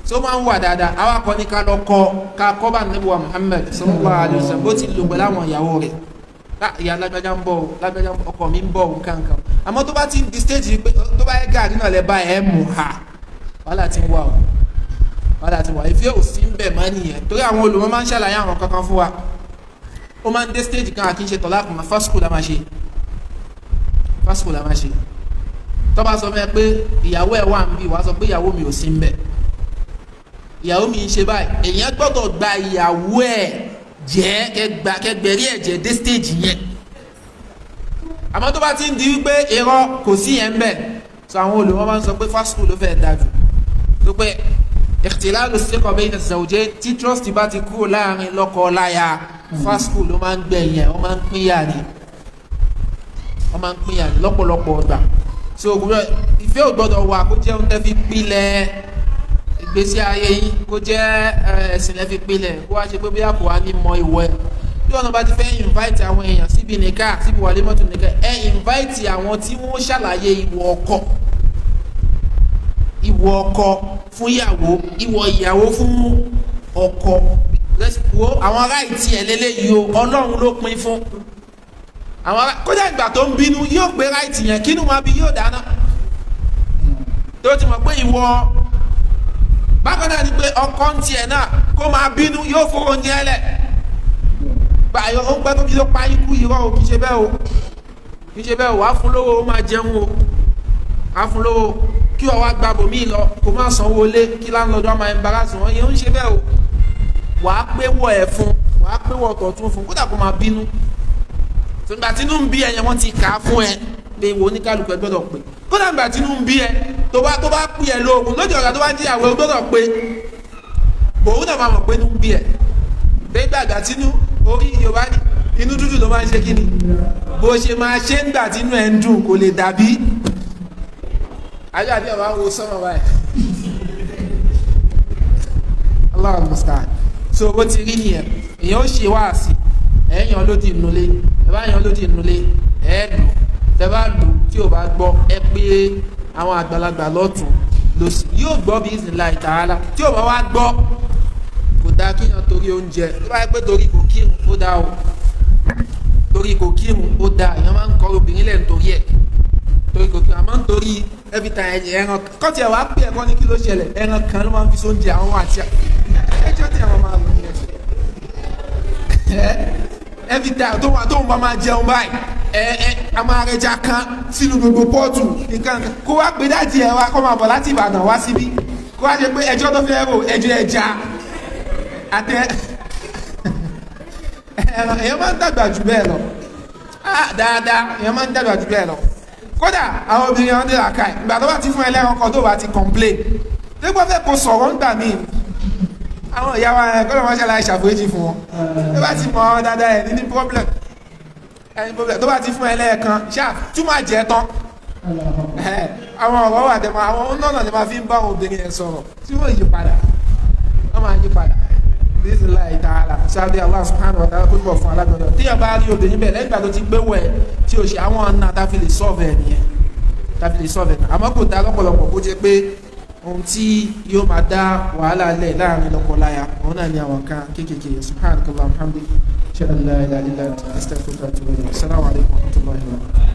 so máa ń wà dáadáa àwọn akọni ká lọ kọ́ bá Ànábì wa Muhammad sallallahu alaihi wasallam bó ti lò pẹ̀lú àwọn ìyàwó rẹ̀ ìyá lágbájá ń bọ̀ ọkọ mi ń bọ̀ nǹkankan àmọ́ tó bá ti di stage pé tó bá yẹ gàrí náà lẹ bá ẹ mú ha wàhálà ti wà ìfẹ́ òsì ń bẹ̀ máa nìyẹn torí àwọn olùmọ̀ máa ń ṣàlàyé àwọn kankan fún wa ó máa ń dé stage kan àkínṣe tọ́lá kùnà fásitì la máa ṣe tó bá sọ fún ẹ pé ìyàwó ẹ wà ń bí wàá sọ pé ìyàwó mi ò sí ń bẹ̀ ìyàwó mi ń ṣe báyìí èèyàn gbọ́dọ̀ gba ìyàwó ẹ̀ jẹ́ kẹgbẹ̀rí ẹ̀ jẹ́ dé stage yẹn. àmọ́ tó bá ti ń di wípé irọ́ kò sí yẹn bẹ́ẹ̀ sọ àwọn olùwọ́n máa ń sọ pé fásitì ló fẹ́ dájú tó pé ìkhtilalu thiqa bayna az-zawjayn tí trust bá ti kúrò láàrin lọ́kọ láya fásitì ló máa ń gbẹ̀yìn wọ́n máa ń pínyà ní lọ́pọ̀lọpọ̀ ọgbà. so ìfẹ́ ò gbọ́dọ̀ wà kó jẹ́ oúnjẹ fi pilẹ̀ ìgbésí ayé yín, kó jẹ́ ẹ̀sìn lẹ́ fi pilẹ̀ kó wá ṣe pé bí àpò wa ní mọ ìwọ ẹ̀. bí ọ̀nà bá ti fẹ́ invite àwọn èèyàn síbi nìka síbi walimatu nìka invite àwọn tí wọ́n ṣàlàyé ìwọ ọkọ fún ìyàwó, ìwọ ìyàwó fún ọkọ. wo àwọn ráìtì ẹ̀ lélẹ́yìí o Ọlọ́run ló pín fún àwọn kódà ìgbà tó ń bínú yóò gbé ráìtì yẹn kínú máa bí yóò dáná tó ti mọ̀ pé ìwọ bákan náà ni pé ọkọ ń tiẹ̀ náà kó máa bínú yóò fowó oúnjẹ ẹlẹ̀ gbàyọ ó ń pẹ́ tó kí ló pa ikú irọ́ o kì í ṣe bẹ́ẹ̀ o wàá fún lówó ó máa jẹun o wàá fún lówó kí wọ́n wá gba bòmí lọ kó má sanwó lé kí láńlọ́dọ́ máa ń bára sùn wọ́n yẹn ó ń ṣe bẹ́ẹ̀ o wàá pé wọ ẹ̀ fún wàá pé wọ ọ̀tọ̀ tún fún kódà kó máa bínú tòǹgbà tínú ń bí ẹ̀yẹ wọ́n ti kà á fún ẹ pé wo oníkálukú ẹ gbọ́dọ̀ pé kódà ńgbà tínú ń bí ẹ tó bá pè ẹ lóògùn lójú ọ̀gá tó bá jí àwọn gbọ́dọ̀ pé òun náà máa mọ̀ pé inú ń bí ẹ pé gbàgbà tínú orí Yorùbá ní inú dúdú ló máa ń ṣe kí ni bó ṣe máa ṣe ń gbà tínú ẹ ń dùn kò lè dàbí ajá àti ọba wo sọmọ báyìí Allah musta'an. so bó ti rí nìyẹn èèyàn ó ṣe wáàsí ẹ̀yàn ló ti nulẹ̀ ẹ̀báyàn ló ti nulẹ̀ ẹ̀ lù tẹ́bá lù tí ò bá gbọ́ ẹ pé àwọn àgbàlagbà lọ́tún lòsì yóò gbọ́ bí ìsìnlá ta'ala tí ò bá wá gbọ́ kò dáa kíyàn torí oúnjẹ tó bá yẹ pé torí kò kírun ó dáa o torí kò kírun ó dáa èèyàn máa ń kọ́ obìnrin lẹ̀ nítorí ẹ̀ torí kò kírun àmọ́ nítorí every time ẹran kọ́tì ẹ̀ wá pé ẹ̀kọ́ ní kí ló ṣẹlẹ̀ ẹran kan ló máa ń fi sóúnjẹ àwọn àti ẹjọ́ tí àwọn máa lò ní every time tó ń bá máa jẹun báyìí a máa rẹja kan sínú gbogbo pọ́ọ̀tù nǹkan kó wá pé dájì ẹ wá kó máa bọ̀ láti Ìbàdàn wá síbí kó wá ṣe pé ẹjọ́ tó fẹ́ rò ẹjọ́ ẹja àtẹ èèyàn máa ń dàgbà jù bẹ́ẹ̀ lọ dáadáa èèyàn máa ń dàgbà jù bẹ́ẹ̀ lọ kódà àwọn obìnrin ọ̀hún dé làkà ẹ̀ ìgbà tó bá ti fún ẹlẹ́ran kan tó bá ti complain tó gbọ́ fẹ́ kó sọ̀rọ̀ ńgbà míì àwọn ìyá wa ẹ̀ kọ́lọ́ máa ṣàlàyé ṣàforíjì fún wọn tó bá ti mọ ọ dáadáa ẹ̀ ní problem tó bá ti fún ẹlẹ́ẹ̀kan ṣáà tún máa jẹ́ tán àwọn ọ̀rọ̀ wà tẹ̀mọ́ àwọn náà ni máa fi ń bá àwọn obìnrin ẹ̀ sọ̀rọ̀ tí wọ́n yí padà wọ́n máa yí padà Bismillahi ta'ala sábẹ́ Allah subhanahu wa ta'ala púpọ̀ fún alágbọ̀dọ̀ tí yẹn bá rí obìnrin bẹ́ẹ̀ lẹ́gbàá tó ti gbé wẹ̀ tí o ṣe àwọn ọ̀nà táfi lè sọ́ọ̀fẹ̀ nìyẹn táfi lè sọ́ọ̀fẹ̀ náà àmọ́ kò dá lọ́pọ̀lọpọ̀ kó jẹ́ pé ohun tí yóò máa dá wàhálà lẹ̀ láàrin lọ́kọláya òun náà ni àwọn kan kéékèèké subhanakallahumma wa bihamdika ashhadu an la ilaha illa anta astaghfiruka wa atubu ilayk assalamu alaikum wa rahmatullahi wa barakatuh.